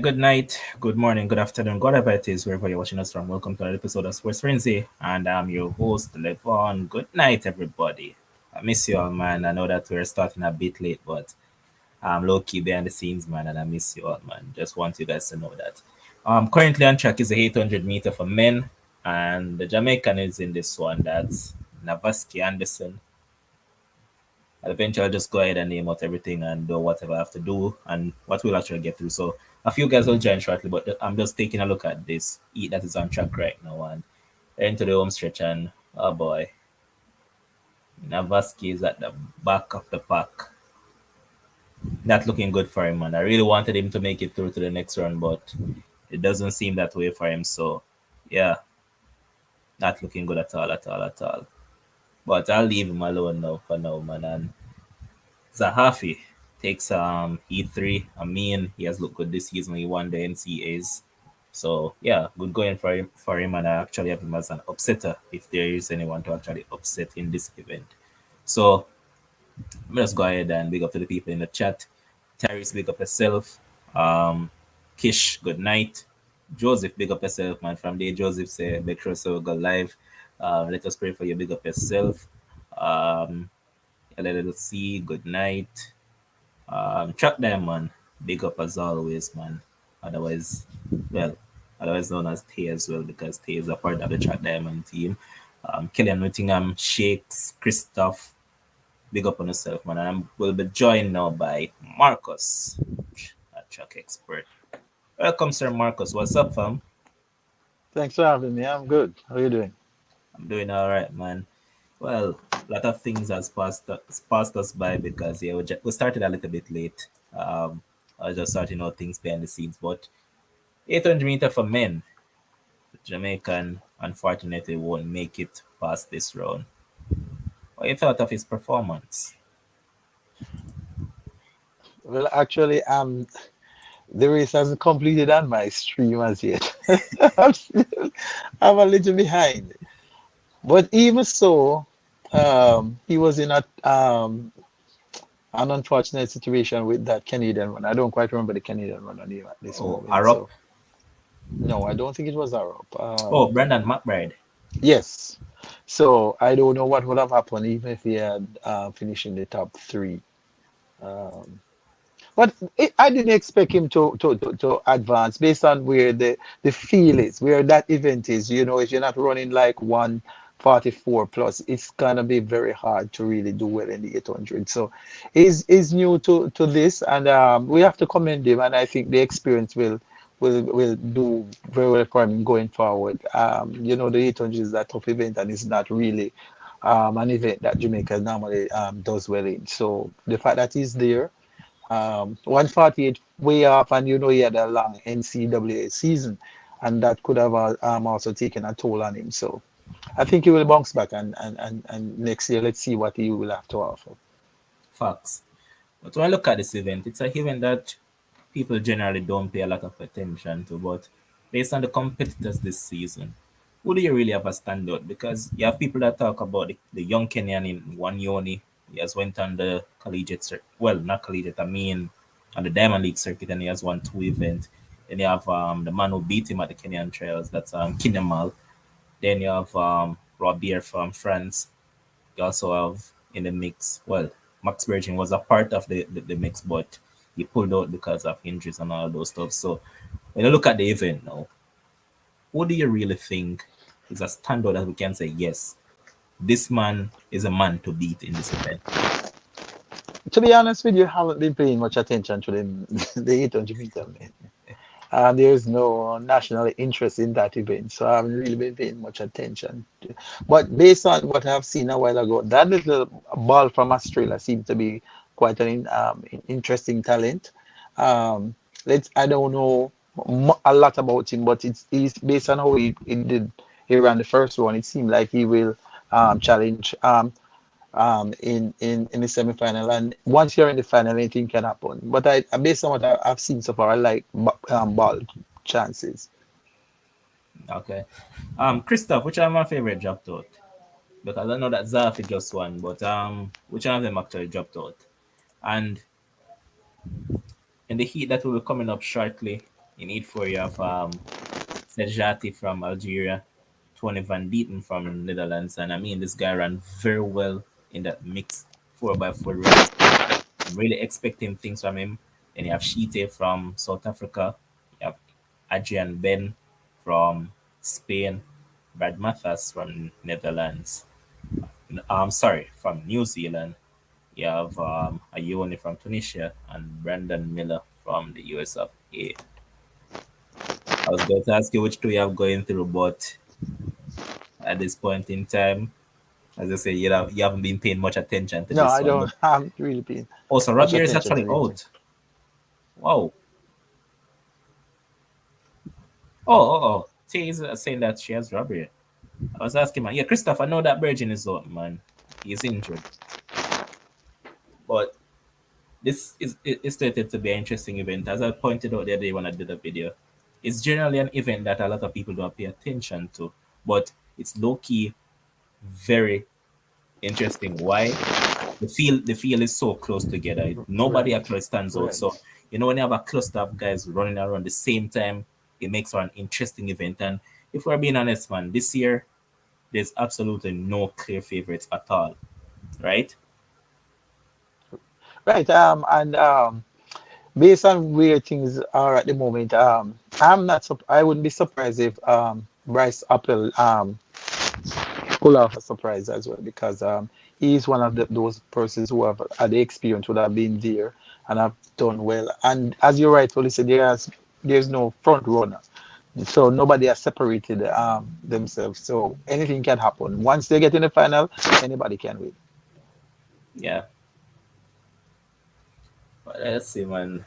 Good night, good morning, good afternoon, whatever it is, wherever you're watching us from. Welcome to another episode of Sports Frenzy, and I'm your host, Levon. Good night, everybody. I miss you all, man. I know that we're starting a bit late, but I'm low key behind the scenes, man, and I miss you all, man. Just want you guys to know that. Currently on track is the 800 meter for men, and the Jamaican is in this one. That's Navaski Anderson. I'll eventually just go ahead and name out everything and do whatever I have to do and what we'll actually get through. So a few guys will join shortly, but I'm just taking a look at this heat that is on track right now and into the home stretch. And oh boy, Navaski is at the back of the pack. Not looking good for him, man. I really wanted him to make it through to the next round, but it doesn't seem that way for him. So yeah, not looking good at all. But I'll leave him alone now for now, man. And Zahafi takes E3. I mean, he has looked good this season. He won the NCAAs. So yeah, good going for him, and I actually have him as an upsetter if there is anyone to actually upset in this event. So I'm just go ahead and big up to the people in the chat. Tyrese, big up yourself. Kish, good night. Joseph, big up yourself, man. From there, Joseph say, make sure so go live. Let us pray for you. Big up yourself. Let's see. Good night. Track Diamond, big up as always, man. Otherwise known as Tay as well, because Tay is a part of the Track Diamond team. Killian Nottingham, Shakes, Christoph, big up on yourself, man. And we'll be joined now by Marcus, a track expert. Welcome, Sir Marcus. What's up, fam? Thanks for having me. I'm good. How are you doing? I'm doing all right, man. Well, a lot of things has passed us by because we started a little bit late. I was just sorting out things behind the scenes, but 800 meter for men, the Jamaican unfortunately won't make it past this round. What you thought of his performance? Well, actually, the race hasn't completed on my stream as yet. I'm, still, I'm a little behind. But even so, he was in an unfortunate situation with that Canadian one. I don't quite remember the Canadian one name at this moment. Arop? So, no, I don't think it was Arop. Brendan McBride. Yes. So I don't know what would have happened even if he had finished in the top three. But I didn't expect him to advance based on where the feel is, where that event is. You know, if you're not running like 144 plus, it's gonna be very hard to really do well in the 800. So he's new to this, and we have to commend him. And I think the experience will do very well for him going forward. You know, the 800 is that tough event, and it's not really an event that Jamaica normally does well in. So the fact that he's there. 148 way off, and you know he had a long NCAA season, and that could have also taken a toll on him. So I think he will bounce back, and next year let's see what he will have to offer. Facts. But when I look at this event, it's an event that people generally don't pay a lot of attention to. But based on the competitors this season, who do you really have a standout? Because you have people that talk about the young Kenyan in Wanyoni. He has went on the collegiate circuit. Well, not collegiate, I mean on the Diamond League circuit, and he has won 2 events. Then you have the man who beat him at the Kenyan trials, that's Kinemal. Then you have Robier from France. You also have in the mix, well, Max Virgin was a part of the mix, but he pulled out because of injuries and all those stuff. So when you look at the event now, who do you really think is a standout that we can say, yes, this man is a man to beat in this event? To be honest with you, I haven't been paying much attention to them, the 800-meter men. There's no national interest in that event, so I haven't really been paying much attention. But based on what I've seen a while ago, that little ball from Australia seemed to be quite an interesting talent. Um, I don't know a lot about him, but it's based on how he did. He ran the first one. It seemed like he will challenge in the semi-final, and once you're in the final, anything can happen. But based on what I've seen so far, I like ball chances. Okay. Christoph, which are my favorite dropped out? Because I know that Zafi just won, but which one of them actually dropped out? And in the heat that will be coming up shortly, in Heat 4, you have Sejati from Algeria, Tony Van Dieten from Netherlands, and I mean this guy ran very well in that mixed 4x4 race. I'm really expecting things from him. Then you have Shite from South Africa, you have Adrian Ben from Spain, Brad Mathas from Netherlands. Sorry, from New Zealand. You have Ayoni from Tunisia and Brandon Miller from the US of A. I was going to ask you which two you have going through, but at this point in time, as I say, you haven't been paying much attention to No, this I one. don't. But I haven't really paid also, much Rabier is attention to actually the event. out. Wow. Oh. Tay is saying that she has Rabier. I was asking, man. Yeah, Christoph, I know that Virgin is out, man. He's injured. But this is stated to be an interesting event. As I pointed out the other day when I did a video, it's generally an event that a lot of people don't pay attention to, but it's low key very interesting. Why? The field is so close together. Nobody Right, actually stands out. right. So when you have a cluster of guys running around the same time, it makes for an interesting event. And if we're being honest, man, this year there's absolutely no clear favorites at all, right? Right. And based on where things are at the moment, I'm not. I wouldn't be surprised if Bryce Apple pull off a surprise as well, because he's one of those persons who have had the experience, would have been there and have done well. And as you rightfully said, there's no front runner. So nobody has separated themselves. So anything can happen. Once they get in the final, anybody can win. Yeah. But let's see, man.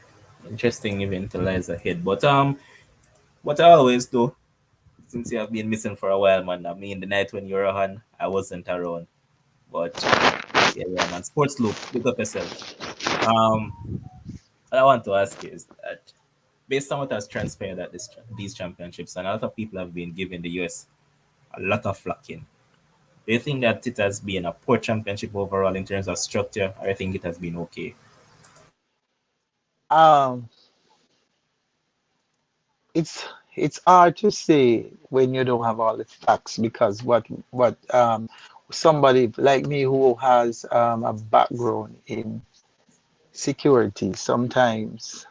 Interesting event lies ahead. But what I always do, since you have been missing for a while, man. I mean, the night when you were on, I wasn't around. But yeah, man. Sports loop, pick up yourself. Um, what I want to ask you is that based on what has transpired at these championships, and a lot of people have been giving the US a lot of flacking. Do you think that it has been a poor championship overall in terms of structure, or I think it has been okay? Um, it's it's hard to say when you don't have all the facts, because what somebody like me who has a background in security, sometimes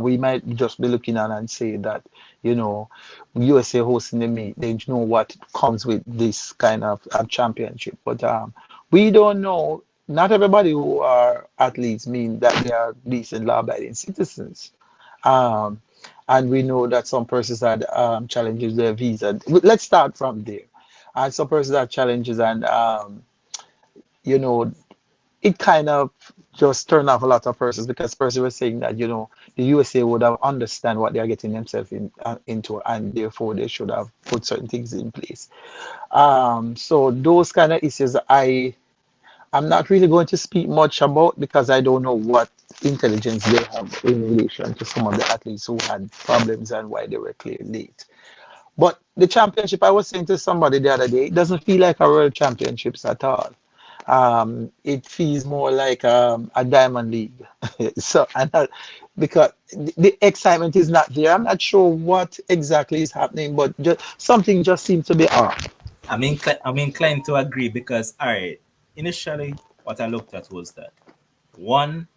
we might just be looking at and say that, you know, USA hosting the meet, they know what comes with this kind of championship. But we don't know. Not everybody who are athletes mean that they are decent law-abiding citizens. Um, and we know that some persons had challenges their visa. Let's start from there. And some persons had challenges, and you know, it kind of just turned off a lot of persons, because persons were saying that, the USA would have understand what they are getting themselves into, and therefore they should have put certain things in place. So those kind of issues, I'm not really going to speak much about, because I don't know what intelligence they have in relation to some of the athletes who had problems and why they were cleared late. But the championship, I was saying to somebody the other day, it doesn't feel like a world championships at all. It feels more like a diamond league. So, because the excitement is not there. I'm not sure what exactly is happening, but something just seems to be off. I'm inclined to agree because, all right, initially, what I looked at was that one,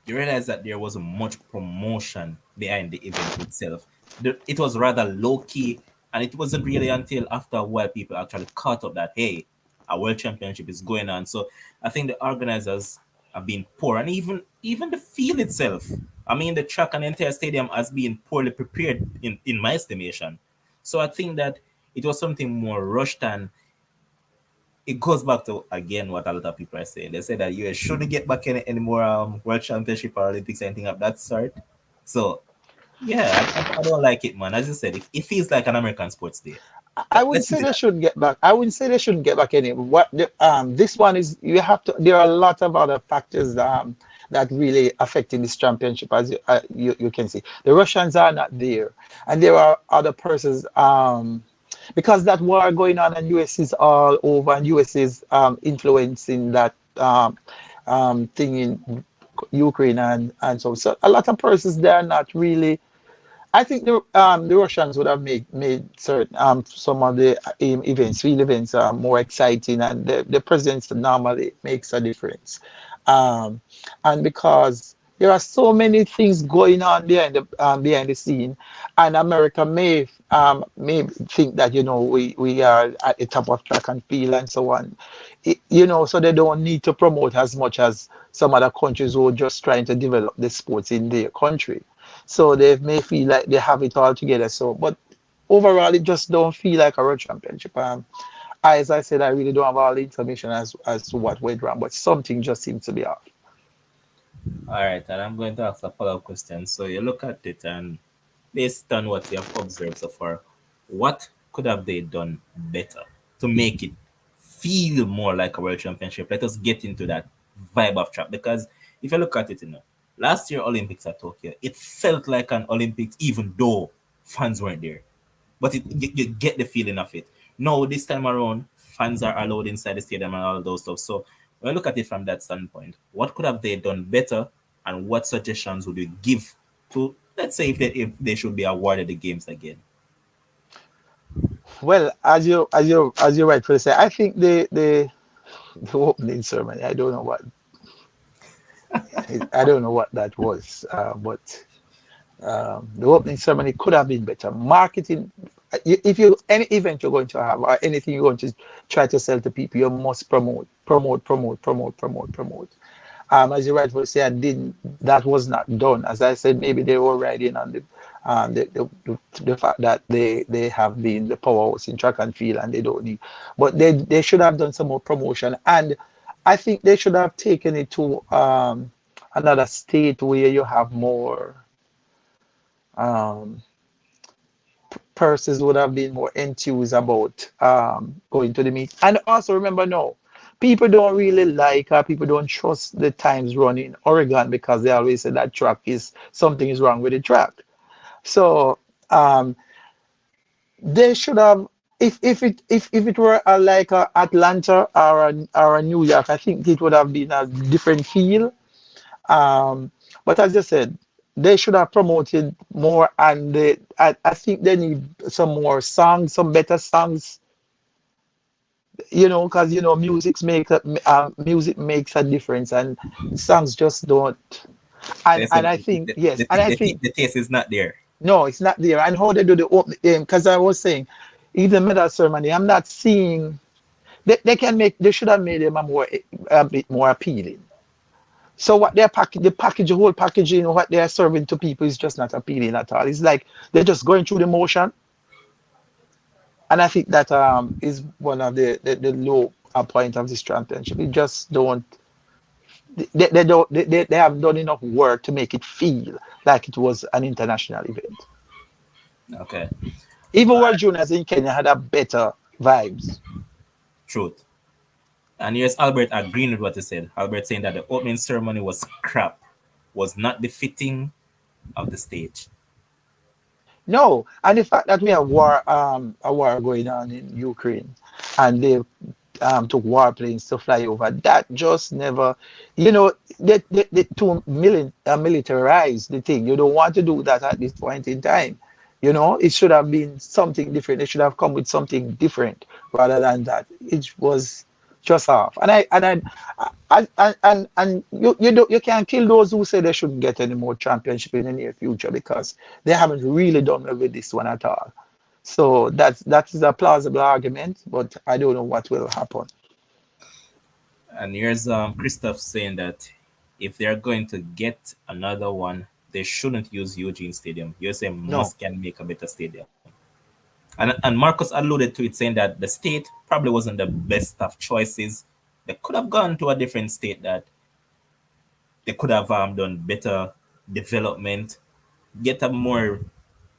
you realize that there wasn't much promotion behind the event itself. It was rather low key, and it wasn't really until after a while people actually caught up that hey, a world championship is going on. So I think the organizers have been poor, and even the field itself. I mean, the track and the entire stadium has been poorly prepared in my estimation. So I think that it was something more rushed, and it goes back to again what a lot of people are saying. They say that US shouldn't get back any more World Championship or Olympics, anything of that sort. So yeah, I don't like it, man. As you said, it feels like an American sports day. I wouldn't Let's put say it they that. shouldn't get back. I wouldn't say they shouldn't get back any. This one is you have to. There are a lot of other factors that really affecting this championship, as you can see. The Russians are not there, and there are other persons. Because that war going on, and US is all over, and US is influencing that thing in Ukraine, and so a lot of persons they are not really. I think the Russians would have made certain some of the events, field events, more exciting, and the presence normally makes a difference. Um, and because there are so many things going on behind the scene, and America may think that we are at the top of track and field and so on, so they don't need to promote as much as some other countries who are just trying to develop the sports in their country, so they may feel like they have it all together. So, but overall, it just don't feel like a world championship. As I said, I really don't have all the information as to what went wrong, but something just seems to be off. All right, and I'm going to ask a follow-up question. So you look at it, and based on what you have observed so far, what could have they done better to make it feel more like a world championship? Let us get into that vibe of track, because if you look at it, last year Olympics at Tokyo, it felt like an Olympics even though fans weren't there, but you get the feeling of it. No, this time around, fans are allowed inside the stadium and all those stuff. So when I look at it from that standpoint, what could have they done better, and what suggestions would you give to, let's say, if they should be awarded the games again? Well, as you rightfully say, I think the opening ceremony. I don't know what that was, but the opening ceremony could have been better. Marketing, if you any event you're going to have or anything you're going to try to sell to people, you must promote, promote, promote, promote, promote, promote. As you rightfully say, that was not done. As I said, maybe they were riding on the fact that they have been the powerhouse in track and field and they don't need, but they should have done some more promotion, and I think they should have taken it to another state where you have more um, persons would have been more enthused about going to the meet. And also remember, no, people don't really like people don't trust the times run in Oregon because they always say that track is something is wrong with the track. So um, they should have, if it were like a Atlanta or a New York, I think it would have been a different feel. But as I said, they should have promoted more, and I think they need some more songs, some better songs. Because music makes a difference, and songs just don't. They And said and I think yes, the, and I the, the, think the taste is not there. no, it's not there. And how they do the opening, because I was saying, even medal ceremony, I'm not seeing. They should have made them a bit more appealing. So what the whole packaging, what they are serving to people is just not appealing at all. It's like they're just going through the motion, and I think that is one of the low point of this championship. It just don't they don't they have done enough work to make it feel like it was an international event. Okay, Even World Juniors in Kenya had a better vibes. truth. And here's Albert agreeing with what he said. Albert saying that the opening ceremony was crap, was not befitting of the stage. No, and the fact that we have a war going on in Ukraine, and they took warplanes to fly over, that just never, they to militarize the thing. You don't want to do that at this point in time. It should have been something different. They should have come with something different rather than that. It was. just off. And you can't kill those who say they shouldn't get any more championship in the near future because they haven't really done well with this one at all. So that is a plausible argument, but I don't know what will happen. And here's Christoph saying that if they're going to get another one, they shouldn't use Eugene Stadium. USA No, must can make a better stadium. And Marcus alluded to it, saying that the state probably wasn't the best of choices. They could have gone to a different state that they could have done better development, get a more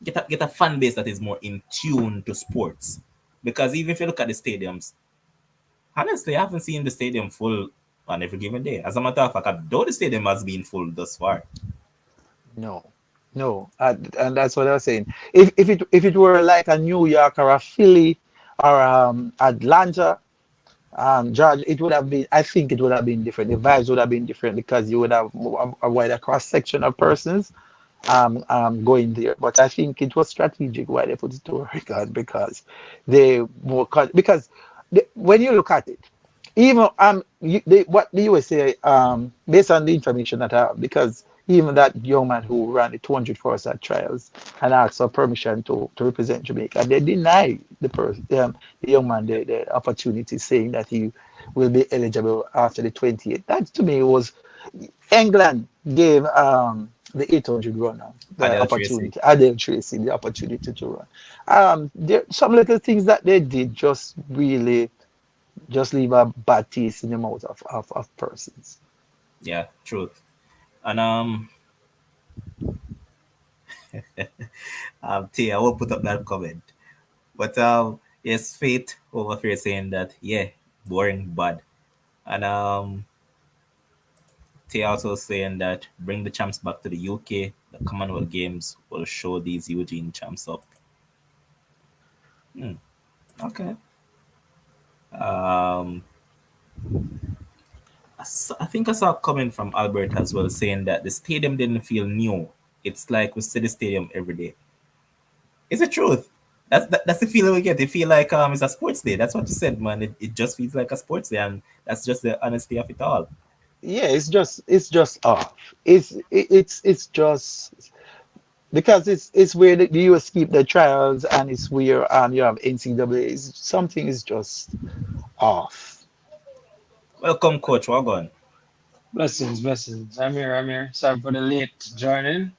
get a fan base that is more in tune to sports. Because even if you look at the stadiums, honestly, I haven't seen the stadium full on every given day. As a matter of fact, though the stadium has been full thus far. no, no, and that's what I was saying. If it were like a New York or a Philly or Atlanta, George, it would have been. I think it would have been different. The vibes would have been different because you would have a wider cross section of persons going there. But I think it was strategic why they put it to Oregon because they more because when you look at it, even what the USA based on the information that I have, because even that young man who ran the 200 for us at trials and asked for permission to represent Jamaica, they denied the young man the opportunity, saying that he will be eligible after the 28th. That to me was England gave the 800 runner the Adele Tracy. opportunity, Adele Tracy the opportunity to run. There some little things that they did just really just leave a bad taste in the mouth of persons. Yeah, truth. And T, I will put up that comment. But yes, Fate over here saying that yeah, boring bad. And T also saying that bring the champs back to the UK. The Commonwealth Games will show these Eugene champs up. Hmm, okay. Um, I think I saw a comment from Albert as well saying that the stadium didn't feel new. It's like we see the stadium every day. It's the truth. That's the feeling we get. They feel like it's a sports day. That's what you said, man. It just feels like a sports day, and that's just the honesty of it all. Yeah, it's just off. It's just because it's where the US keep the trials and it's where you have NCAA. Something is just off. Welcome, Coach Wagon. Blessings, blessings. I'm here. Sorry for the late joining.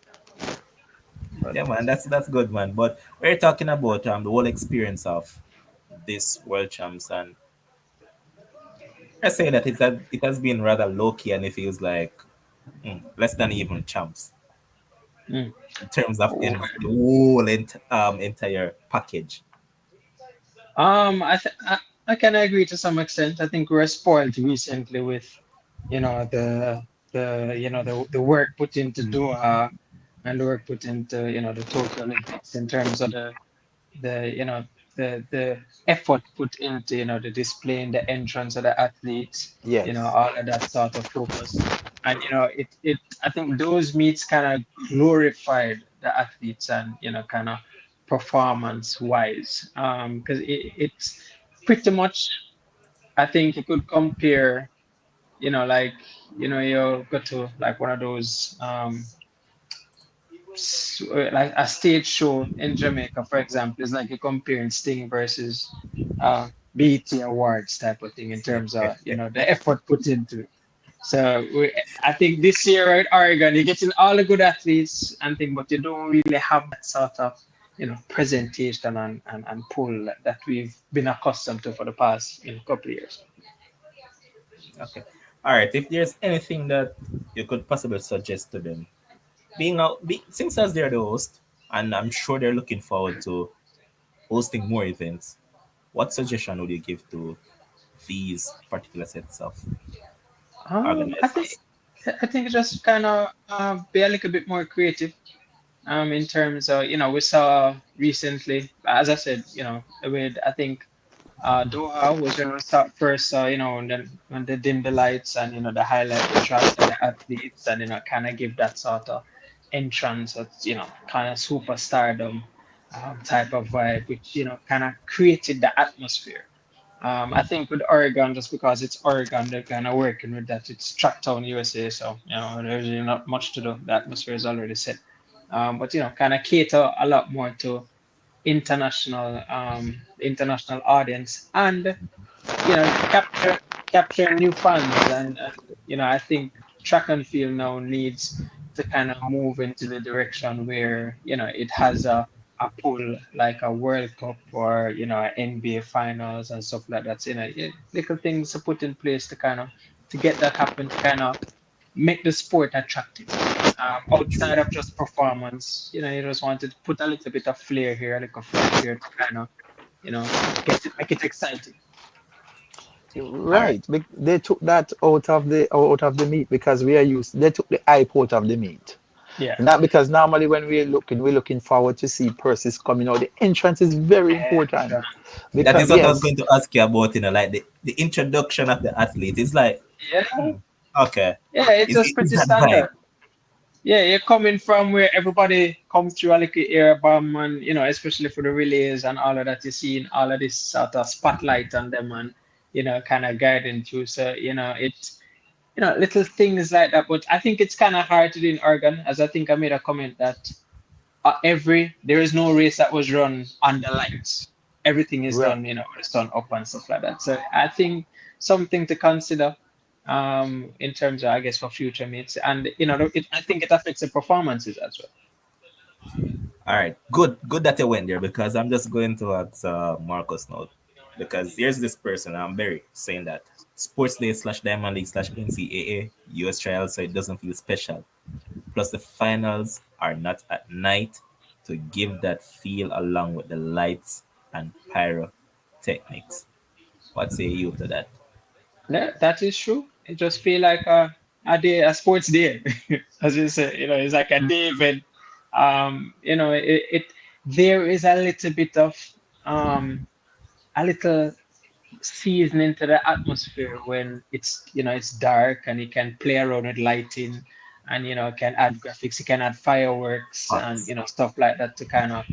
But Yeah, man, that's good, man. But we're talking about the whole experience of this World Champs, and I say that it has been rather low key, and it feels like less than even champs mm. in terms of Well, the whole entire package. I can agree to some extent. I think we were spoiled recently with, the work put into Doha and the work put into the Tokyo Olympics in terms of the effort put into the displaying the entrance of the athletes, Yes. all of that sort of focus. And it I think those meets kind of glorified the athletes and kind of performance wise. Because it's pretty much, I think you could compare, like you go to like one of those like a stage show in Jamaica, for example, is like you're comparing Sting versus BET Awards type of thing in terms of the effort put into it. So I think this year at Oregon, you're getting all the good athletes and thing, but you don't really have that sort of presentation and pull that we've been accustomed to for the past couple of years. Okay. All right. If there's anything that you could possibly suggest to them, since as they're the host, and I'm sure they're looking forward to hosting more events, what suggestion would you give to these particular sets of I think organizers? I think just kind of be a little bit more creative. In terms of we saw recently, as I said, with I think Doha was when we first saw when they dim the lights and the highlight the shots of the athletes and kind of give that sort of entrance of kind of superstardom type of vibe, which kind of created the atmosphere. I think with Oregon, just because it's Oregon, they're kind of working with that. It's Tracktown, USA, so there's really not much to do. The atmosphere is already set. But kind of cater a lot more to international audience, and capture new fans, and I think track and field now needs to kind of move into the direction where it has a pull like a World Cup or an NBA finals and stuff like that. So, little things to put in place to kind of to get that happen, to kind of make the sport attractive. True. Outside of just performance, you just wanted to put a little bit of flair here, a little flair here to kind of, make it exciting. All right. Right. They took that out of the meat because we are used. They took the hype out of the meat. Yeah. Not because normally when we're looking forward to see purses coming out. The entrance is very important Sure. That because is what I was yes, going to ask you about, like the introduction of the athlete. It's like, Yeah. okay, Yeah, it's just is pretty that vibe? standard. Yeah, you're coming from where everybody comes through a little air bomb, and especially for the relays and all of that, you're seeing all of this sort of spotlight on them, and kind of guiding through. So it's little things like that. But I think it's kind of hard to do in Oregon, as I think I made a comment that there is no race that was run under lights. Everything is right. done, with the sun up and stuff like that. So I think something to consider in terms of, I guess, for future meets, and I think it affects the performances as well. All right, good that you went there because I'm just going to ask Marcus now because here's this person, I'm Barry, saying that Sports Day slash Diamond League slash NCAA US trials, so it doesn't feel special. Plus, the finals are not at night to give that feel along with the lights and pyrotechnics. What say you to that? Yeah, that is true. It just feel like a day, a sports day, as you say. It's like a day event. It there is a little bit of um, a little seasoning to the atmosphere when it's dark, and you can play around with lighting, and can add graphics, you can add fireworks and Facts. stuff like that to kind of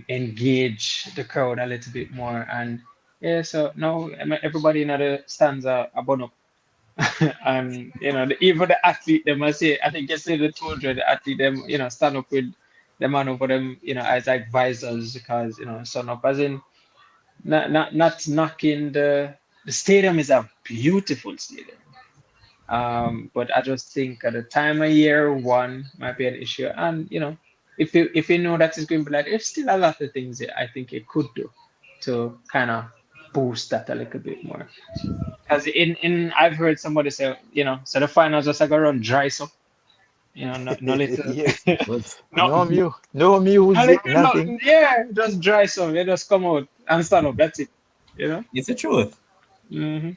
engage the crowd a little bit more. And yeah, so now everybody in the stands are bun up. And even the athlete them, I say, I think yesterday the 200 the athlete them, stand up with the man over them, as like visors, because stand up, as in not knocking the stadium is a beautiful stadium. But I just think at the time of year one might be an issue. And if you know that it's going to be like, there's still a lot of things that I think it could do to kind of boost that a little bit more. Because in I've heard somebody say, so the finals just like around dry, so no little Yes. But no No a music, little nothing. nothing, yeah, just dry, so they just come out and stand up. That's it, you know. it's the truth. hmm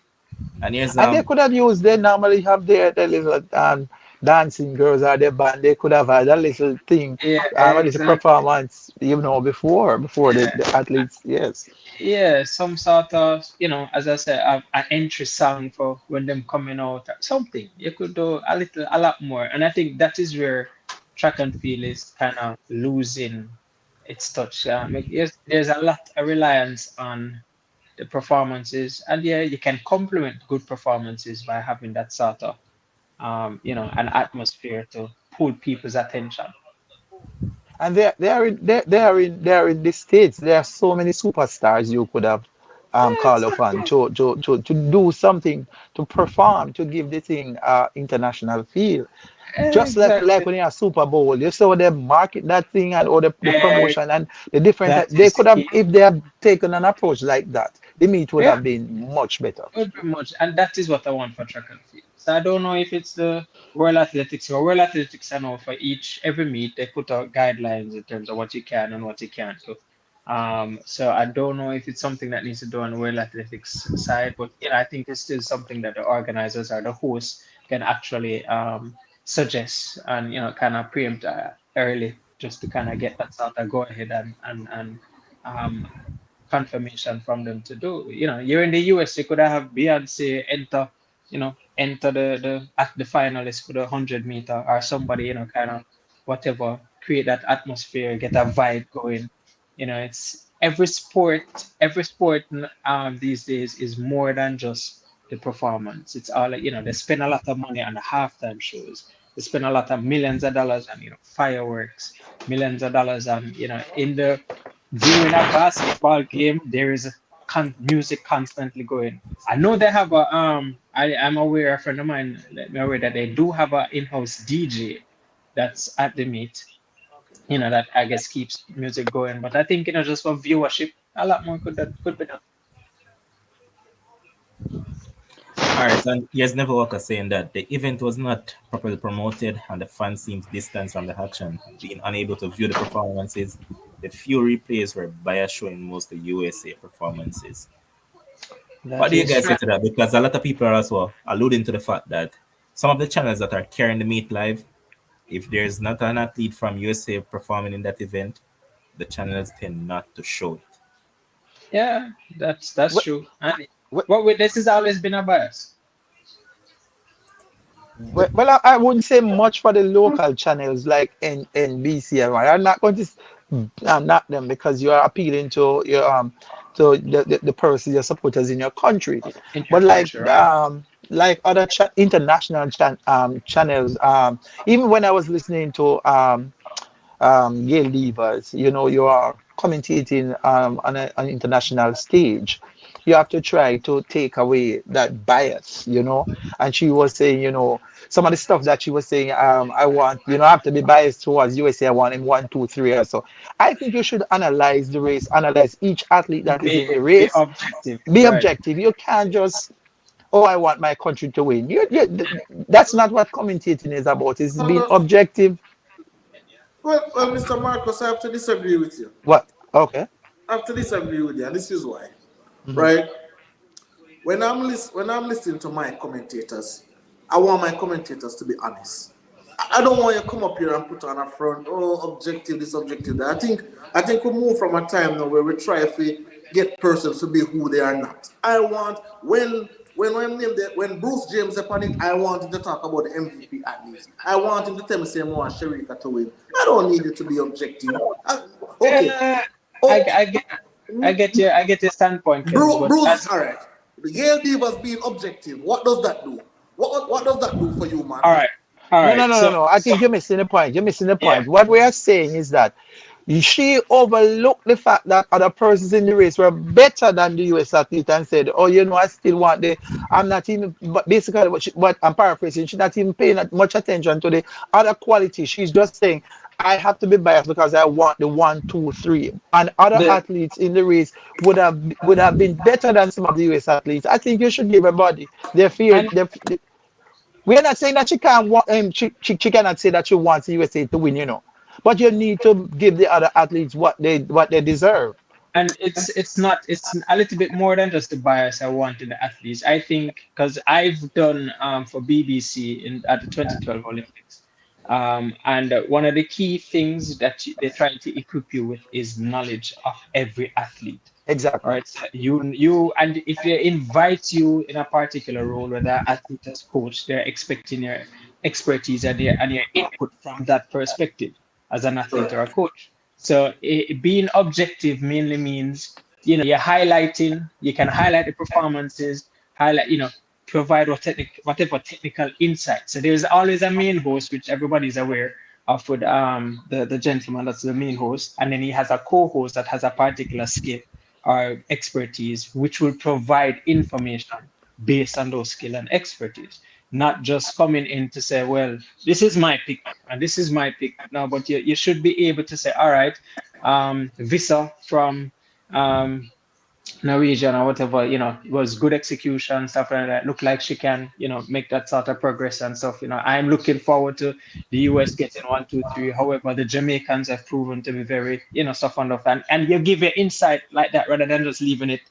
And here's And they could have used, they normally have their little dancing girls or their band. They could have had a little thing, Yeah, a little exactly. performance, before the, Yeah. the athletes. Yes. Yeah, some sort of, as I said, an entry song for when them coming out, something. You could do a lot more. And I think that is where track and field is kind of losing its touch. There's a lot of reliance on the performances. And yeah, you can complement good performances by having that sort of, an atmosphere to pull people's attention. And they are in the States. There are so many superstars you could have Yeah, called upon exactly. to do something, to perform, to give the thing international feel. Just like Exactly. when you're a Super Bowl, you saw them market that thing and all the Eh, promotion and the different that they is could have, key. if they have taken an approach like that, the meet would Yeah. have been much better. Very much, and that is what I want for track and field. So I don't know if it's the World Athletics or World Athletics. I know for every meet they put out guidelines in terms of what you can and what you can't do. So I don't know if it's something that needs to do on the World Athletics side, but I think it's still something that the organizers or the hosts can actually suggest, and kind of preempt early, just to kind of get that sort of go ahead and um, confirmation from them to do. You're in the US, you could have Beyonce enter the at the finalist for the 100 meter, or somebody, kind of whatever, create that atmosphere, get a vibe going. It's every sport these days is more than just the performance. It's all like, they spend a lot of money on the halftime shows. They spend a lot of millions of dollars on, fireworks, millions of dollars on, in the during a basketball game, there is music constantly going. I know they have I'm aware, a friend of mine let me aware that they do have an in-house DJ that's at the meet, that I guess keeps music going. But I think, just for viewership, a lot more could be done. All right, and here's Never Walker saying that the event was not properly promoted and the fans seemed distant from the action, being unable to view the performances. The few replays were biased, showing mostly USA performances. What That do you is guys true. say to that? Because a lot of people are also alluding to the fact that some of the channels that are carrying the meet live, if there's not an athlete from USA performing in that event, the channels tend not to show it. Yeah, that's true. And Well, this has always been a bias. I wouldn't say much for the local channels like NBC. I'm not going to knock them because you are appealing to your the person, your supporters in your country. In your But country, right? like other international channels, even when I was listening to Gail Levers, you are commentating on an international stage. You have to try to take away that bias. And she was saying, some of the stuff that she was saying, I want, I have to be biased towards USA. I want him 1, 2, 3 or so. I think you should analyze the race, analyze each athlete that is in the Be race, objective, be right? objective. You can't just, oh, I want my country to win. That's not what commentating is about. It's No, being no. objective. Well, Mr. Marcus, I have to disagree with you. What? Okay. I have to disagree with you, and this is why. Mhm. Right? When I'm listening to my commentators, I want my commentators to be honest. I don't want you to come up here and put on a front, oh, objective, this, objective, that. I think we move from a time now where we try to get persons to be who they are not. I want when Bruce James upon it, I want him to talk about the MVP athletes. I want him to tell me say more Sharika to win. I don't need it to be objective. Okay. Uh, I, Okay. I get I get your standpoint, Kebs, but Bruce, as all right. The Yale Divas being objective. What does that do? What does that do for you, all Marcus? right, all No, no, right. no, no, So no. I think you're missing the point. You're missing the yeah, point. What we are saying is that she overlooked the fact that other persons in the race were better than the US athlete and said, oh, I still want I'm not even, but basically, what I'm paraphrasing, she's not even paying that much attention to the other quality. She's just saying, I have to be biased because I want the 1, 2, 3. And other the athletes in the race would have been better than some of the US athletes. I think you should give everybody their fear. and We're not saying that she can't want she cannot say that she wants the USA to win. But you need to give the other athletes what they deserve. it's a little bit more than just the bias I want in the athletes. I think because I've done for BBC at the 2012 Olympics, and one of the key things that they try to equip you with is knowledge of every athlete. All Exactly. right, so and if they invite you in a particular role, whether athlete as coach, they're expecting your expertise and your input from that perspective as an athlete or a Correct. coach. So being objective mainly means, you can highlight the performances, highlight, provide whatever technical insight. So there's always a main host, which everybody's aware of with the gentleman that's the main host, and then he has a co-host that has a particular skill or expertise, which will provide information based on those skill and expertise, not just coming in to say, well, this is my pick and this is my pick. No, but you should be able to say, all right, Visa from um, Norwegian or whatever, it was good execution, stuff like that. Look like she can, make that sort of progress and stuff. I'm looking forward to the US getting 1, 2, 3. However, the Jamaicans have proven to be very, stuff on the fan. And you give your insight like that rather than just leaving it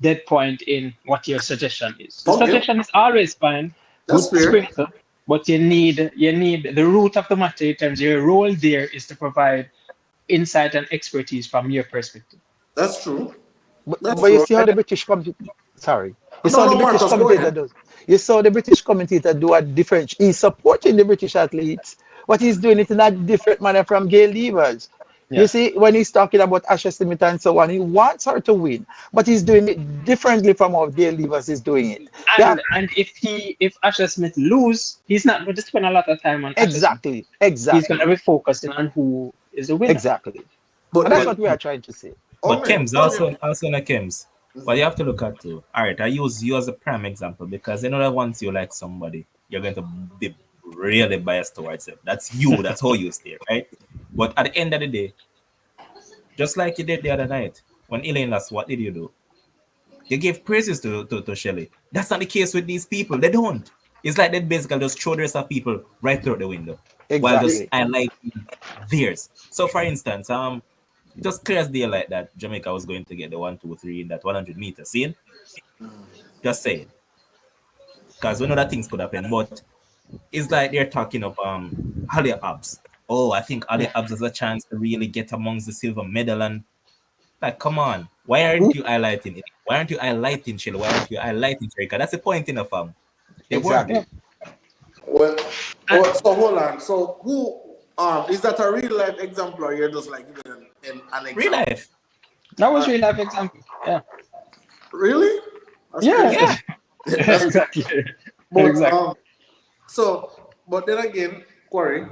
dead point in what your suggestion is. The Okay, suggestion is always fine, that's good fair. sprinkle, but you need the root of the matter in terms of your role there is to provide insight and expertise from your perspective. That's true. But That's you true. see how the British sorry. You No, saw the no, British Marcus, go commentator ahead. does. You saw the British commentator do a different. He's supporting the British athletes. What he's doing it in a different manner from Gail Levers. You see, when he's talking about Asher Smith and so on, he wants her to win, but he's doing it differently from how Dale Livers is doing it. And if Asher Smith lose, he's not going to spend a lot of time on Asher Smith. Exactly. He's going to be focusing on who is the winner. Exactly. But that's what we are trying to say. But Kims, also in a Kims. But you have to look at too. All right, I use you as a prime example because you know that once you like somebody, you're going to be really biased towards it. That's you. That's how you stay, right? But at the end of the day, just like you did the other night when Elaine lost, what did you do? You gave praises to Shelly. That's not the case with these people. They don't. It's like they basically just throw the rest of people right through the window while just highlighting theirs. So, for instance, it was clear as daylight that Jamaica was going to get the 1, 2, 3 in that 100 meters. See? Just saying. Because we know that things could happen, but it's like they're talking of Ali Abs. Oh, I think Ali Abs has a chance to really get amongst the silver medal. And like, come on, why aren't you highlighting it? Why aren't you highlighting Chile? Why aren't you highlighting Jamaica? That's the point in the farm. Exactly. Well, so hold on. So who is that a real life example, or you're just like giving an example? Real life. That was real life example. Yeah. Really? Yeah. Exactly. But, exactly. But then again, Corey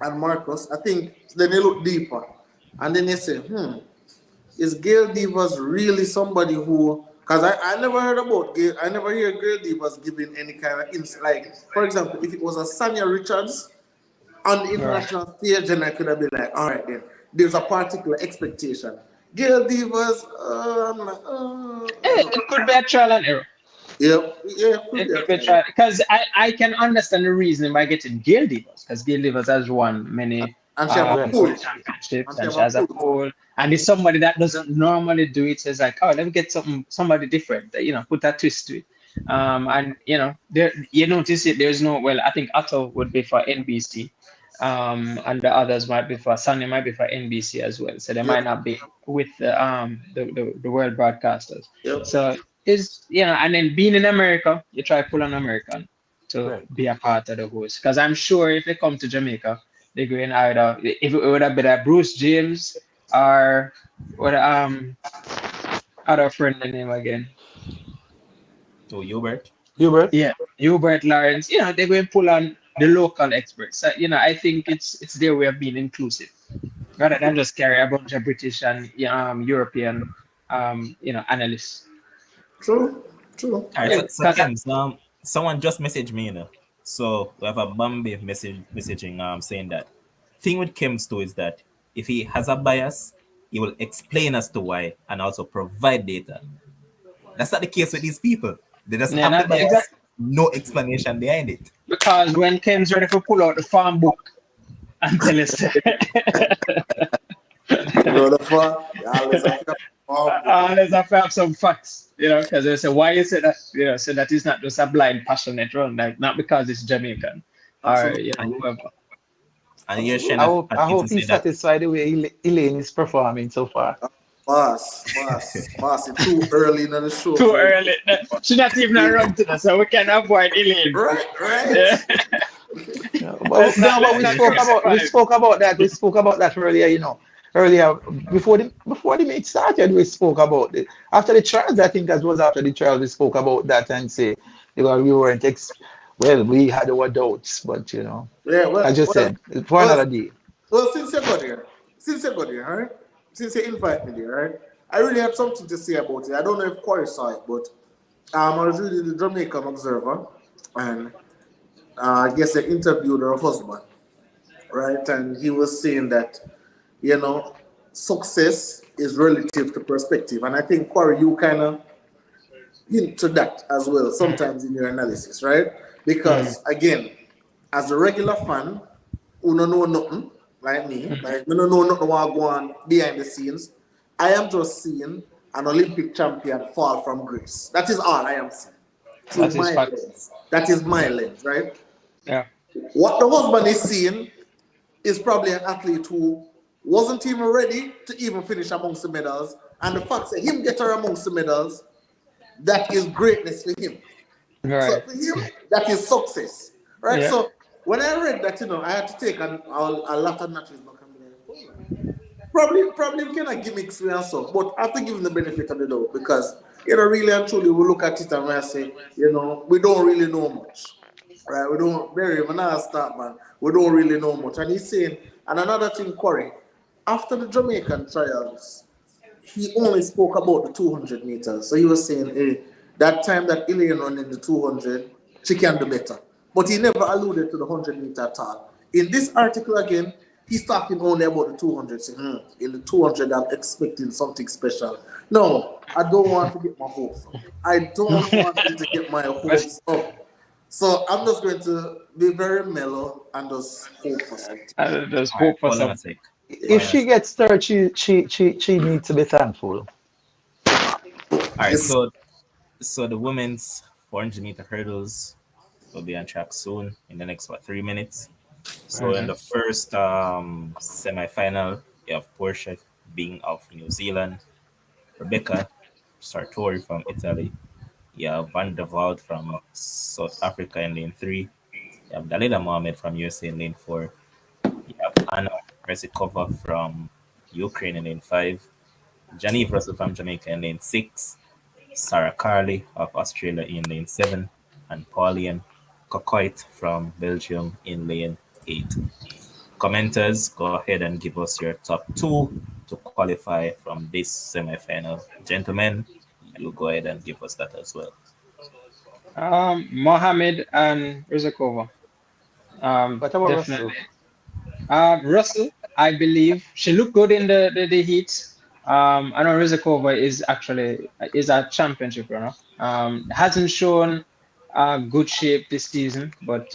and Marcus, I think then they look deeper, and then they say, is Gail Divas really somebody who? Because I never heard about Gail. I never hear Gail Divas giving any kind of insight. Like, for example, if it was a Sanya Richards on the international stage, then I could have been like, all right, then there's a particular expectation. Gail Divas, it could be a trial and error. Yeah, it could be trial, because I can understand the reason by getting Gail Divas, because Gail Divas has won many championships, and she has a pool, and it's somebody that doesn't normally do it. So it's like, oh, let me get somebody different, put that twist to it. And there you notice it. There's no, well, I think Otto would be for NBC, and the others might be for Sunny, might be for NBC as well. So they might not be with the world broadcasters. So is and then being in America, you try to pull an American to be a part of the host, because I'm sure if they come to Jamaica, they're going either, if it would have been a Bruce James or what other friend the name again. Oh, Hubert. Yeah, Hubert Lawrence. They're going to pull on the local experts. So, I think it's their way of being inclusive, rather than just carry a bunch of British and European analysts. True. All right, so James, someone just messaged me, So we have a Bambi messaging saying that thing with Kims too is that if he has a bias, he will explain as to why and also provide data. That's not the case with these people. They just have the bias, no explanation behind it. Because when Kims ready to pull out the farm book and tell us always have to have some facts, because they say, why is it that, so that is not just a blind, passionate run, like not because it's Jamaican or whoever. And I hope he's satisfied the way Elaine is performing so far. Boss, it's too early in the show. Too early. She's not even around today, so we can avoid Elaine. Right. Yeah. But we spoke about that earlier, Earlier, before the meet started, we spoke about it. After the trials, I think that was after the trials, we spoke about that and say, we weren't, we had our doubts, but, I just said, for another day. Well, since you got here, right? Since you invited me there, right? I really have something to say about it. I don't know if Corey saw it, but I was reading the Jamaican Observer, and I guess they interviewed her husband, right? And he was saying that, success is relative to perspective. And I think, Corey, you kind of hint to that as well sometimes in your analysis, right? Because, again, as a regular fan who don't know nothing, like me, like me don't know nothing what go on behind the scenes, I am just seeing an Olympic champion fall from grace. That is all I am seeing. That is my lens, right? Yeah. What the husband is seeing is probably an athlete who wasn't even ready to even finish amongst the medals. And the fact that him get her amongst the medals, that is greatness for him. Right. So for him, that is success. Right? Yeah. So when I read that, I had to take a lot of natural Probably kind of gimmicks and so, but I have to give him the benefit of the doubt because really and truly we look at it and we say, we don't really know much, right? We don't. Barry, when I start, man, we don't really know much. And he's saying, and another thing, Corey, after the Jamaican trials, he only spoke about the 200 meters. So he was saying, hey, that time that Elaine ran in the 200, she can do better. But he never alluded to the 100-meter at all. In this article again, he's talking only about the 200. Saying, in the 200, I'm expecting something special. No, I don't want to get my hopes up. I don't want to get my hopes up. So I'm just going to be very mellow and just hope for something. Just hope for something. If she gets third, she needs to be thankful. All right, so the women's 400-meter hurdles will be on track soon in the next 3 minutes. So in the first semi-final, you have Portia being of New Zealand, Rebecca Sartori from Italy, you have Van der Vaart from South Africa in lane 3, you have Dalila Mohammed from USA in lane 4, you have Anna Rezikova from Ukraine in lane 5, Janive Russell from Jamaica in lane 6, Sarah Carley of Australia in lane 7, and Pauline Cocoit from Belgium in lane 8. Commenters, go ahead and give us your top 2 to qualify from this semi-final. Gentlemen, you go ahead and give us that as well. Mohammed and Rizakova. What about Definitely. Russell, I believe she looked good in the heats. I know Rizakova is a championship runner. Hasn't shown good shape this season, but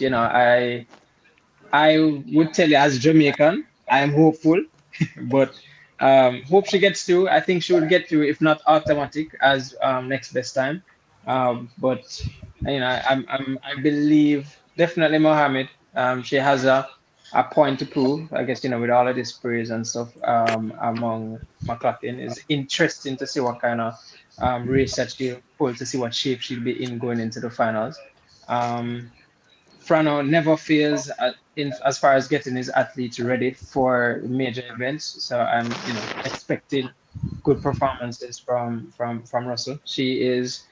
I would tell you as Jamaican, I am hopeful, but hope she gets through. I think she would get through, if not automatic, as next best time. But I believe definitely Mohammed. She has a point to prove. I guess with all of this praise and stuff among McLaughlin, it's interesting to see what kind of race that she'll pull, to see what shape she'll be in going into the finals. Frano never fails as far as getting his athletes ready for major events. So I'm expecting good performances from Russell. She is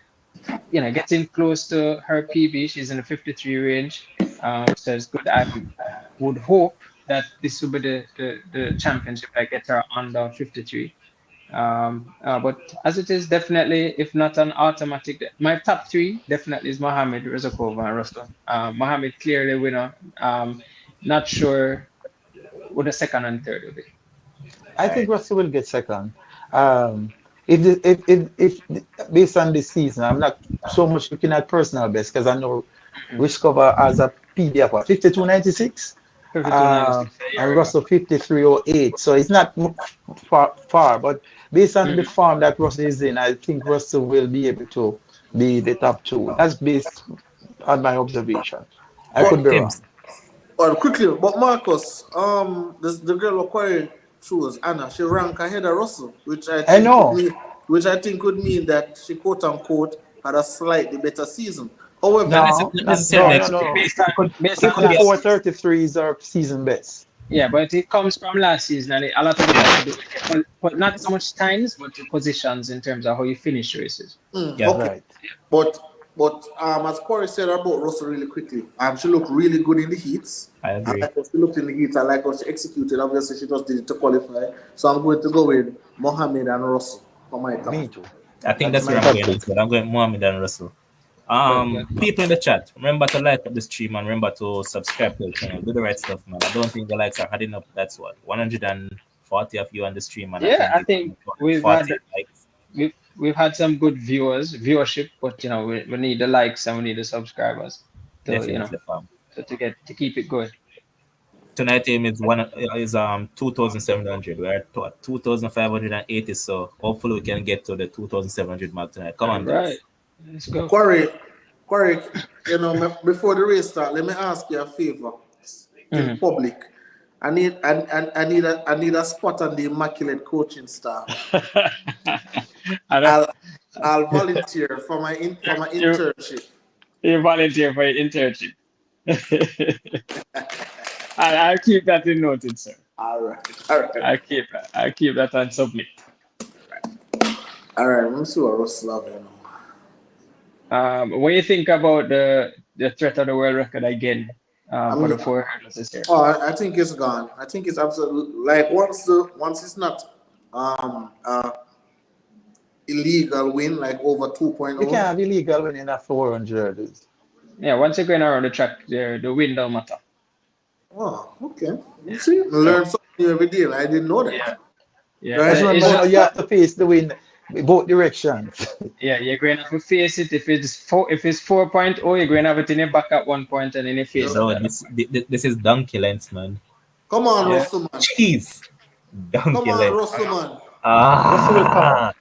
getting close to her PB. She's in the 53 range. So it's good. I would hope that this will be the championship that gets her under 53. But as it is, definitely, if not an automatic, my top 3 definitely is Mohammed, Rezakova, and Russell. Mohammed clearly winner. Not sure what the second and third will be. I think Russell will get second. If based on this season, I'm not so much looking at personal best because I know Rizakova has a PB of 52.96. And Russell 53.08, so it's not far, but based on the form that Russell is in, I think Russell will be able to be the top 2. That's based on my observation. I could be wrong. Well, quickly, but Marcus, the girl acquired shoes, Anna, she ranked ahead of Russell, which I know, which I think could mean that she quote unquote had a slightly better season. However, no. 433 is our season best. Yeah, but it comes from last season, and a lot of it has to do with it, but not so much times, but positions in terms of how you finish races. Yeah, okay. Right. But as Corey said about Russell really quickly, she looked really good in the heats. I agree. I like how she looked in the heats. I like how she executed. Obviously, she just did it to qualify. So I'm going to go with Mohammed and Russell for my top. Me too. I think that's where I'm going with. I'm going Mohammed and Russell. People in the chat, remember to like up the stream and remember to subscribe to the channel. Do the right stuff, man. I don't think the likes are adding up. That's what 140 of you on the stream, man. Yeah, I think we've had some good viewership, but we need the likes and we need the subscribers. To, Definitely, so to keep it going. Tonight aim is 2,700. We're at 2,580, so hopefully we can get to the 2,700 mark tonight. Come on, guys. Let's go. Corey, before the race start, let me ask you a favor. In public, I need a spot on the immaculate coaching staff. I'll volunteer for my internship. You volunteer for your internship. I'll keep that in noted, sir. All right. All right. I keep that and submit. All right. Let me see what Russell have, you know. When you think about the threat of the world record again, I for mean, the four hurdles this year. oh, I think it's gone. I think it's absolutely like once it's not um uh illegal win like over You can't 2.0. have illegal winning at 400. Yeah, once you're going around the track, the wind don't matter. Oh, okay. You Yeah. see, I So learn something new every day. I didn't know yeah, that. yeah. Because Right? It's remember now just you that have to face the wind both directions. yeah, you're going to have to face it. If it's 4.0, you're going to have it in your back at one point and then you face it Bro, the other this is donkey lengths, man. Come on, point. Yeah. Russell man. Jeez, Come donkey on, lengths. Russell man. Russell will come up. Ah,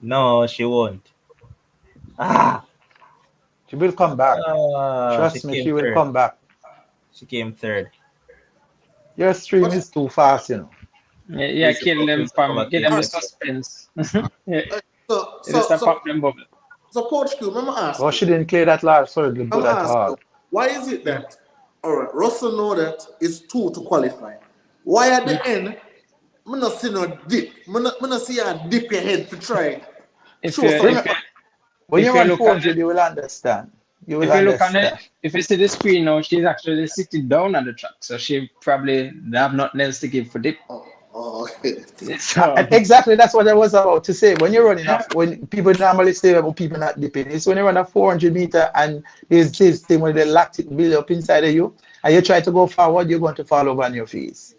no, she won't. Ah, She will come back. she Trust me, came she will third. come back. She came third. Your stream But is too fast, you know. Yeah, yeah, Please kill them please cover from get them case. the alright, suspense. Yeah, so it just so a so pop them bubble. so Coach Q, let me ask Well, you. she didn't clear that last hurdle Let good me at ask all. you. Why is it that all right, Russell know that it's two to qualify? Why at Mm. the end, me not see no dip. Me not see a dip your head to try If show you some. if Remember, you when if you you run look at 400, you will understand. You will if you look on it, understand. if you see the screen now, she's actually sitting down on the track, so she probably have nothing else to give for dip. Oh, okay. So Exactly, that's what I was about to say. When you're running off, when people normally say about people not dipping, it's when you run a 400-meter and there's this thing where the lactic build up inside of you, and you try to go forward, you're going to fall over on your face.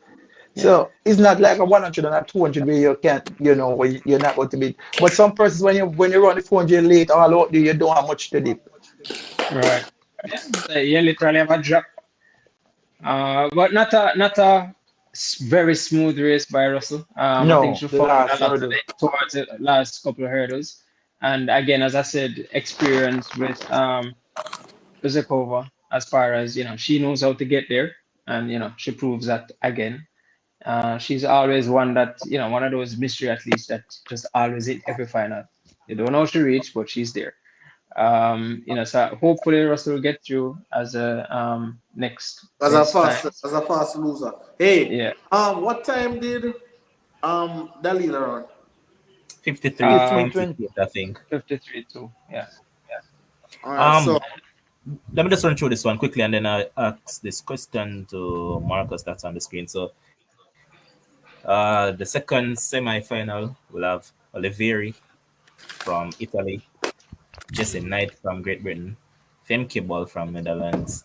yeah, So it's not like a 100 and a 200 where you can't, where you're not going to be. But some persons, when you run the 400 late all out there, you don't have much to dip. right. Yeah, so you literally have a drop. But not a very smooth race by Russell. I think No, she the fumbled a last lot hurdle. towards the last couple of hurdles. And again, as I said, experience with Zakova as far as she knows how to get there, and she proves that again. She's always one that one of those mystery athletes that just always hit every final. You don't know how she reach, but she's there. So hopefully Russell will get through as a next time. As a fast loser. Hey, Yeah. what time did Dalila run? 53 53, Um, 20. 28, I think. 53 too. Yeah. All right, Um, so let me just run through this one quickly and then I ask this question to Marcus that's on the screen. So, the second semi-final will have Olivieri from Italy, Jesse Knight from Great Britain, Femke Ball from Netherlands,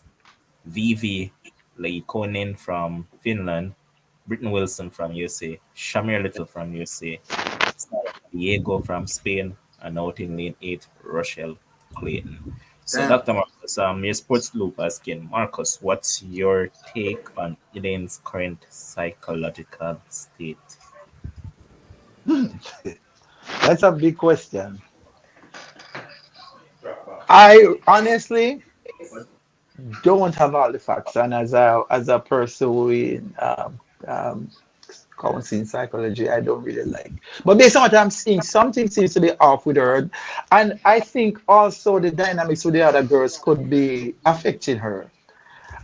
Vivi Leikonen from Finland, Britton Wilson from USA, Shamir Little from USA, Sarah Diego from Spain, and out in lane 8, Rochelle Clayton. So, damn. Dr. Marcus, your sports loop asking, Marcus, what's your take on Elaine's current psychological state? That's a big question. I honestly don't have all the facts, and as a person who in counseling psychology, I don't really like. But based on what I'm seeing, something seems to be off with her, and I think also the dynamics with the other girls could be affecting her.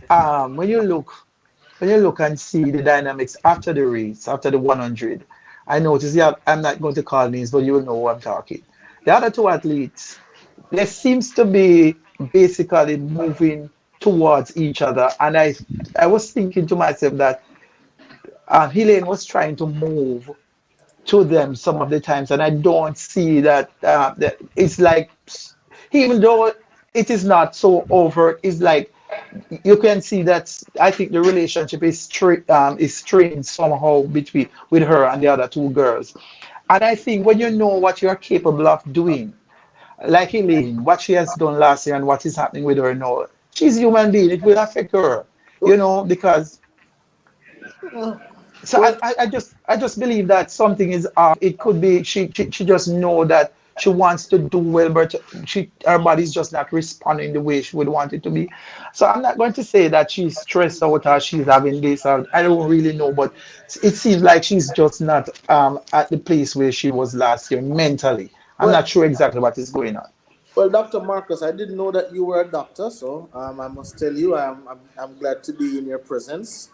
When you look and see the dynamics after the race, after the 100, I notice. Yeah, I'm not going to call names, but you will know who I'm talking. The other two athletes, there seems to be basically moving towards each other, and I was thinking to myself that Helene was trying to move to them some of the times, and I don't see that it's like, even though it is not so overt, it's like you can see that I think the relationship is strained somehow between with her and the other two girls. And I think when you know what you're capable of doing, like Elaine, what she has done last year and what is happening with her now, she's a human being. It will affect her, because so Well, I just believe that something is off. It could be she just know that she wants to do well, but her body's just not responding the way she would want it to be. So I'm not going to say that she's stressed out or she's having this. Or, I don't really know, but it seems like she's just not at the place where she was last year mentally. I'm well, not sure exactly what is going on. well, Dr. Marcus, I didn't know that you were a doctor, so I must tell you, I'm glad to be in your presence.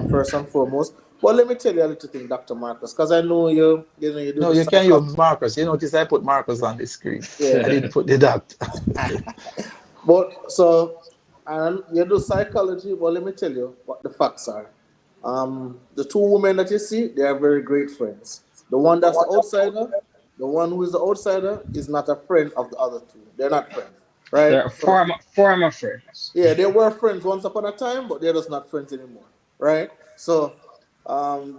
First and foremost, Well, let me tell you a little thing, Dr. Marcus, because I know you do No, the you can psychology. use Marcus. You notice I put Marcus on the screen. Yeah. I didn't put the doctor. But so, and you do psychology. Well, let me tell you what the facts are. The two women that you see, they are very great friends. The one that's the outsider, the one who is the outsider, is not a friend of the other two. They're not friends, right? They're So, former friends. yeah, they were friends once upon a time, but they're just not friends anymore, right? So,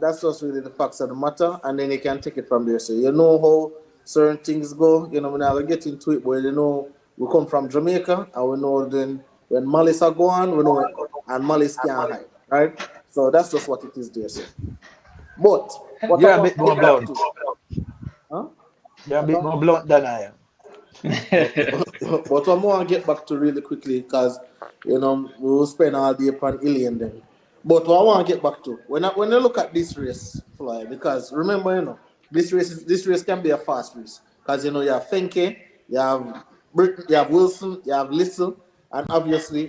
that's just really the facts of the matter, and then you can take it from there. So you know how certain things go. We're not gonna get into it, but we come from Jamaica, and we know then when malice are gone, we know, and malice can't hide, right? So that's just what it is there. So, but what I You're a want bit to more get back blunt. to, huh? You're a What bit I- more blunt than I am. but what I want to get back to really quickly, because we will spend all day upon Ilian then. But what I want to get back to when you look at this race, Fly, because remember, this race can be a fast race because you have Fenke, you have you have Wilson, you have Little, and obviously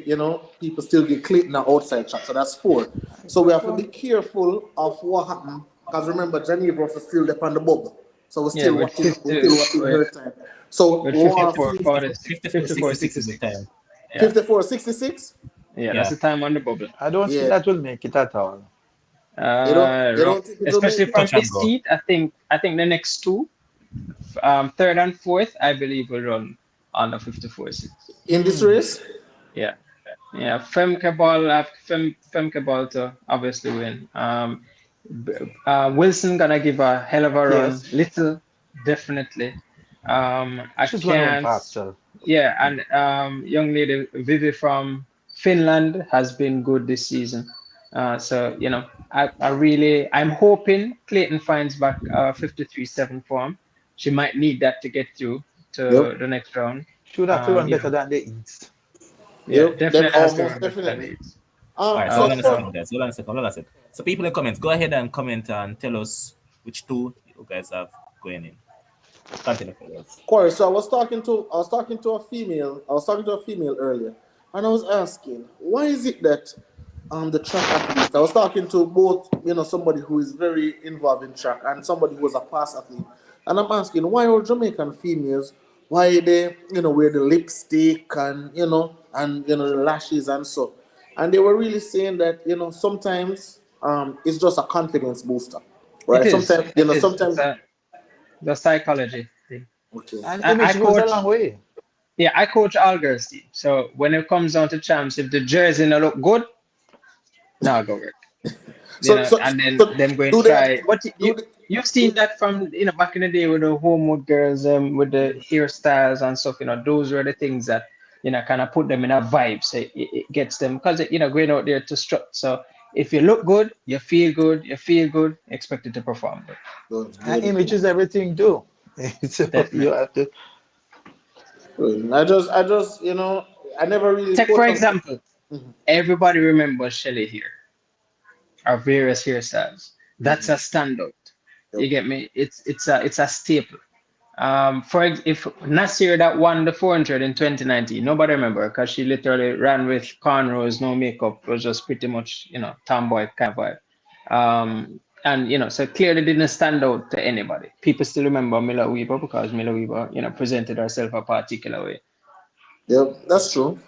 people still get Clayton an outside shot, so that's four. So we have to be careful of what happened because remember, Johnny Bros is still up on the bubble. So Yeah, with we're 50, still watching her time. So with we want to 54, see 40, 54, 54, 66 is the 66. time. Yeah, 54-66. yeah, that's Yeah. the time on the bubble. I don't think Yeah. that will make it at all. You Rough, don't think it will especially make it? from Touch and this go. seat. I think the next two, third and fourth, I believe will run on the 54 seats. In this race? Yeah, yeah. Femke Ball, Femke Ball to obviously win. Wilson gonna give a hell of a run. Yes. Little, definitely. I She's going to run can't. faster. Yeah, and young lady Vivi from Finland has been good this season. So I'm hoping Clayton finds back 53-7 form. She might need that to get through Yep. to the next round. Should have to run You better know, than the East. yeah, Yep. Then definitely has to almost run better than definitely. Leeds. All right, so So hold on a for second, guys. Hold on a second. Hold on a second. So, people in comments, go ahead and comment and tell us which two you guys have going in. Continue, fellas. Corey, so I was talking to a female earlier, and I was asking, why is it that the track athletes? I was talking to both, somebody who is very involved in track and somebody who was a past athlete, and I'm asking why are Jamaican females, why they wear the lipstick and the lashes and so, and they were really saying that sometimes it's just a confidence booster, It right? is. Sometimes It is. It's sometimes a the psychology thing. okay. And I image goes a long coach. way. Yeah, I coach all girls team. So when it comes down to champs, if the jersey no look good, now go work. So, so, And then so them going do they try. But do they, you've seen that from back in the day with the Homewood girls, with the hairstyles and stuff. Those were the things that kind of put them in a vibe. So it gets them because going out there to strut. So if you look good, you feel good, expected to perform good. good, And good, image good, is everything too. So you Definitely. have to. good. I just I never really Take for coach on. example, everybody remembers Shelly here. Our various hairstyles. That's Mhm. a standout. Yep. You get me? It's a staple. If Nasir that won the 400 in 2019, nobody remember because she literally ran with cornrows, no makeup, was just pretty much tomboy kind of vibe. And so clearly didn't stand out to anybody. People still remember Miller-Uibo because Miller-Uibo presented herself a particular way. Yep, that's true.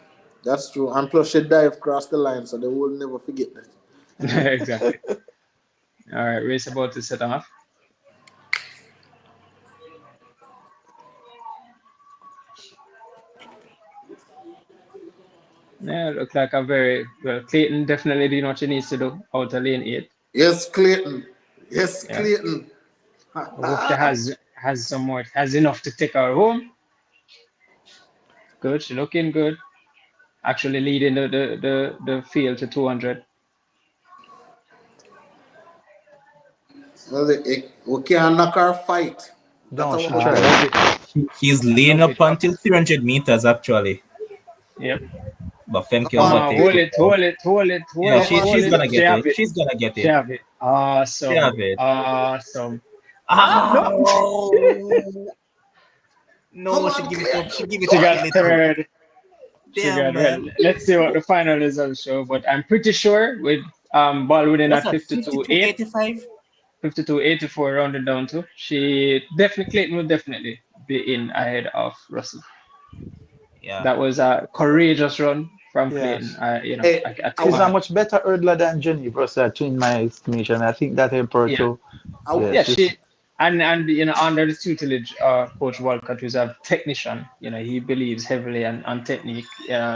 That's true. And plus, she dive across the line, so they will never forget that. Exactly. All right, race about to set off. Yeah, look like a very well. Clayton definitely doing what she needs to do. Outer lane 8. Yes, Clayton. Yes, Yeah. Clayton. I hope she has some more. Has enough to take her home. Good. She looking good. Actually leading the field to 200. Well, we can't knock our fight. That's No, our she I tried. hope it. He's I leading hope up it up. until 300 meters, actually. Yep. But Femke Come on. overtakes Hold it it, now. hold it, hold it, hold Yeah, it, Come she, on, hold she's it. gonna She get have it. it. She's gonna get She it. have it. She Awesome. have it. Awesome. Ah, Oh, come no, she on, give it up. Clayton. She give it She up Come to got on. third. She Damn, got well. man. Let's see what the final results show. But I'm pretty sure with Baldwin What's at that? 52.8, 52.85? 52.84 rounded down to. Clayton will definitely be in ahead of Russell. Yeah. That was a courageous run from Clayton. Yes. Hey, I took She's my a hat. much better hurdler than Jenny Versace in my estimation. I think that helped her Yeah, to. I, yeah. Yes, this, And under the tutelage Coach Walcott, who's a technician, he believes heavily on technique.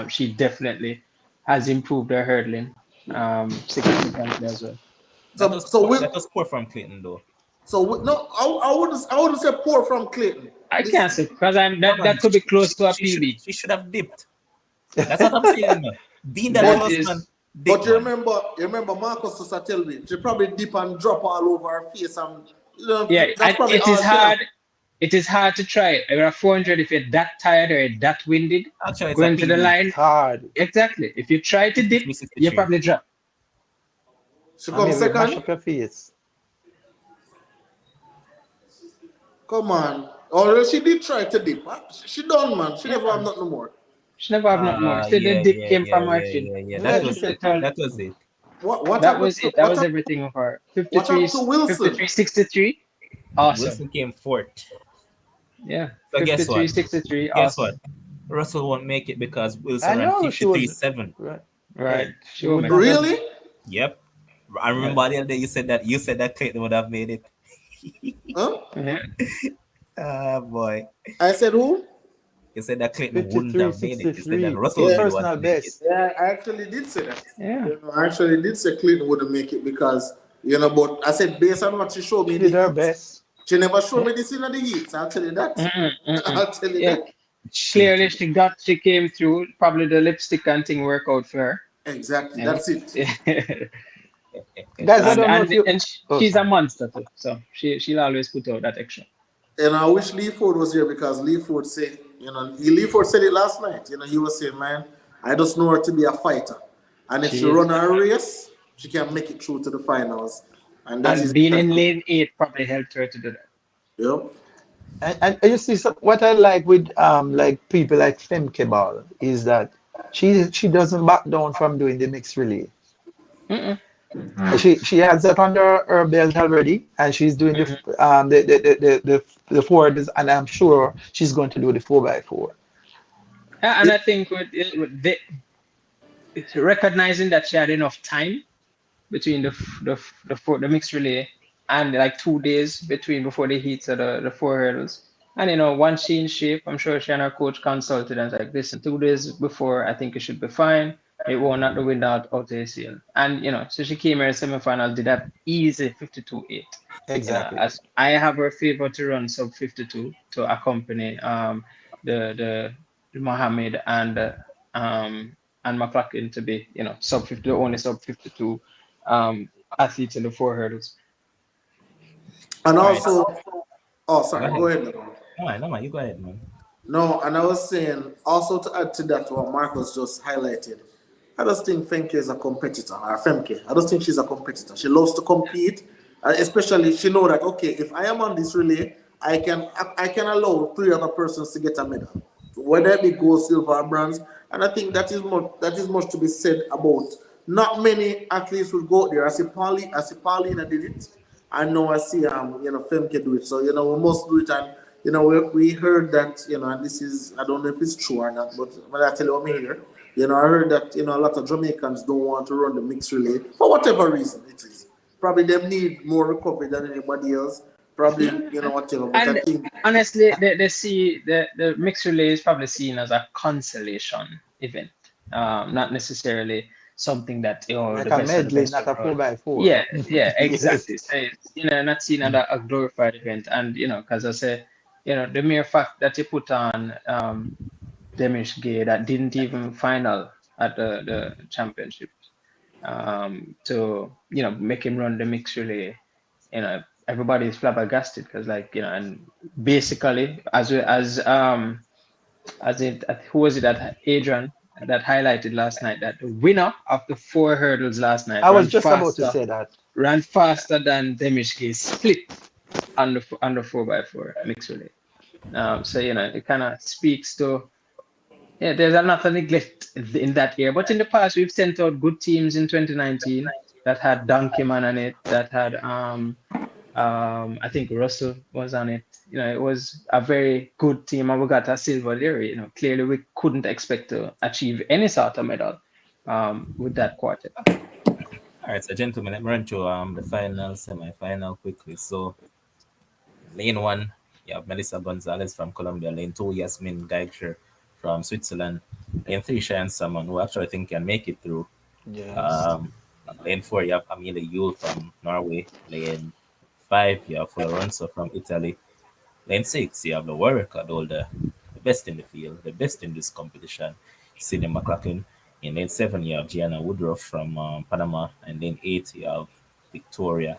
She definitely has improved her hurdling significantly as well. That so was so poor. we That was poor from Clinton, though. no, I wouldn't say poor from Clayton. I This can't say because Come that on, could be close to a PB. she should have dipped. That's what I'm saying. Man. Being that That but close, man, is dip, you man. remember Marcus Sosa tell me she probably dip and drop all over her face and yeah, that's and probably it all is she have. hard. It is hard to try it. Over 400, if you're that tired or that winded, Actually, it's a going to the PB. line. it's hard. Exactly. If you try to dip, 63, you 63. probably drop. She I comes mean, we mash second. up your face. Come on. Or she did try to dip. Huh? She done, man. She never have Yeah. nothing more. She never have nothing more. So the Yeah, dip yeah, came yeah, from her yeah, chin. yeah, yeah. Yeah, That she was can. it. That was it. What That happened was to it. That was everything of her. what happened to Wilson? 53.63. Awesome. Wilson came fourth. Yeah. So guess what? 53.63. Guess what? Awesome. Russell won't make it because I Wilson ran know she was 53.7. right. Right. She She will would make not it. have. Really? Yep. I remember the other day you said that Clayton would have made it. Huh? Yeah. Ah, boy. I said who? You said that Clayton wouldn't Fifty-three, have made it. You said that 63. Russell His would Yeah. be the one personal to make it. best. Yeah, I actually did say that. Yeah. I actually did say Clinton wouldn't make it because but I said based on what she showed me She in the did her heat, best. she never showed Yeah. me this in the heats. I'll tell you that. Mm-mm, mm-mm. I'll tell you Yeah. that. Clearly, Cheeky. she came through. Probably the lipstick and thing work out for her. Exactly. Yeah. That's it. Guys, I That's don't know if you. And Oh, she's a sorry. monster too. So she'll always put out that extra. And I wish Lee Ford was here because Lee Ford said, Lee Ford said it last night. He was saying, man, I just know her to be a fighter. And if she She is. run her race, she can make it through to the finals. And that And is, being in lane 8 probably helped her to do that. yep. And you see, what I like with like people like Femke Ball is that she doesn't back down from doing the mixed relay. Mm-mm. She has that under her belt already, and she's doing the forwards, and I'm sure she's going to do the 4x4. And I think recognizing that she had enough time between the mixed relay and like 2 days before the heats of the 4 hurdles. And once she in shape, I'm sure she and her coach consulted and like, listen, 2 days before, I think it should be fine. It won't not the wind out the ACL. And so she came here in semifinal, did that easy 52.8. Exactly. As I have her favor to run sub 52 to accompany the Mohammed and McLaughlin to be sub 50, the only sub 52 athletes in the 4 hurdles. And All right. also, oh, sorry, Go go ahead. ahead. Now. No, man, you go ahead, man. No, and I was saying, also to add to that, what Marcus just highlighted, I just think Femke is a competitor, or Femke. I just think she's a competitor. She loves to compete, especially she know that, okay, if I am on this relay, I can allow 3 other persons to get a medal, whether it be gold, silver, or bronze. And I think that is much to be said about. Not many athletes will go there. I see Paulina did it. I know I see Femke do it. So we must do it. And we heard that and this is, I don't know if it's true or not, but when I tell you what I hear, I heard that a lot of Jamaicans don't want to run the mixed relay for whatever reason it is. Probably they need more recovery than anybody else. Probably whatever. But And I think honestly, they see the mixed relay is probably seen as a consolation event, not necessarily something that Like the a best of the medley, best not of a 4x4. Yeah, Yes. exactly. So it's, not seen as a glorified event, and because I say, the mere fact that you put on Demish Gay that didn't even final at the championship, to make him run the mixed relay, everybody is flabbergasted because and basically who was it that Adrian that highlighted last night that the winner of the 4 hurdles last night I was just about to say that. ran faster than Demishke split on the 4x4 mixed relay. So it kind of speaks to there's a lot of neglect in that year. But in the past we've sent out good teams in 2019. that had Donkey Man on it, that had I think Russell was on it. You know, it was a very good team, and we got a silver there. You know, clearly we couldn't expect to achieve any sort of medal with that quartet. All right, so gentlemen, let me run through the final, semi-final quickly. So lane one, you have Melissa Gonzalez from Colombia. Lane two, Yasmin Geiger from Switzerland. Lane three, Cheyenne Salmon, who actually I think can make it through. Yes. Lane four, you have Amelia Yule from Norway. Lane five, you have Florenzo from Italy. Lane six, you have the world record holder, the best in the field, the best in this competition, Sidney McLaughlin. In lane seven, you have Gianna Woodruff from Panama. And lane eight, you have Victoria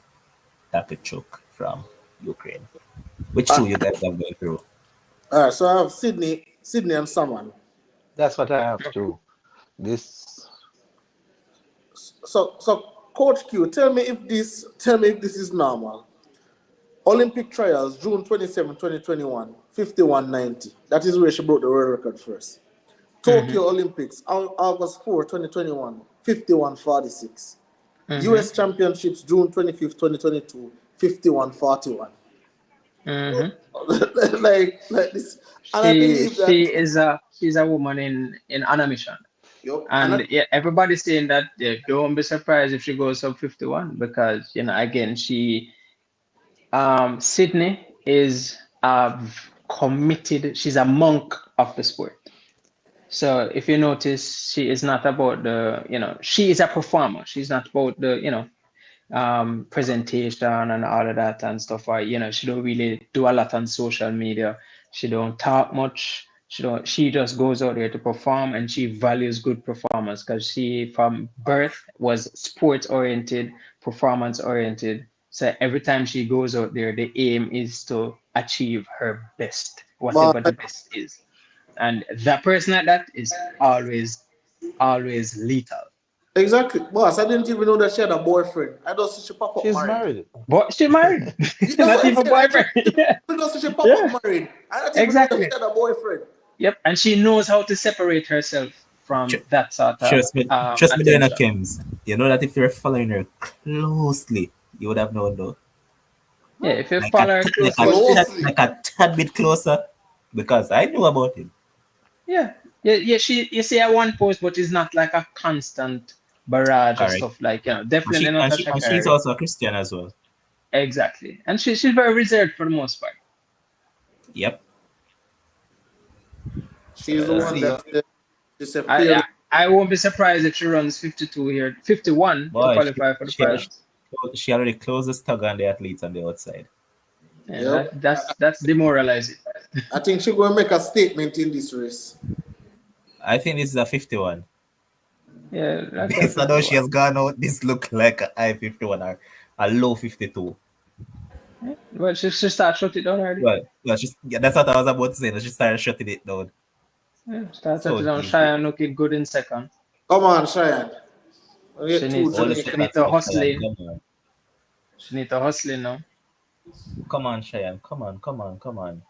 Tapechuk from Ukraine. Which two you guys have going through? All right, so I have Sydney and Salmon. That's what I have to. This. So Coach Q, tell me if this is normal. Olympic trials, June 27, 2021, 51.90. That is where she broke the world record first. Tokyo Olympics, August 4, 2021, 51.46. US Championships, June 25th, 2022, 51.41. like this. And I believe that she's a woman in animation. Yep. And yeah, everybody's saying that don't be surprised if she goes up 51 because you know again Sydney is committed. She's a monk of the sport. So if you notice, she is not about she is a performer. She's not about the presentation and all of that and stuff. She don't really do a lot on social media. She don't talk much. She just goes out there to perform, and she values good performance because she from birth was sports oriented, performance oriented. So every time she goes out there, the aim is to achieve her best, whatever the best is. And that person like that is always lethal. Exactly, boss. I didn't even know that she had a boyfriend. I just see she pop up She's married. But she's married. That's Not what I'm even saying. boyfriend. I just see she pop up married. I don't even know that she had a boyfriend. Yep, and she knows how to separate herself from that sort of Trust me, Diana attention. Kims. You know that if you're following her closely, you would have known though. Yeah, if you follow her closely. Like a tad bit closer, because I knew about him. Yeah. You see at one post, but it's not like a constant barrage of stuff like definitely not. And she's also a Christian as well. Exactly, and she's very reserved for the most part. Yep. She's the one that I won't be surprised if she runs 52 here, 51 to qualify for the finals. She already closed the stag on the athletes on the outside. Yeah, that's demoralizing. I think she's going to make a statement in this race. I think this is a 51. Yeah, based on how she has gone out, this look like a high 51 or a low 52. Well, she started shutting it down already. Well, that's what I was about to say. She started shutting it down. Yeah, started shutting it down. Cheyenne looking good in second. Come on, Cheyenne. She needs to hustle in. She needs to hustle in now. Come on, Cheyenne. Come on.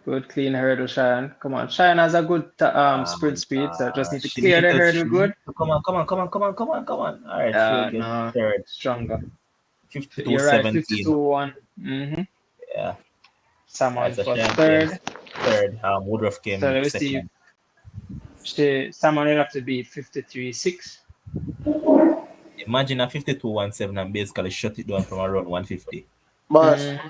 Good clean hurdle, Cheyenne. Come on. Cheyenne has a good sprint speed, so just need to clear the hurdle good. Come on. All right, no, third. Stronger. 52, You're right, 17. 52-1. Yeah. Salmon was third. Woodruff came so let me second. See. Salmon will have to be 53-6. Imagine a 52-17 and basically shut it down from around 150. But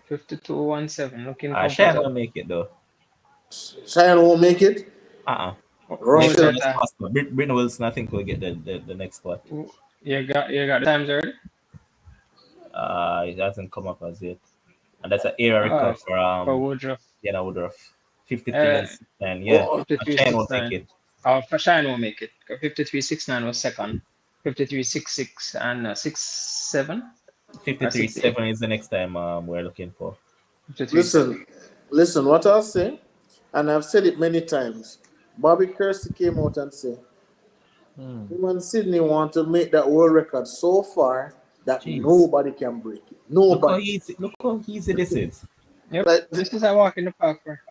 52-17, looking Cheyenne won't make it though. Cheyenne won't make it? Brittany Wilson, I think, will get the next spot. You got the times already? It hasn't come up as yet. And that's an era record for Woodruff. Yeah, Woodruff. 53-69. Yeah. 53-69 won't make it. For Cheyenne won't make it. 53-69 was second. 53-66 and 6-7. 53-7 is the next time we're looking for. Listen, what I'll say, and I've said it many times. Bobby Kersey came out and said, when Sydney want to make that world record so far that nobody can break it. Nobody. Look how easy this is. Yep. This is a walk in the park for.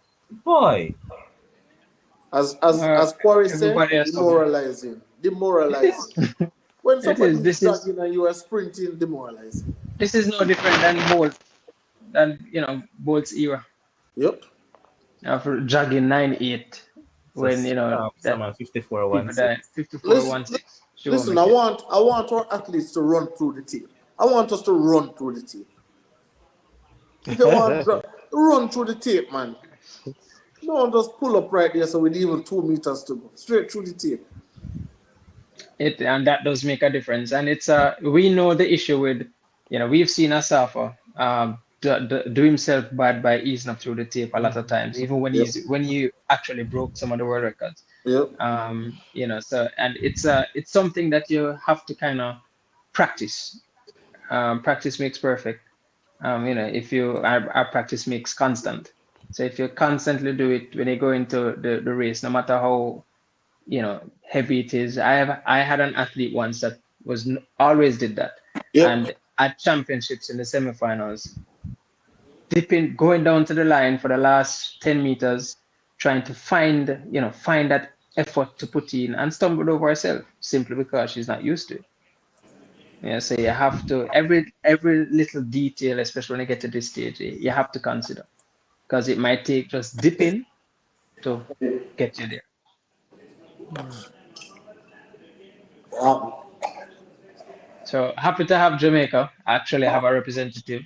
Boy, As Quarry said, Everybody has something. demoralizing. It Demoralizing. is. When It somebody is. is jogging and you are sprinting, demoralizing. This is no different than Bolt's era Yep. of jogging 9.8 so when that someone 54 people 16. died 54 Listen, 16. She won't listen. make it. I want our athletes to run through the tape. I want us to run through the tape. If you want to run through the tape, man. Don't just pull up right there so we even 2 meters to go. Straight through the tape. And that does make a difference. And it's we know the issue with we've seen Asafa do himself bad by easing up through the tape a lot of times, even Yep. when he actually broke some of the world records. Yep. So and it's something that you have to kind of practice. Practice makes perfect. If our practice makes constant. So if you constantly do it when you go into the race, no matter how heavy it is. I had an athlete once that always did that, Yep. and at championships in the semifinals, dipping, going down to the line for the last 10 meters, trying to find that effort to put in, and stumbled over herself simply because she's not used to it. Yeah, so you have to every little detail, especially when you get to this stage, you have to consider because it might take just dipping to get you there. Um, So happy to have Jamaica actually have a representative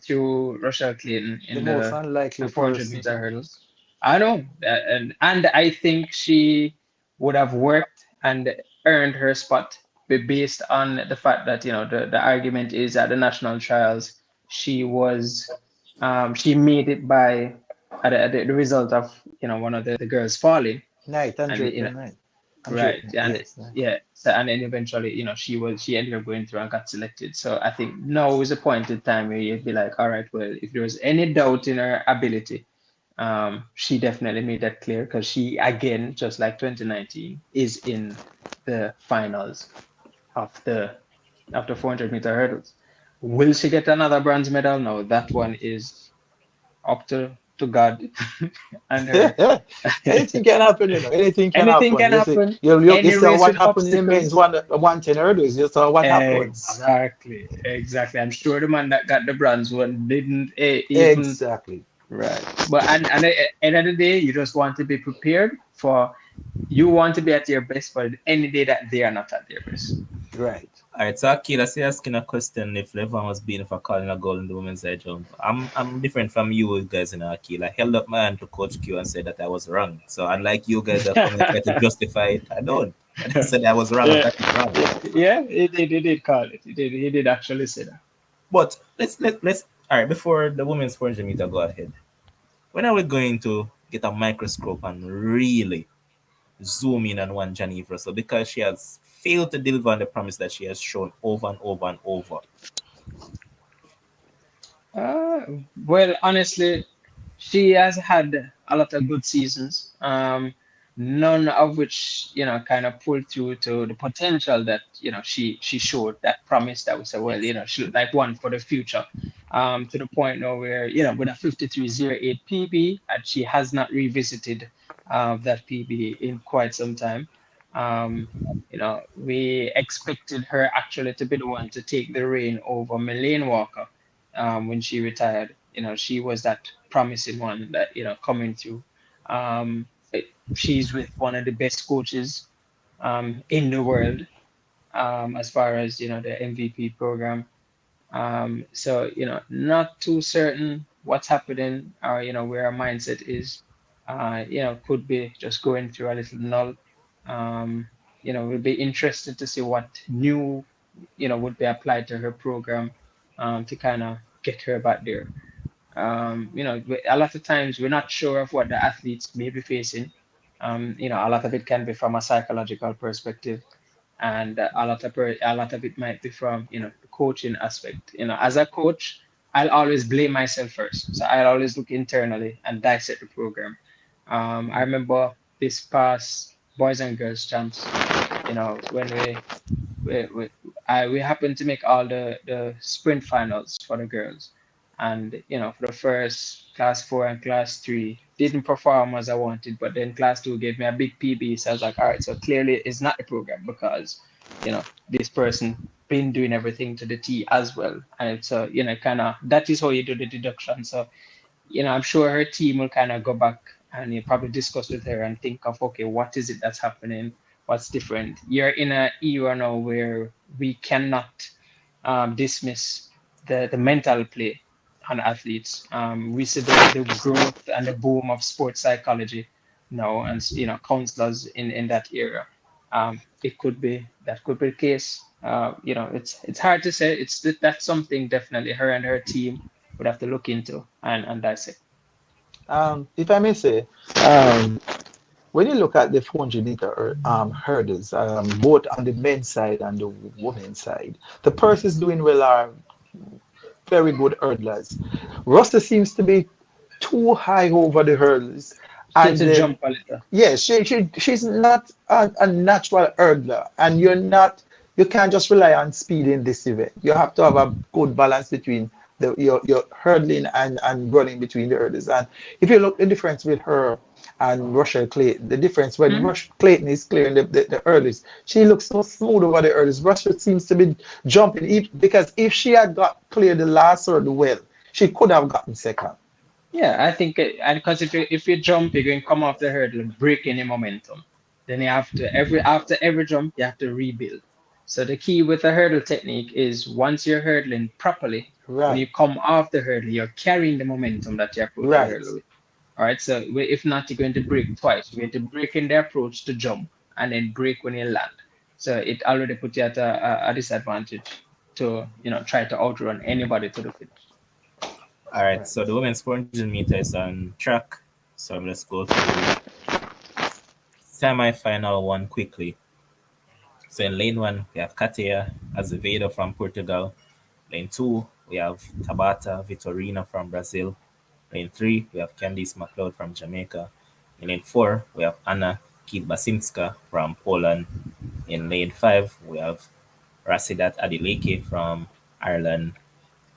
through Rochelle Clayton The in most the unlikely 400 person. meter hurdles. I know, and I think she would have worked and earned her spot based on the fact that the argument is at the national trials she made it by the result of one of the girls falling Night, and Andre night. Andre, right, and yes. Night. yeah, so and then eventually, she ended up going through and got selected. So I think now is a point in time where you'd be like, all right, well, if there was any doubt in her ability, she definitely made that clear because she again, just like 2019, is in the finals of the 400-meter hurdles. Will she get another bronze medal? No, that one is up to God and her. Anything can happen, you know. Anything can Anything happen. can happen. You Any saw race what with happened in men's obstacles. 110 hurdles. You saw what happened. Exactly. I'm sure the man that got the bronze one didn't even Exactly. right. But and at the end of the day, you just want to be prepared for. You want to be at your best, but any day that they are not at their best. Right. Alright, so Akila, say asking a question if Levan was beaten for calling a goal in the women's high jump. I'm different from you guys, Akila. I held up my hand to Coach Q and said that I was wrong. So unlike you guys that come and try to justify it, I don't. I just said I was wrong. I Yeah, got it wrong. yeah. He did call it. He did actually say that. But let's all right, before the women's 400 meter go ahead. When are we going to get a microscope and really zoom in on one Jennifer Russell because she has failed to deliver on the promise that she has shown over and over and over. Uh, well, honestly, she has had a lot of good seasons. None of which kind of pulled through to the potential that she showed, that promise that we said, well, she looked like one for the future. To the point now where with a 53.08 PB, and she has not revisited that PB in quite some time. We expected her actually to be the one to take the reign over Melaine Walker when she retired. She was that promising one that coming through. She's with one of the best coaches in the world as far as the MVP program. So not too certain what's happening or where our mindset is. Could be just going through a little null. We'll be interested to see what new would be applied to her program to kind of get her back there. A lot of times we're not sure of what the athletes may be facing. A lot of it can be from a psychological perspective, and a lot of it might be from the coaching aspect. As a coach, I'll always blame myself first, so I'll always look internally and dissect the program. I remember this past boys and girls champs. When we happened to make all the sprint finals for the girls. And for the first class 4 and class 3, didn't perform as I wanted, but then class 2 gave me a big PB. So I was like, all right, so clearly it's not the program because this person been doing everything to the T as well. And it's kind of that is how you do the deduction. So I'm sure her team will kind of go back and you probably discuss with her and think of, okay, what is it that's happening? What's different? You're in a era now where we cannot dismiss the mental play on athletes. We see the growth and the boom of sports psychology now, and counselors in that era. It could be that could be the case. It's hard to say. That's something definitely her and her team would have to look into and dissect. If I may say, when you look at the 400-meter hurdles, both on the men's side and the women's side, the persons doing well are very good hurdlers. Russell seems to be too high over the hurdles, She had and to jump a little. yes, she's not a natural hurdler, and you can't just rely on speed in this event. You have to have a good balance between your hurdling and running between the hurdles. And if you look the difference with her and Russia Clayton, the difference when Mhm. Rush Clayton is clearing the hurdles, she looks so smooth over the hurdles. Russia seems to be jumping because if she had got clear the last hurdle well, she could have gotten second. Yeah, I think, and because if you jump, you're going to come off the hurdle and break any momentum. Then you have to after every jump, you have to rebuild. So the key with the hurdle technique is once you're hurdling properly, when Right, you come off the hurdle, you're carrying the momentum that you approach the right. hurdle with. All right. So if not, you're going to break twice. You're going to break in the approach to jump and then break when you land. So it already puts you at a disadvantage to try to outrun anybody to the finish. All right, Right. so the women's 400 meters on track. So I'm just go through semi-final one quickly. So in lane one, we have Katia Azevedo from Portugal. Lane two, we have Tabata Vitorina from Brazil. Lane three, we have Candice McLeod from Jamaica. In lane four, we have Anna Kidbasinska from Poland. In lane five, we have Rasidat Adeleke from Ireland.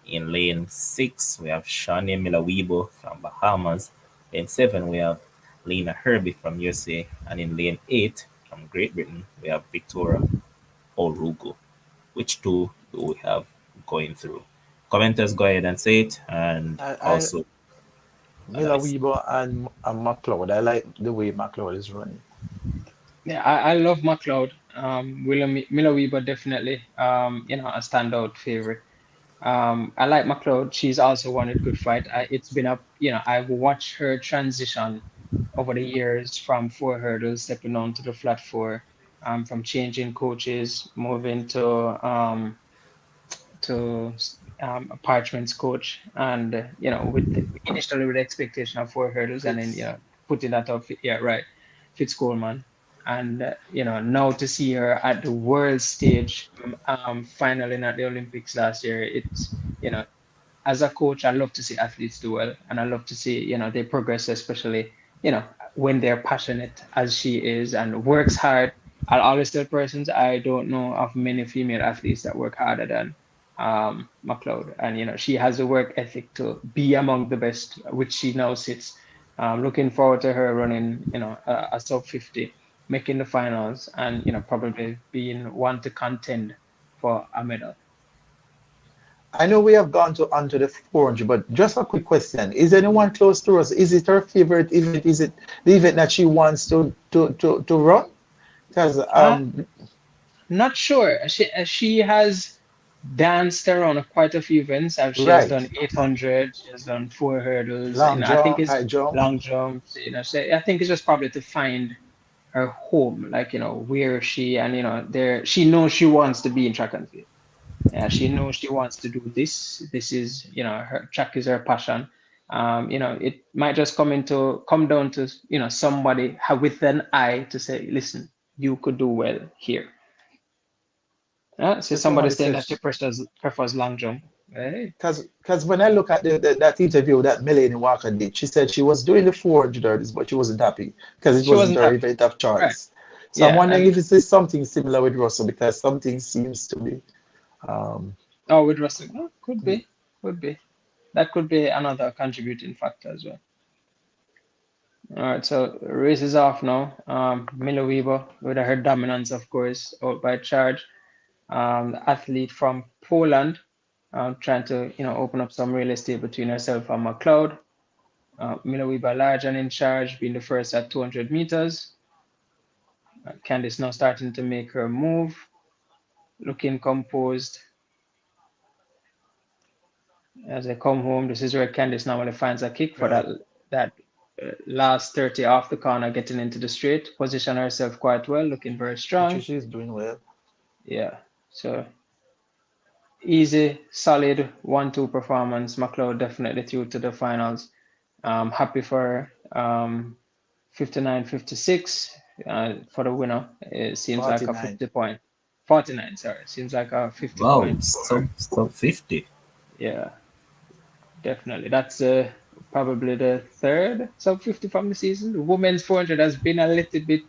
In lane six, we have Shawnee Miller-Uibo from Bahamas. Lane seven, we have Lena Herbie from USA. And in lane eight, from Great Britain, we have Victoria Orugo. Which two do we have going through? Commenters, go ahead and say it, and I also Miller analyze. Weber and McLeod. I like the way McLeod is running. Yeah, I love McLeod. William Miller-Uibo definitely, a standout favorite. I like McLeod. She's also won a good fight. It's been I've watched her transition over the years from 4 hurdles, stepping on to the flat four, from changing coaches, moving to Parchment's coach, and initially with the expectation of 4 hurdles, and then Fitz. putting that up, yeah, right, Fitz Coleman, and now to see her at the world stage, finally at the Olympics last year, it's as a coach, I love to see athletes do well, and I love to see they progress, especially you know when they're passionate as she is and works hard. I'll always tell persons I don't know of many female athletes that work harder than McLeod, and she has a work ethic to be among the best, which she now sits. Looking forward to her running, a sub 50, making the finals, and probably being one to contend for a medal. I know we have gone to onto the 400, but just a quick question. Is anyone close to us? Is it her favorite event? Is it the event that she wants to run? Because Uh, Not sure. She has danced around quite a few events. She has right. done 800. She has done 4 hurdles. Long I think jump, it's high jump. long jumps. So I think it's just probably to find her home, like where she and there. She knows she wants to be in track and field. Yeah, she knows she wants to do this. This is her track is her passion. It might just come down to somebody with an eye to say, listen, you could do well here. So So somebody somebody saying that says, she prefers long jump. Hey. because when I look at that interview that Melanie Walker did, she said she was doing the 400, but she wasn't happy because it She wasn't wasn't her happy. event of Right. choice. So I'm Yeah. wondering if it's something similar with Russell because something seems to be. Um, Oh, with Russell. Oh, could be. Could be. that could be another contributing factor as well. All right, so race is off now. Miller-Uibo with her dominance, of course, out by charge. The athlete from Poland, trying to open up some real estate between herself and McLeod. Miller-Uibo large and in charge, being the first at 200 meters. Candice now starting to make her move, looking composed. As they come home, this is where Candice normally finds a kick for that last 30 off the corner, getting into the straight, position herself quite well, looking very strong. Which she's doing well. Yeah, so easy, solid 1-2 performance. McLeod definitely through to the finals. Happy for her. 59-56 for the winner. It seems 49. like a 50 point. 49, sorry. Seems like a 50 Wow, point. sub 50. Yeah, definitely. That's probably the third sub 50 from the season. The women's 400 has been a little bit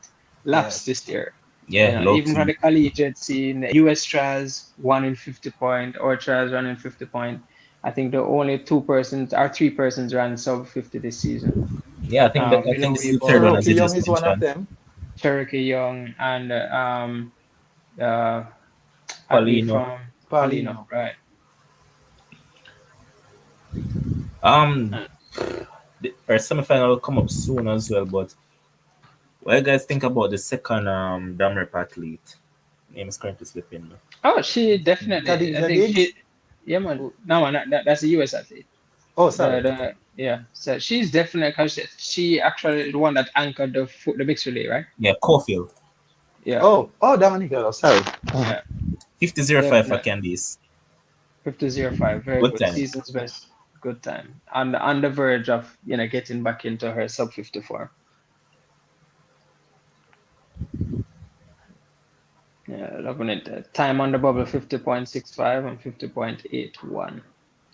lapsed this year. Yeah, low Even key. for the collegiate scene, US trials 1 in 50 point, or trials 1 in 50 point. I think the only 2 persons or 3 persons ran sub 50 this season. Yeah, I think this is the third one, as Cherokee you Young just is one of mentioned. them. Cherokee Young and athlete Paulino. from Paulino, right? Our semifinal will come up soon as well, but what do you guys think about the second dam rep athlete? Name is currently slipping. Oh, she definitely. Khadija I think Diggs? yeah, man. No, man, that's a US athlete. Oh, sorry. Yeah. So she's definitely because she actually the one that anchored the mixed relay, right? Yeah, Caulfield. Yeah. Oh, Dominica. Sorry. Yeah. 50.05 for Candice. 50.05. Very Good good. time. Season's best. Good time. And on the verge of getting back into her sub 54. Yeah, loving it. Time on the bubble 50.65 and 50.81.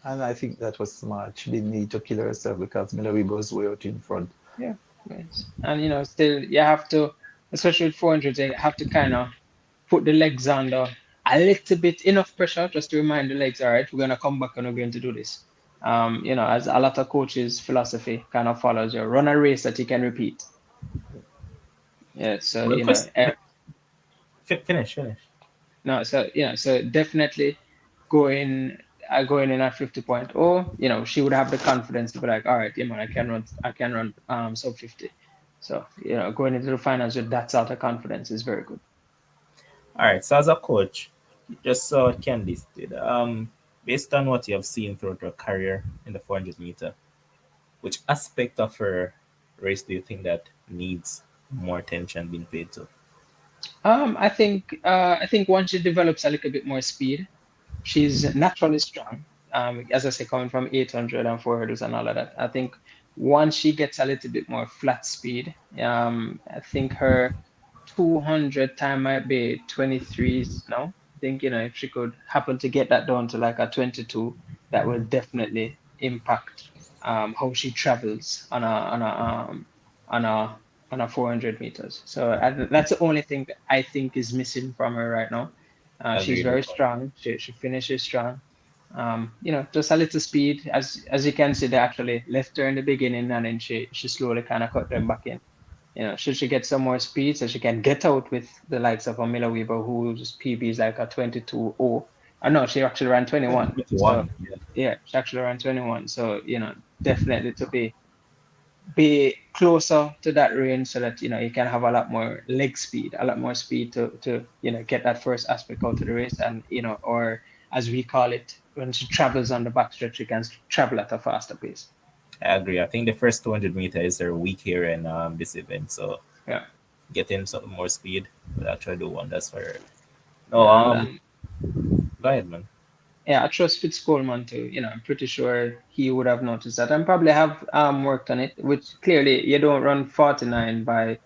And I think that was smart. She didn't need to kill herself because Miller-Uibo was way out in front. Yeah, nice. And still you have to, especially with 400, you have to kind of put the legs under a little bit, enough pressure just to remind the legs, all right, we're gonna come back and we're going to do this. As a lot of coaches' philosophy kind of follows, you run a race that you can repeat. Yeah, so Well, finish. No, so definitely going in at 50.0, she would have the confidence to be like, all right, I can run sub 50. So, going into the finals with that sort of confidence is very good. All right. So as a coach, you just saw what Candice did. Based on what you have seen throughout her career in the 400 meter, which aspect of her race do you think that needs more attention being paid to? I think once she develops a little bit more speed, she's naturally strong. As I say, coming from 800 and 400 and all of that. I think once she gets a little bit more flat speed, I think her 200 time might be 23s now. I think if she could happen to get that down to like a 22, that will definitely impact how she travels on a 400 meters. So that's the only thing that I think is missing from her right now. She's Agreed. very strong. She finishes strong. Just a little speed. As you can see, they actually left her in the beginning, and then she slowly kind of cut them back in. Should she get some more speed so she can get out with the likes of a Miller-Uibo, whose PB is like a 22.0. No, she actually ran 21. 21. So, yeah, she actually ran 21. So, definitely to be closer to that range so that, you can have a lot more leg speed, a lot more speed to get that first aspect out of the race. And, or as we call it, when she travels on the backstretch, she can travel at a faster pace. I agree. I think the first 200 meters are weak here in this event, so Yeah. getting some more speed will actually do wonders for her. No, go ahead, man. Yeah, I trust Fitzcoleman too. I'm pretty sure he would have noticed that and probably have worked on it, which clearly you don't run 49 by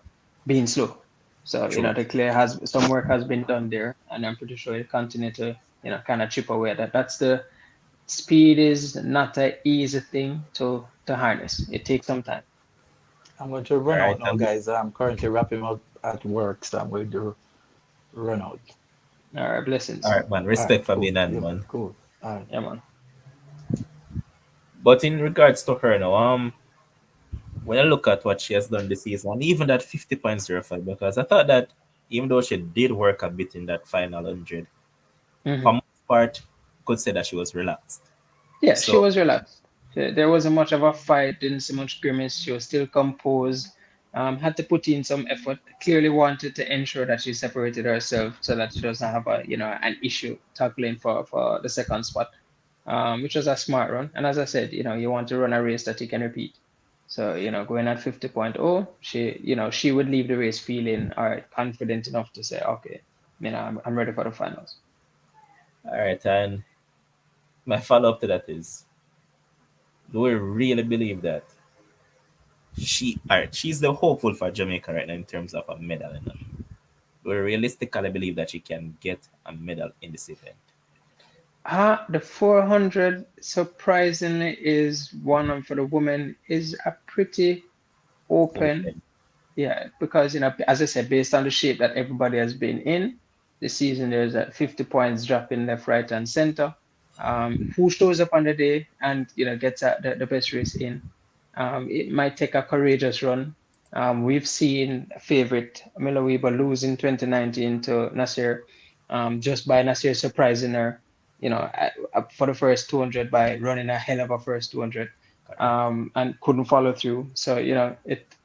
being slow. So, True. the clear some work has been done there, and I'm pretty sure he'll continue to, kind of chip away at that. That's the speed is not an easy thing to harness. It takes some time. I'm going to run All out right, now, guys. I'm currently wrapping up at work, so I'm going to run out. All right, blessings. All right, man. All right, Respect for cool. being on, Yeah, man. cool. All right. Yeah, man. But in regards to her now, when I look at what she has done this season, and even that 50.05, because I thought that even though she did work a bit in that final 100, for Mhm. most part, could say that she was relaxed. Yeah, she So, was relaxed. There wasn't much of a fight, didn't see much grimace. She was still composed. Had to put in some effort. Clearly wanted to ensure that she separated herself so that she doesn't have a an issue tackling for the second spot, which was a smart run. And as I said, you want to run a race that you can repeat. So going at 50.0, she would leave the race feeling all right, confident enough to say, okay, I'm ready for the finals. all right, and my follow up to that is, do we really believe that all right, she's the hopeful for Jamaica right now in terms of a medal? You know? Do we realistically believe that she can get a medal in this event? The 400 surprisingly is one for the women is a pretty open. Open. Yeah, because as I said, based on the shape that everybody has been in this season, there's 50 points dropping left, right, and center. Who shows up on the day and gets the best race in? It might take a courageous run. We've seen favorite Miller-Uibo lose in 2019 to Nasir, just by Nasir surprising her, for the first 200 by running a hell of a first 200, Correct. and couldn't follow through. So, it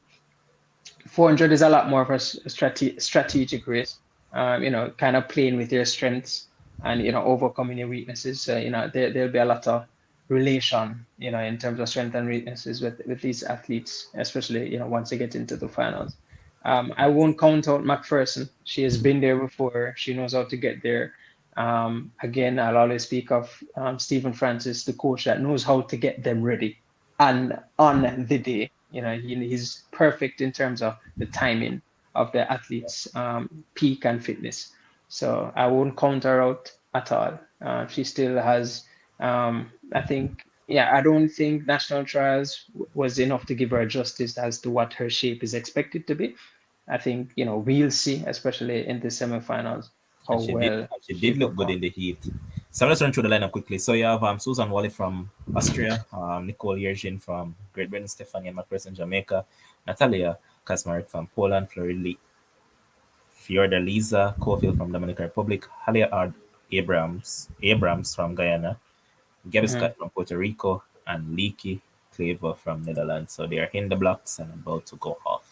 400 is a lot more of a strategic race, kind of playing with your strengths and, overcoming your weaknesses. So, there'll be a lot of relation, in terms of strength and weaknesses with these athletes, especially, once they get into the finals. I won't count out McPherson. She has been there before. She knows how to get there. Again, I'll always speak of Stephen Francis, the coach that knows how to get them ready and on the day. He's perfect in terms of the timing of the athlete's peak and fitness. So I won't count her out at all. She still has, I think, yeah, I don't think national trials was enough to give her justice as to what her shape is expected to be. I think, we'll see, especially in the semifinals, how well And she she did look good performs. in the heat. So let's run through the lineup quickly. So you have Susan Wally from Austria, Nicole Yerzhin from Great Britain, Stephanie McPherson, Jamaica, Natalia Kasmarek from Poland, Fiordaliza Cofield from Dominican Republic, Halia Abrams from Guyana, Gabby Mhm. Scott from Puerto Rico, and Leaky Claver from Netherlands. So they are in the blocks and about to go off.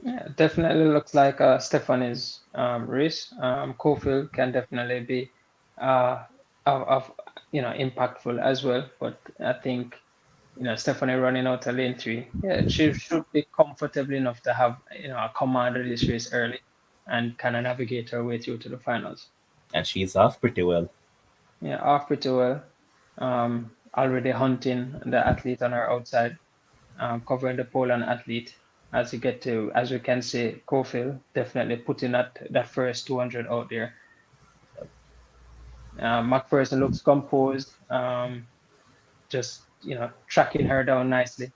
Yeah, definitely looks like Stephanie's race. Cofield can definitely be of impactful as well, but I think Stephanie running out of lane three, yeah, she should be comfortable enough to have a command of this race early and kind of navigate her way through to the finals. And she's off pretty well. Yeah, off pretty well. Already hunting the athlete on her outside, covering the pole and athlete. As we can see, Cofield definitely putting that first 200 out there. McPherson looks composed, just tracking her down nicely.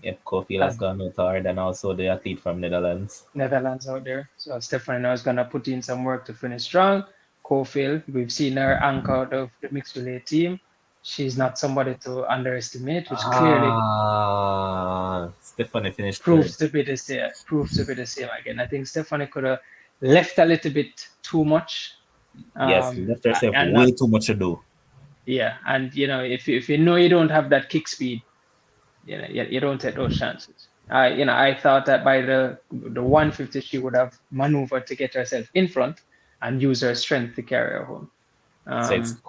Yep, Cofield has As gone out hard, and also the athlete from Netherlands. Netherlands out there. So Stephanie now is gonna put in some work to finish strong. Cofield, we've seen her anchor out of the mixed relay team. She's not somebody to underestimate, which clearly Stephanie finished third. proves to be the same. Proves to be the same again. I think Stephanie could have left a little bit too much, Yes, she left herself and not way too much to do. yeah. And if you know you don't have that kick speed, you don't take those chances. I thought that by the 150 she would have maneuvered to get herself in front and use her strength to carry her home. So it's Um,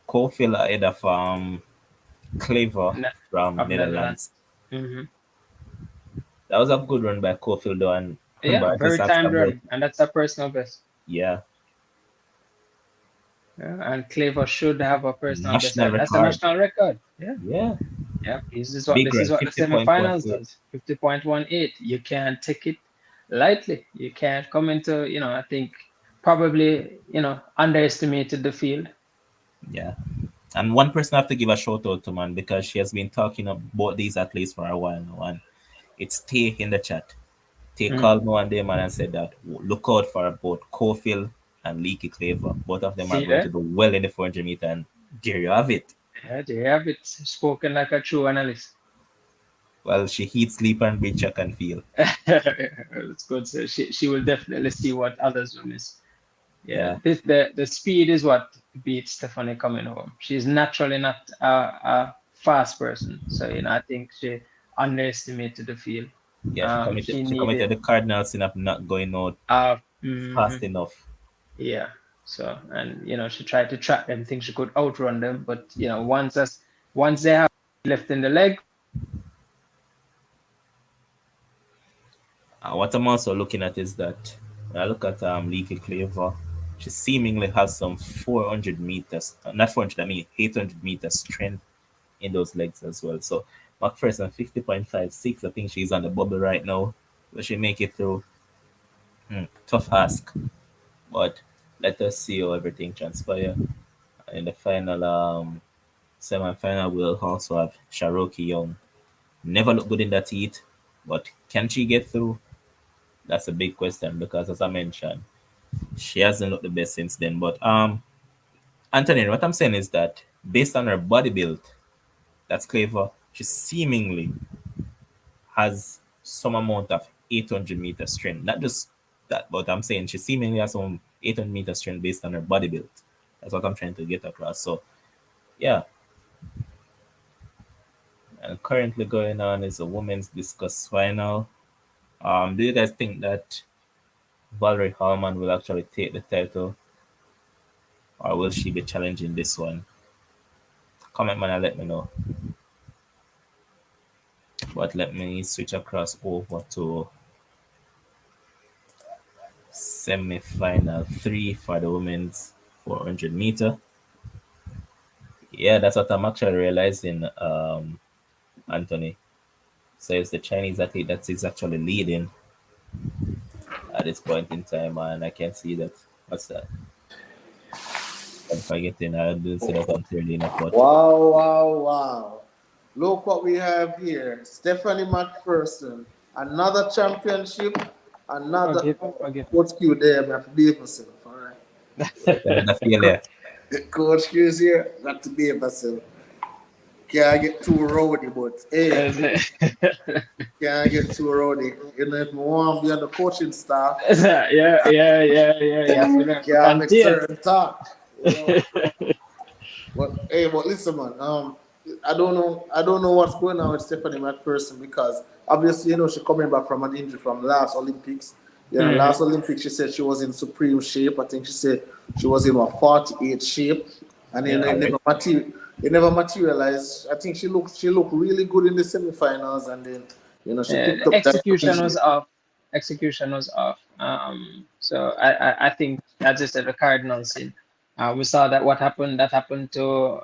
Cofield ahead of Clever Ne- from of Netherlands. Netherlands. Hmm. That was a good run by Cofield though, and Yeah, remember I just very asked timed about run, and that's a personal best. yeah, Yeah, and Claver should have a personal best. national That's a record. national record. Yeah, Yeah, yeah. This is what big this is run, what the 50.18. semifinals does. 50.18. You can't take it lightly. You can't come into I think probably underestimated the field. Yeah. And one person I have to give a shout out to, man, because she has been talking about these athletes for a while now, and it's Tay in the chat. Tay Mm. called me one day, man, and said that look out for both Cofield and Leaky Claver. Both of them are See going to there? do well in the 400 meter, and there you have it. Yeah, they have it spoken like a true analyst. Well, she eats, sleep, and breathe track and feel. It's good. So she will definitely see what others will miss. Yeah, Yeah. the speed is what beats Stephanie coming home. She's naturally not a fast person, so I think she underestimated the field. Yeah, she committed She she committed needed the Cardinals sin of not going out fast mhm, enough. yeah. So and she tried to trap them, think she could outrun them, but once they have left in the leg, What I'm also looking at is that when I look at Leaky Cleaver, she seemingly has some 400 meters, not 400, I mean 800 meters strength in those legs as well. So McPherson 50.56, I think she's on the bubble right now. Will she make it through? Tough ask, but let us see how everything transpire. In the final semi-final, we'll also have Cherokee Young. Never looked good in that heat, but can she get through? That's a big question because, as I mentioned, she hasn't looked the best since then. But Anthony, what I'm saying is that based on her body build, that's clever. She seemingly has some amount of 800-meter strength. Not just that, but I'm saying she seemingly has some 800-meter strength based on her body build. That's what I'm trying to get across. So, yeah. And currently going on is a women's discus final. Do you guys think that Valerie Hallman will actually take the title, or will she be challenging this one? Comment man and let me know. But let me switch across over to semi-final 3 for the women's 400 meter. Yeah, that's what I'm actually realizing, Anthony. So it's the Chinese athlete that is actually leading at this point in time, and I can see that. What's that? I'm forgetting. I didn't see that clearly enough, but Wow, wow, wow. Look what we have here. Stephanie McPherson. Another championship. Another forget. Coach Q there, I have to behave myself. All right. another failure. Coach Q is here, got to behave myself. Can't get too rowdy, but hey, can't get too rowdy. You know, if I want to be on the coaching staff, Yeah. You have to learn to can't make contain. certain talk. You know. But hey, but listen, man. I don't know what's going on with Stephanie McPherson because obviously, she coming back from an injury from last Olympics. Mhm. Last Olympics she said she was in supreme shape. I think she said she was in a 48 shape, and then Yeah. it never materialized. I think she looked really good in the semifinals, and then she Yeah, picked the up that execution injury. was off. Execution was off. So I think, as I said, the Cardinals in. We saw that what happened. That happened to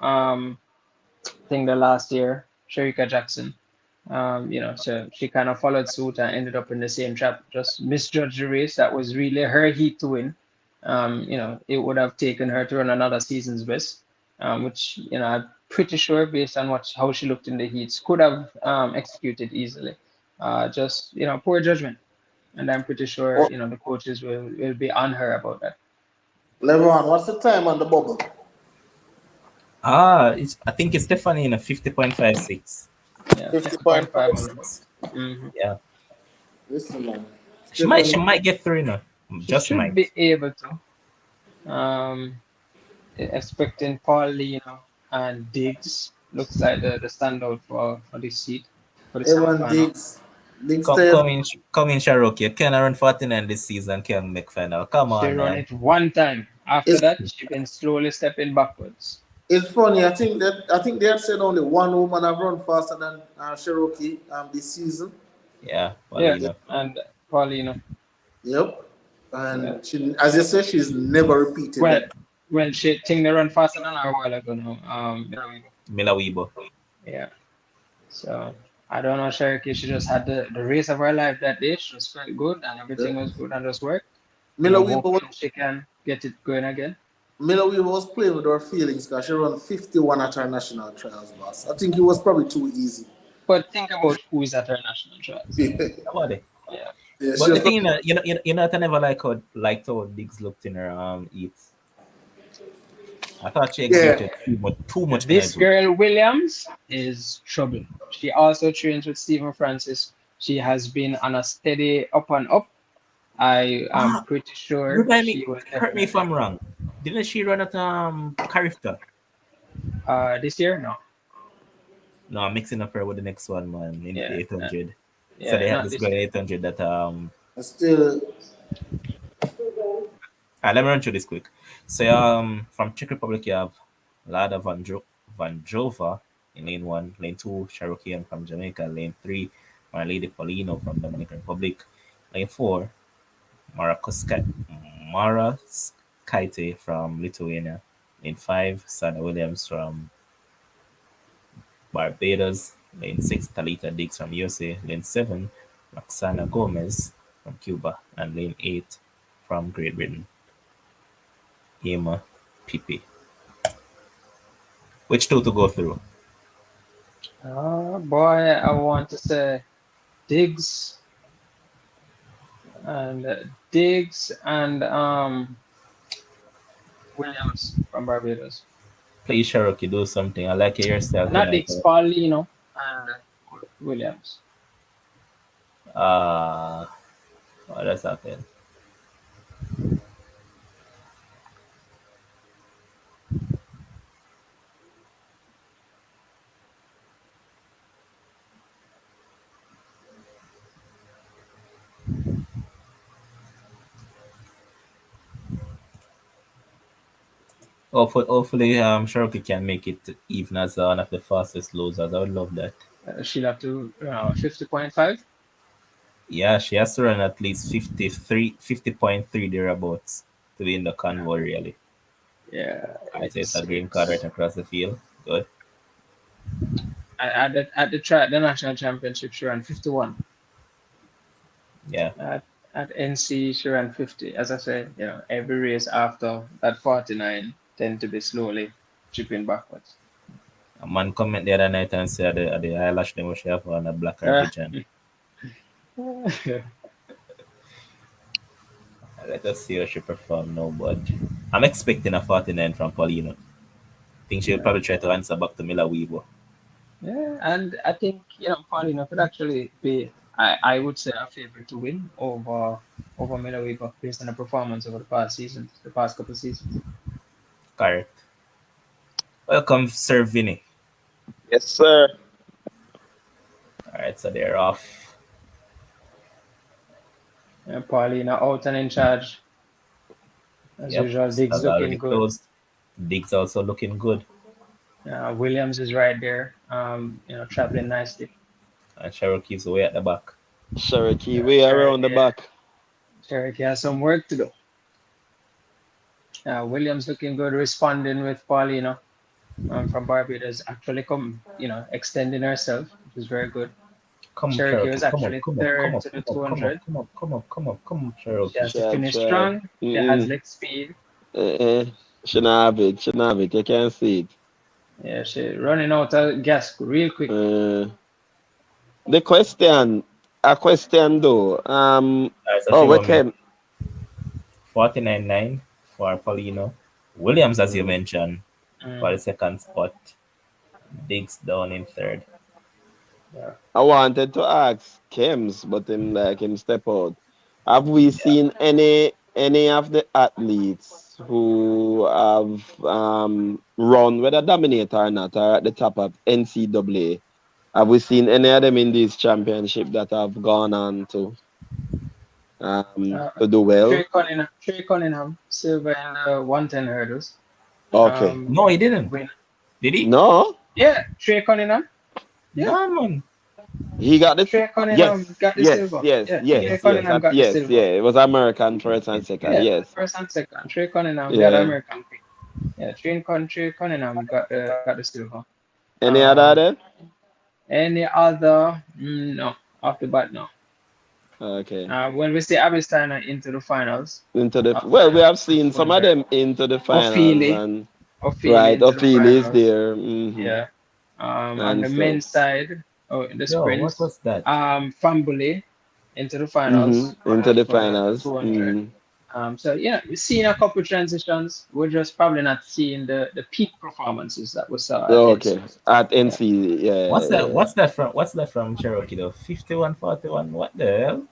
I think the last year, Sherika Jackson. So she kind of followed suit and ended up in the same trap. Just misjudged the race. That was really her heat to win. It would have taken her to run another season's best, which I'm pretty sure, based on how she looked in the heats, could have executed easily. Just poor judgment, and I'm pretty sure Oh, the coaches will be on her about that. Levan, what's the time on the bubble? I think it's Stephanie in a 50.56. Yeah, Fifty point 50.5 five on the book. six. Hmm. Yeah, Listen, man. she Stephanie, might get through, She just should might. be able to. Expecting Paulino and Diggs looks like the standout for this seat for the Evan semifinal. Diggs Come, test. come in, come in, Cherokee. You can run 49 this season, can make final. Come She on, run man. it one time. After It's that, she been slowly stepping backwards. it's funny. I think they had said only one woman have run faster than Cherokee this season. Yeah, Yeah, Yeah, Paulina. and Paulino. yep. Yeah. And she, as you say, she's never repeated Well, that. she think they run faster than her a while ago now. Miller-Uibo. Miller-Uibo. Yeah. So I don't know, Cherokee. She just had the race of her life that day. She just felt good and everything was good and just worked. Miller Hopefully she can get it going again. Weaver was playing with her feelings because she ran 51 at her national trials, boss. I think it was probably too easy. But think about who is at her national trials. yeah, Nobody. Yeah. she But the was thing, probably, I never like how Diggs looked in her eats. I thought she Yeah. exerted too much This energy. girl Williams is trouble. She also trains with Stephen Francis. She has been on a steady up and up. I am Ah, pretty sure remind me, she will correct me if definitely. I'm wrong. Didn't she run at Carifta? This year, no. No, I'm mixing up her with the next one, man, in Yeah, 800. So yeah, they have not this this girl year. 800 that Still, let me run through this quick. So from Czech Republic you have Lada Vandrova in lane one, lane two, Cherokee from Jamaica, lane three, My Lady Paulino from Dominican Republic, lane four, Mara Skaite from Lithuania, lane five, Sana Williams from Barbados, lane six, Talita Diggs from USA, lane seven, Roxana Gomez from Cuba, and lane eight from Great Britain, Emma Pipi. Which two to go through? Boy, I want to say Diggs and Williams from Barbados. Please, Cherokee, do something. I like your style Not tonight. Diggs, Paulino and Williams. Uh, what does happen? Hopefully, Cherokee can make it even as one of the fastest losers. I would love that. She'll have to 50.5. Yeah, she has to run at least 50.3 thereabouts to be in the convoy, really. Yeah, I say it's a green card right across the field. Good. at the track, the national championship, she ran 51. Yeah. At NC, she ran 50. As I said, every race after that 49 tend to be slowly chipping backwards. A man comment the other night and said the eyelash them she have on a black and Uh, pigeon. Let us see how she perform now, but I'm expecting a 49 from Paulino. Think she'll probably try to answer back to Miller-Uibo. yeah, and I think Paulina could actually be, I would say, a favorite to win over Miller-Uibo based on the performance over the past couple of seasons. Correct. Welcome, Sir Vinny. Yes, sir. Alright, so they're off. Paulina out and in charge as Yep, usual. Diggs stars looking already good. closed. Diggs also looking good. Williams is right there, traveling nicely. And Cherokee's way at the back. Cherokee way around the Cherokee, back. Cherokee has some work to do. Williams looking good, responding with Paulina from Barbados, actually extending herself, which is very good. Come on, Cherokee Cherokee. was Come on, actually come on, come third on, to the come on, come on, 200. come on, come on, come on, come on, come on, She Cherokee. has to Try, finish try. strong. She has leg speed. Uh-uh. Shouldn't have it. Shouldn't have it. You can see it. Yeah, she running out of gas real quick. The question, a question though. Alright, so Oh, she we won me can. 49.9 for Paulino. Williams, as you Mm. mentioned, for the second spot. Diggs down in third. Yeah. I wanted to ask Kems, but him step out. Have we seen any of the athletes who have run, whether dominator or not, are at the top of NCAA? Have we seen any of them in this championship that have gone on to do well? Trey Cunningham, silver in the 110 hurdles. Okay. No, he didn't. Win. Did he? No, Yeah, Trey Cunningham. Yeah, No, man. he got the Trey Cunningham yes, got the yes, silver. yes, Yeah, yes, Trey yes, Cunningham got the yes, silver. yeah. It was American first and second. Yeah, Yes, first and second. Trey Cunningham got the yeah. American pick. Yeah, Trey Cunningham got the silver. Any other Um, then? any other? No, off the bat, no. Okay. When we see Abby Steiner into the finals, Into the of well, we the have seen some of 200, them into the finals, Ophelia, and Ophelia right, into the Ophelia is finals. there, Yeah. On and the stuff. men's side, in the Yo, what sprints, was that? Fambule into the finals Into the for the finals. 200. So we're seeing a couple transitions. We're just probably not seeing the peak performances that we saw at Okay, NCS. at Yeah, NC, What's that? yeah. What's that from Cherokee though? 51-41. What the hell?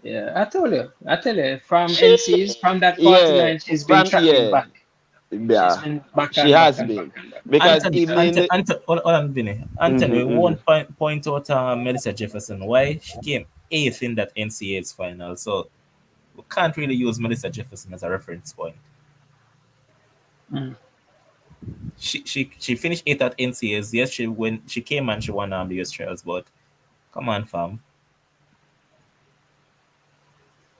yeah. I tell you, from She, NCs, from that yeah, 49, she's been from tracking back. She's yeah, been back she and back has and back been and back. because Anthony, even in Anthony, the Anthony, hold on, Vinny. Anthony, we hmm won't point out Melissa Jefferson. Why she came eighth in that NCAA's final, so we can't really use Melissa Jefferson as a reference point. Mm. She finished eighth at NCAA's. Yes, she came and she won the US trials, but come on, fam.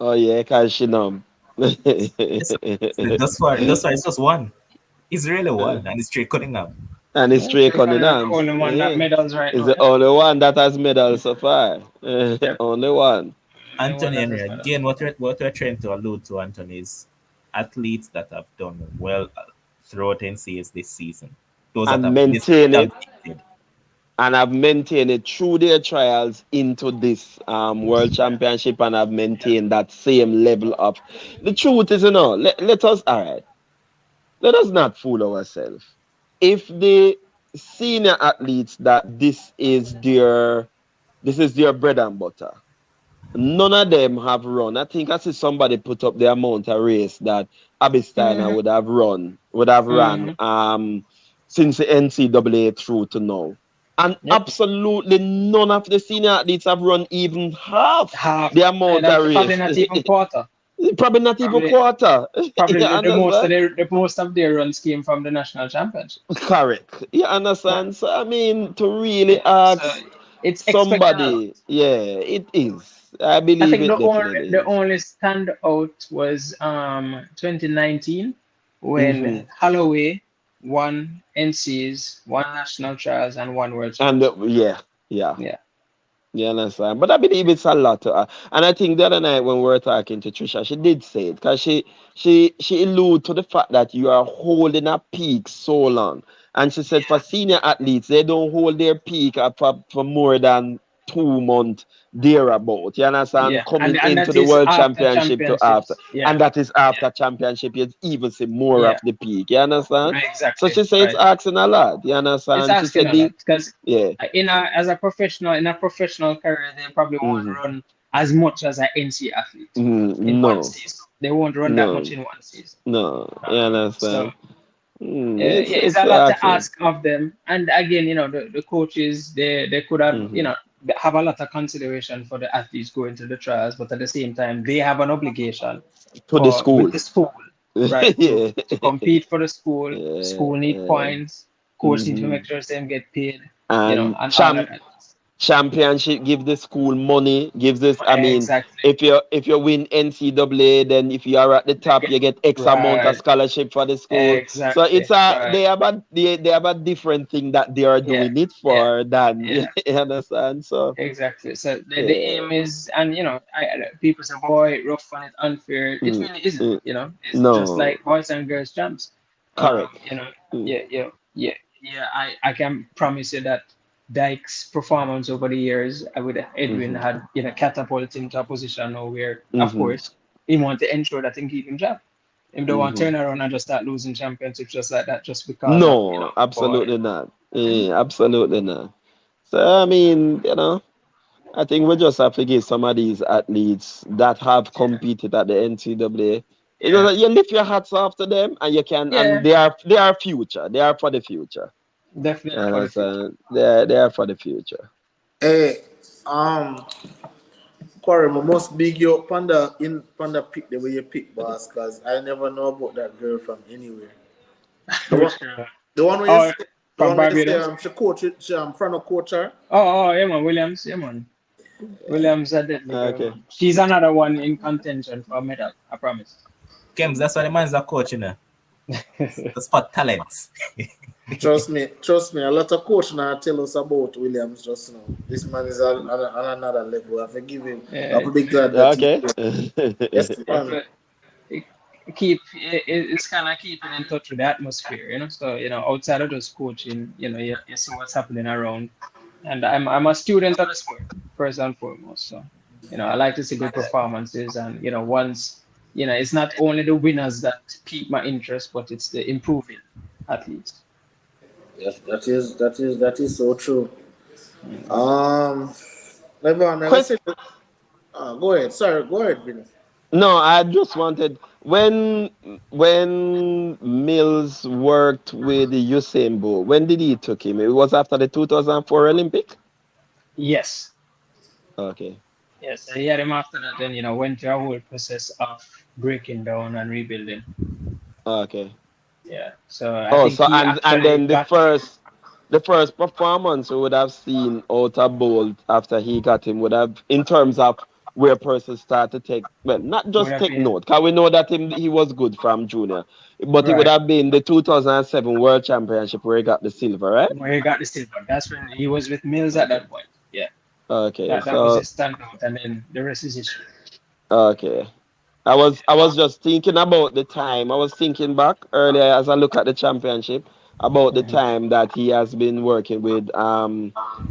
oh yeah, cause she numb. This, thus far it's just one. It's really one, and it's straight cutting up. And it's Yeah, straight Trey on the Cunningham, the arms. only one that Yeah. medals right Is now. the Yeah, only one that has medals so far. yep, Only one. only one Anthony that Henry, has medals. again, what we're trying to allude to, Anthony, is athletes that have done well throughout NCAs this season. Those that And have maintain it dominated. and have maintained it through their trials into this world Yeah, championship and have yeah, maintained that same level of the truth is, let us all right. Let us not fool ourselves. If the senior athletes that this is their bread and butter, none of them have run. I think I see somebody put up the amount of race that Abby Steiner hmm would have run hmm since the NCAA through to now. And yep. absolutely none of the senior athletes have run even half Half, the amount that of probably race. not even quarter. Probably not even Probably, quarter. probably You understand? the most of their runs came from the national championships. Correct. You Yeah, understand? So I mean, to really yeah. So ask it's expecting a lot. somebody, yeah, it is. I I believe think it the definitely is. only standout was 2019 when hmm Holloway won NCs, won national trials, and won world And champs. yeah, yeah. Yeah, You understand? But I believe it's a lot to her. And I think the other night when we were talking to Trisha, she did say it because she alluded to the fact that you are holding a peak so long. And she said for senior athletes, they don't hold their peak for more than 2 months thereabout. You understand? yeah, Coming and into that the is world after championship to after. championships. Yeah, And that is yeah, after championship, you even see more of yeah. the peak. You understand? Right, So exactly. she said it's Right. asking a lot. You It's understand? She asking said a lot because yeah. as a professional in a professional career, they probably won't hmm run as much as an NC athlete in one No. season. They won't run that much No, in one season. no, you So understand? yeah, it's It's a lot to awesome. ask of them. And again, the coaches they could have hmm they have a lot of consideration for the athletes going to the trials, but at the same time they have an obligation To the for with school. the school, right? Yeah. To compete for the school. Yeah, School need yeah. points. Coach need to hmm make sure them get paid, And and all of that. championship give the school money, gives this. I mean, Exactly. if you win NCAA, then if you are at the They top, get you get X amount of right. scholarship for the school. So it's Exactly. a Right. they have a different thing that they are Yeah. doing it Yeah. for than you Yeah. understand. So Exactly. So the yeah. aim is, and people say, boy, rough and it's unfair. It Mm, really isn't. mm, It's just no, like boys and girls champs. correct. Mm, Yeah, yeah, yeah, yeah. I can promise you that Dyke's performance over the years with Edwin mhm, had, catapulted into a position now where, of mhm, course, he want to ensure that he keep him job. If they want to mhm. turn around and just start losing championships just like that, just because of, No, boy. absolutely not. Mhm. Absolutely not. So I mean, I think we just have to give some of these athletes that have Yeah, competed at the NCAA. yeah, You lift your hats off to them, and and yeah. they are future. They are for the future. Definitely for the future. They are for the future. Hey, um, Corey, I must big you up on the pick the way you pick, boss, cause I never know about that girl from anywhere. The one, Which girl? the one where you Oh, say, the from one where you say, Barbados. she coach, front of coach her. Oh, yeah, man. Williams. Yeah, man. Williams a deadly girl, Okay. man. She's another one in contention for a medal. I promise. Kems, that's why the man's a coach, to spot talents. Trust me. A lot of coach now tell us about Williams just now. This man is on another level. I forgive him. Yeah, I'll be glad that he. Okay. Yes, yeah, man. but it's kind of keeping in touch with the atmosphere. So outside of just coaching, you see what's happening around. And I'm a student of the sport first and foremost. So I like to see good performances, and once it's not only the winners that pique my interest, but it's the improving athletes. Yes, that is so true. Mm. Um, Levon, I Quest said, go ahead. Sorry, go ahead, Vinny. No, I just wanted when Mills worked with the Usain Bolt. When did he took him? It was after the 2004 Olympic. Yes, Okay. yes. He had him after that, then went through a whole process of breaking down and rebuilding. Okay. Yeah. So I Oh, think so he and actually then got. the first performance we would have seen out of Bolt after he got him would have in terms of where persons start to take well not Would just have take been note because we know that he was good from junior, but it would right have been the 2007 World Championship where he got the silver, right? where he got the silver. That's when he was with Mills at Okay. that point. Yeah, Okay. that was So his standout, and then the rest is history. okay. I was just thinking about the time. I was thinking back earlier as I look at the championship about the Mhm. time that he has been working with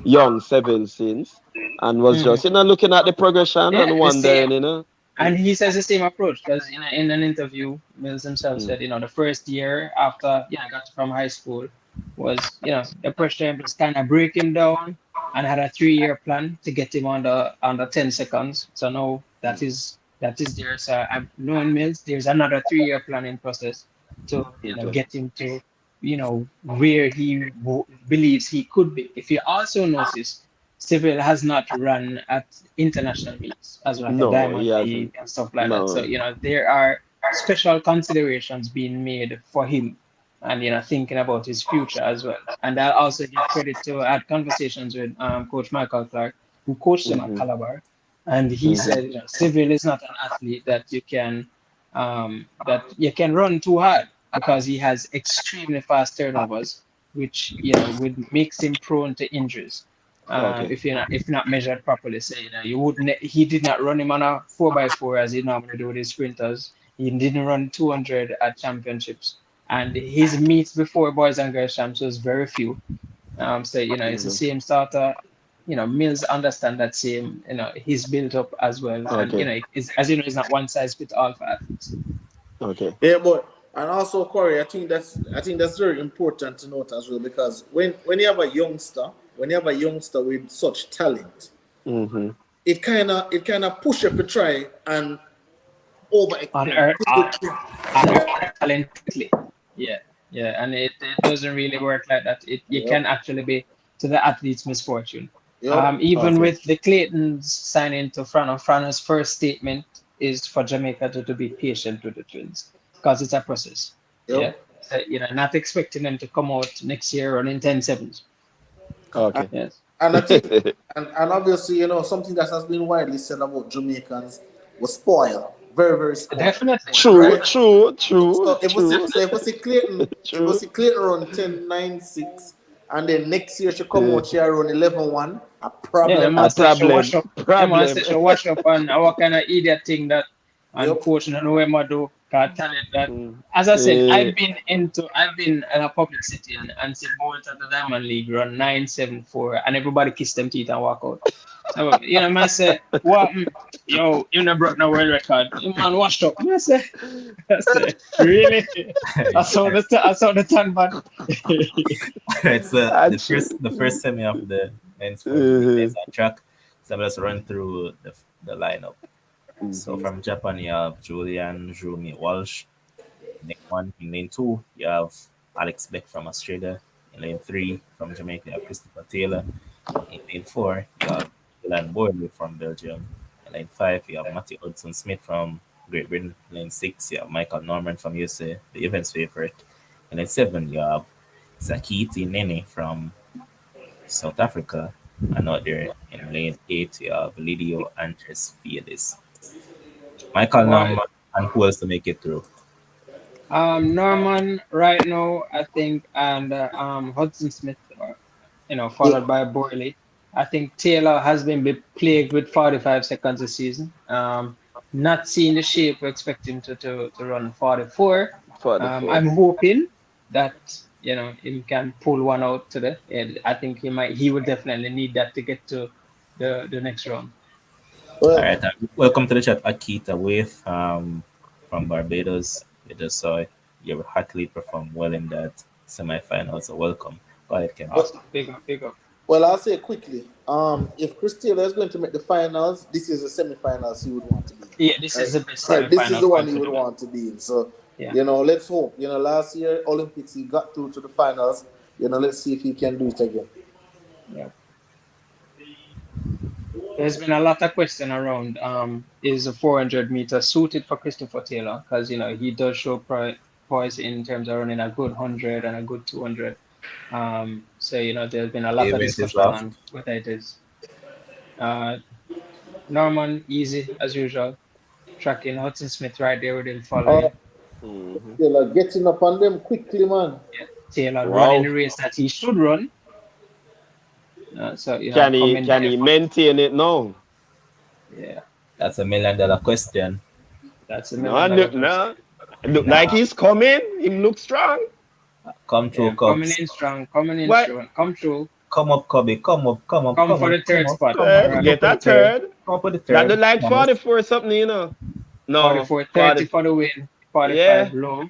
young seven since and was just Mhm. looking at the progression Yeah, and the same. wondering. And he says the same approach because in an interview, Mills himself Mm, said, the first year after got from high school was the pressure was kind of break him down and had a 3-year plan to get him under 10 seconds. So now mm, that is there. So I'm knowing Mills, there's another 3-year planning process to okay. get him to where he believes he could be. If you also notice, Civil has not run at international meets as like a No, he Diamond League hasn't. and stuff like that. So, No. there are special considerations being made for him and, thinking about his future as well. And I'll also give credit to had conversations with Coach Michael Clark, who coached him at Hmm. Calabar. And he Hmm. said, Civil is not an athlete that you can run too hard because he has extremely fast turnovers, which, would makes him prone to injuries Okay. if not measured properly. So you wouldn't. He did not run him on a 4x4 as he normally do with his sprinters. He didn't run 200 at championships, and his meets before boys and girls champs was very few. So it's the Hmm. same starter. Mills understand that same. He's built up as well, and Okay. it's, as you know, it's not one size fits all for athletes. Okay. Yeah, but and also Corey, I think that's very important to note as well because when you have a youngster with such talent, Hmm. it kind of push you to try and On overextend. earth, that talent quickly. Yeah, yeah, and it doesn't really work like that. It Yep. can actually be to the athlete's misfortune. Yep. Even Okay. with the Claytons signing to Frano, Frano's first statement is for Jamaica to be patient with the Twins because it's a process. Yeah, Yep. so, not expecting them to come out next year running 10-7s. And, Okay. Yes, and I think and obviously, something that has been widely said about Jamaicans was spoiled. Very, very spoiled. definitely. True. Right? True. True. So if we see, True. so if we see Clayton, if we True. see Clayton run 10-9-6, and then next year she come Uh, out here run 11-1, a Yeah, the problem. a master should problem. wash up. The Problem. master should wash up on what kind of idiot thing that and Yep. coach and know what do. Can't tell it that. Mm. As I said, Uh, I've been in a public setting and said Bolt at the Diamond League run 9-7-4 and everybody kiss them teeth and walk out. So man say, what yo, you never broke no world record. You man washed up. I say, really? I saw the tan bad. It's actually, the first semi of the men's 400 uh, days on track. So let's run through the lineup. So mhm. from Japan, you have Julian Jumi Walsh. In lane one, in lane two, you have Alex Beck from Australia. In lane three, from Jamaica, you have Christopher Taylor. In lane four, you have Dylan Boyle from Belgium. In lane five, you have Matthew Hudson Smith from Great Britain. In lane six, you have Michael Norman from USA, the event's favorite. In lane seven, you have Sakiti Nene from South Africa. And out there in lane eight, you have Lidio Andres Fielis. Michael Boy, Norman and who else to make it through? Norman right now, I think, and Hudson Smith, Yeah. followed by Borley. I think Taylor has been plagued with 45 seconds this season. Not seeing the shape we expect him to run 44. For the four. I'm hoping that he can pull one out today. And I think he will definitely need that to get to the next round. All Well, right, welcome to the chat, Akita With. from Barbados. We just saw your athlete perform well in that semi-final. So welcome. Go ahead, Ken. Awesome. Big up, big up. Well, I'll say quickly. If Chris Taylor is going to make the finals, this is the semi-finals he would want to be in. Yeah, this is the best Right, this is the semi-final one for he him would to do. want to be in. So, Yeah. let's hope. Last year Olympics he got through to the finals. Let's see if he can do it again. Yeah. There's been a lot of question around is a 400 meter suited for Christopher Taylor, because he does show poise in terms of running a good 100 and a good 200. So there's been a lot of Event is discussion left. on whether it is Norman easy as usual, tracking Hudson Smith right there with him following. Taylor getting up on them quickly, man. Taylor Wow. running the race that he should run. So Can he commendable. maintain it now? Yeah, That's $1 million question. that's a No, million look, dollar look like he's coming. He looks strong. Come through, yeah, coming Cubs. in strong, coming in What? strong, come through, Come up, Cubby. Come up. come for the third spot. Third, get that third. Come for the That third. look like Thomas. 44 something, No. 44, 30 for the win, 45 Yeah. low.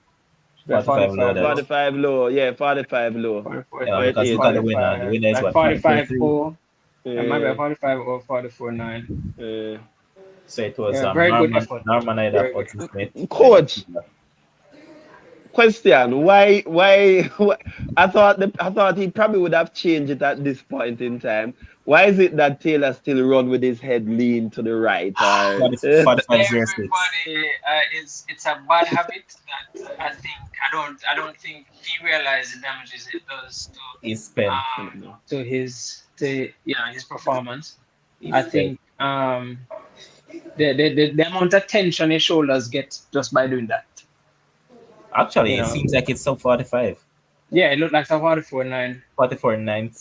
45 low, that's- 45 low. Yeah, 45 low. 44, Yeah, because you got the winner. The winner is like what? 45 43? 4. It might be Yeah. 45 or 44 9. So it was Yeah, very good Norman, effort. Norman Ida Very Hudson Smith. Coach. Question: Why? I thought he probably would have changed it at this point in time. Why is it that Taylor still run with his head lean to the right? 4506. Everybody it's a bad habit that I don't think he realizes the damages it does He's spent. to his performance. He's I spent. think the amount of tension his shoulders get just by doing that. Actually, you it know. seems like it's sub 45. Yeah, it looked like a 44 9. 44 9.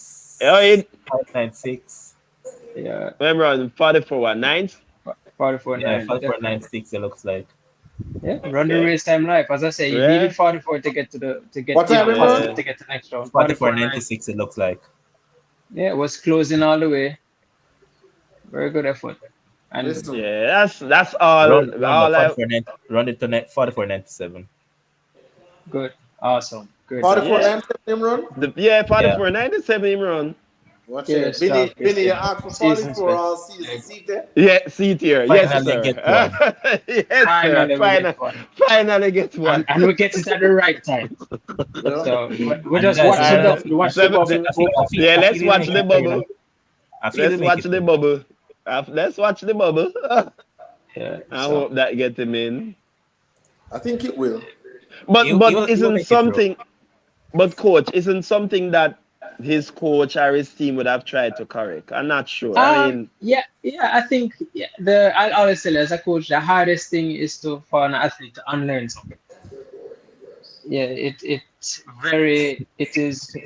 Oh, it- 596. Yeah, Remember, 44 what? 9th? 44 Yeah, 9. 44 96 it looks like. Yeah, run the race time life. As I say, you Yeah. needed 44 to get to the What time we positive run? to get to the next round. 44 9. 96 it looks like. Yeah, it was closing all the way. Very good effort. And Listen, Yeah, that's all. Run it to 44 97. good. Awesome. Good. 44 Yeah. 9 him run. 44 97 him run. Watch Yeah, it. Billy, stop. Billy, you asked for Season's 44 best. all season. See there? Yeah, see here. Yes, Finally sir. get one. Yes, Finally, sir. Finally get one. and we get it at the right time. Yeah. So we And just guys, watch I- the watch the bubble. Yeah, let's watch the bubble. I feel Let's watch the bubble. Let's watch the bubble. Yeah. I So, hope that get him in. I think it will. But He'll make isn't it something? But coach, isn't something that his coach or his team would have tried to correct? I'm not sure. I mean, yeah, I think I always say as a coach, the hardest thing is for an athlete to unlearn something. Yeah, it is,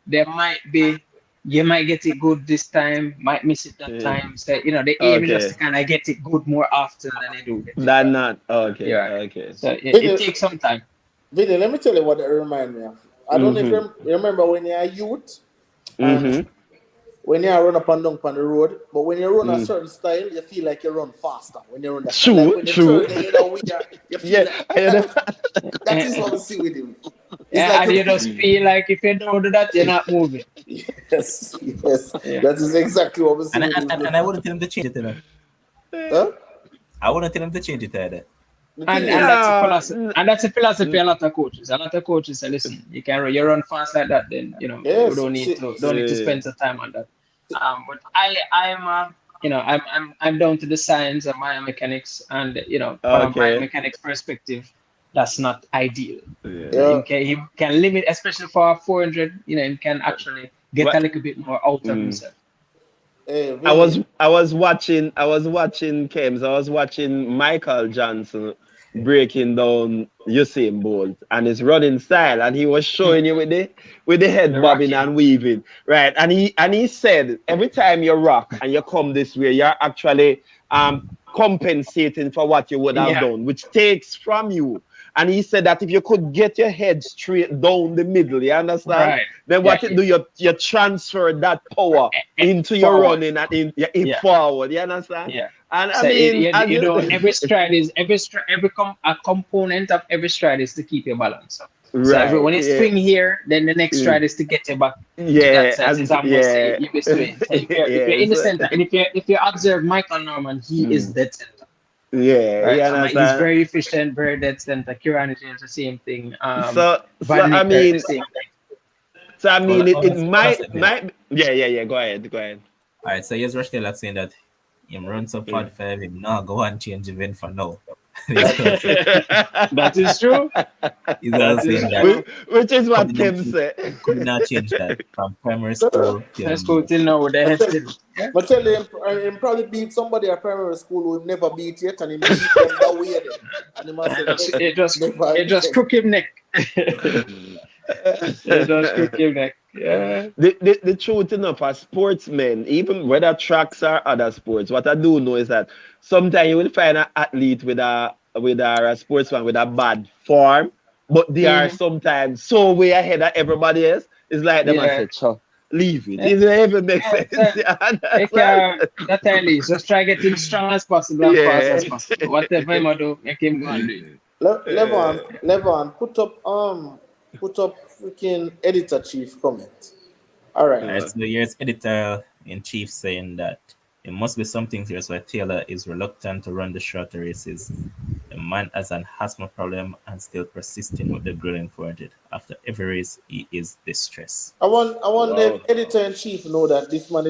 there might be, you might get it good this time, might miss it that time. So, the aim is just to kind of get it good more often than they do. that not okay. Yeah. Okay. So it takes some time. Vinny, let me tell you what it reminds me of. I don't know if you remember when you're a youth, and when you run up and down on the road, but when you run a certain style, you feel like you run faster. When you run that True, style. Like when true. You turn, you feel Yeah, like, that is what we see with him. It's Yeah, like and you just feel like if you don't do that, you're not moving. Yes. Yeah. That is exactly what we see with him. And I wouldn't tell him to change it, Huh? I wouldn't tell him to change it either. The And thing is, that's a philosophy. And that's a philosophy. A lot of coaches say, listen, you run fast like that, then you Yes, don't need to spend some time on that. But I'm down to the science of biomechanics, and from a biomechanics perspective, that's not ideal. Yeah. He can limit, especially for 400. He can actually get a little bit more out of himself. hey, Vinny, I was watching Kems. I was watching Michael Johnson breaking down Usain Bolt and his running style, and he was showing you with the head bobbing and weaving, right? And he said every time you rock and you come this way, you're actually compensating for what you would have done, which takes from you. And he said that if you could get your head straight down the middle, you understand? Right. Then what you do, you transfer that power into your running and in forward. You understand? Yeah. And So I mean, you know, every stride is a component of every stride is to keep your balance. right, So when you swing here, then the next stride is to get you back. To that sense, it's almost you be swing. So if you're in the center, and if you observe Michael Norman, he is dead center. Yeah, Right. you So he's understand? very efficient, very dead center. Kirani James, the same thing. So Van I Nicker, mean, the same thing. so I mean, Well, it honestly, might. Yeah. Go ahead. All right, so here's Rochdale saying that him run some 45, him now go and change event for now. That is true. He's also saying that Which is what could Kim not, said. could not change that from primary school Let's go till now with the head still. Yeah? But tell him, him probably beat somebody at primary school who never beat yet, and he beat them that way. And he must say, It just crook him neck. It just crook him neck. Yeah. The truth enough, as sportsmen, even whether tracks or other sports, what I do know is that sometimes you will find an athlete with a sportsman with a bad form, but they are sometimes so way ahead of everybody else. It's like them I said, "Sure, leave it." It doesn't even make sense. That early, just try to get him strong as possible, as fast as possible. Whatever him do, make him go and do it. Levon, put up freaking editor chief comment. All right. So here's editor in chief saying that it must be something here. So Taylor is reluctant to run the shorter races. The man has an asthma problem and still persisting with the grilling for it. After every race, he is distressed. I want the editor in chief know that this man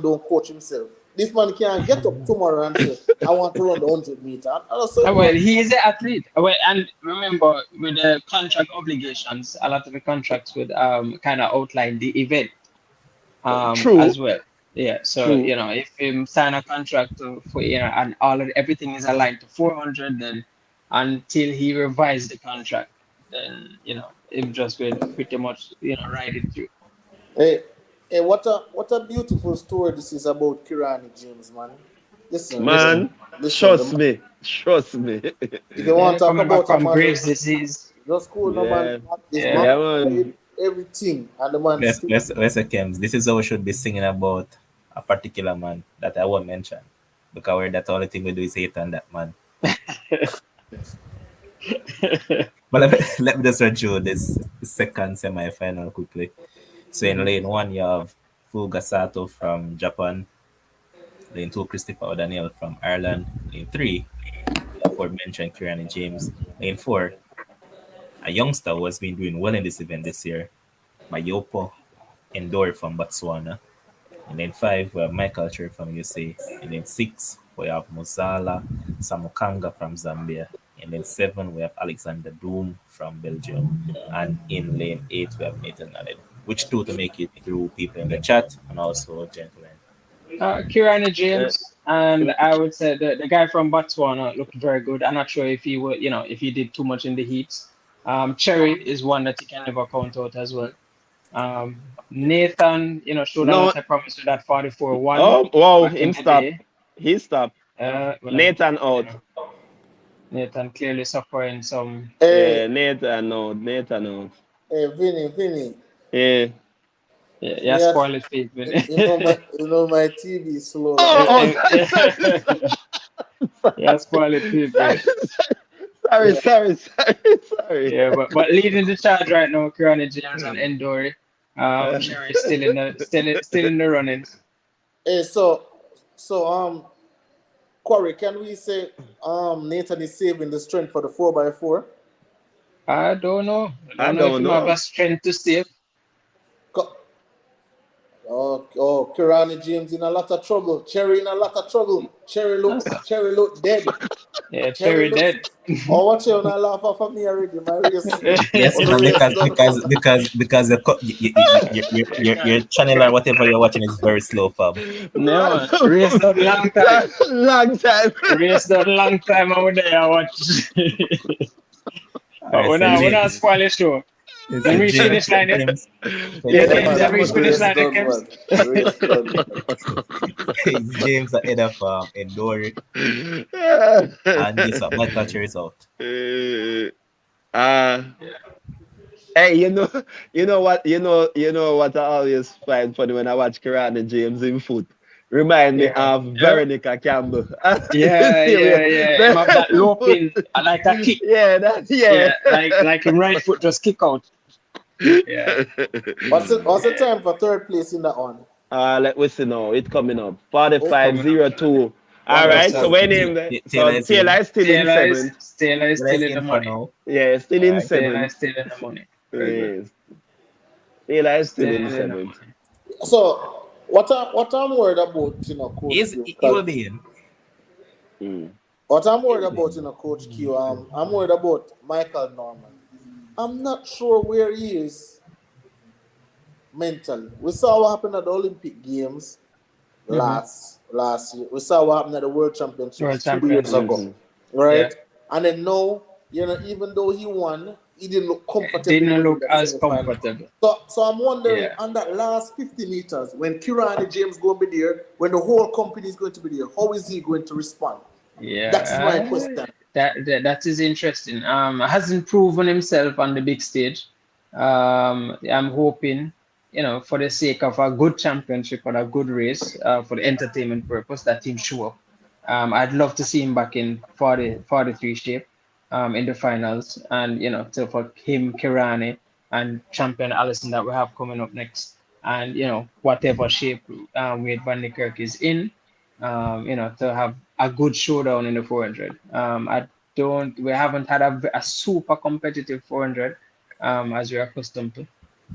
don't coach himself. This man can't get up tomorrow and say, I want to run the 100 meter. Well, he is an athlete. Well, and remember, with the contract obligations, a lot of the contracts would kind of outline the event True. as well. Yeah, so you know, if him sign a contract for and everything is aligned to 400, then until he revises the contract, then you know, him just will pretty much ride it through. Hey, what a beautiful story this is about Kirani James, man. Listen, trust me. If you want to talk about from Graves' disease, just cool, no man. Man. Everything, and the man. Let's Kems. This is how we should be singing about a particular man that I won't mention, because that's the only thing we do is hate on that man. But let me just run through this second semi-final quickly. So in lane 1, you have Fugasato from Japan. Lane 2, Christopher O'Daniel from Ireland. Lane 3, aforementioned Kirani James. Lane 4, a youngster who has been doing well in this event this year, Mayopo Endori from Botswana. In lane 5, we have Michael Cherry from USA. In lane 6, we have Muzala Samukanga from Zambia. In lane 7, we have Alexander Doom from Belgium. And in lane 8, we have Nathan Allen. Which two to make it through people in the chat and also gentlemen? Kirani James, and I would say the guy from Botswana looked very good. I'm not sure if he would, if he did too much in the heats. Cherry is one that you can never count out as well. Nathan, showed a lot of promise with that 44-1. Oh, wow, him stop. He stopped. Nathan out. Nathan clearly suffering some. Nathan out. Hey, Vinny. Yeah. Yeah, spoil it, Vinny. You know my TV is slow. Yeah, spoil it, Vinny. Sorry. Yeah, but leading the charge right now, Kirani James and Endori. Cherry still in the running. Hey, so Corey, can we say Nathan is saving the strength for the 4x4? I don't know. I don't know if he have a strength to save. Oh, Kirani James in a lot of trouble. Cherry in a lot of trouble. Cherry look dead. Yeah, Cherry dead. Oh, watch you now laugh off of me already, my race. Yes, because your channel or whatever you're watching is very slow, fam. No, race done long time. Race done long time over there. I watch. But we're not spoil the show. You The see, reach finish line, yeah. James, Yeah, Yeah, James, man. the reach finish Race line, yeah, done, James. man. Race done, man. it's James ahead of Endori, and guess what? Michael Cherry's out. uh, hey, you know what I always find funny when I watch Kirani James in foot. Remind me Yeah, of yeah, Veronica Campbell. yeah, Serious. yeah, yeah. Him have that low pin, like a kick. Yeah, yeah. Yeah, like him right foot just kick out. Yeah. What's the time for third place in that one? Let me see now. It coming up. Oh, 45-02. All Yeah, right. So so 107. when him there? Taylor So is in. Taylor is still in seventh. Taylor is Taylor still is in the in for money. now. Yeah, still All in right. Taylor is seventh. still in the money. Very good. Yes. Taylor is still Still in in the seventh. money. so what I'm worried about, Coach He's, Q, he will 'cause be in. Mm. what I'm worried about, Coach Q, I'm worried about Michael Norman. I'm not sure where he is mentally. We saw what happened at the Olympic Games Mm-hmm. last year. We saw what happened at the World Championships World 2 years Championships. ago, Mm-hmm. Yeah. right? And then now, even though he won, he didn't look It comfortable didn't winning look that as semi-final. comfortable. So I'm wondering Yeah. on that last 50 meters, when Kirani James going to be there, when the whole company is going to be there, how is he going to respond? That is my Yeah. question. That is interesting. Hasn't proven himself on the big stage. I'm hoping, for the sake of a good championship or a good race, for the entertainment purpose, that team show up. I'd love to see him back in 43 shape, in the finals, and for him, Kirani, and champion Allison that we have coming up next, and whatever shape Wade Van Niekerk is in, to have a good showdown in the 400. We haven't had a super competitive 400, as we're accustomed to.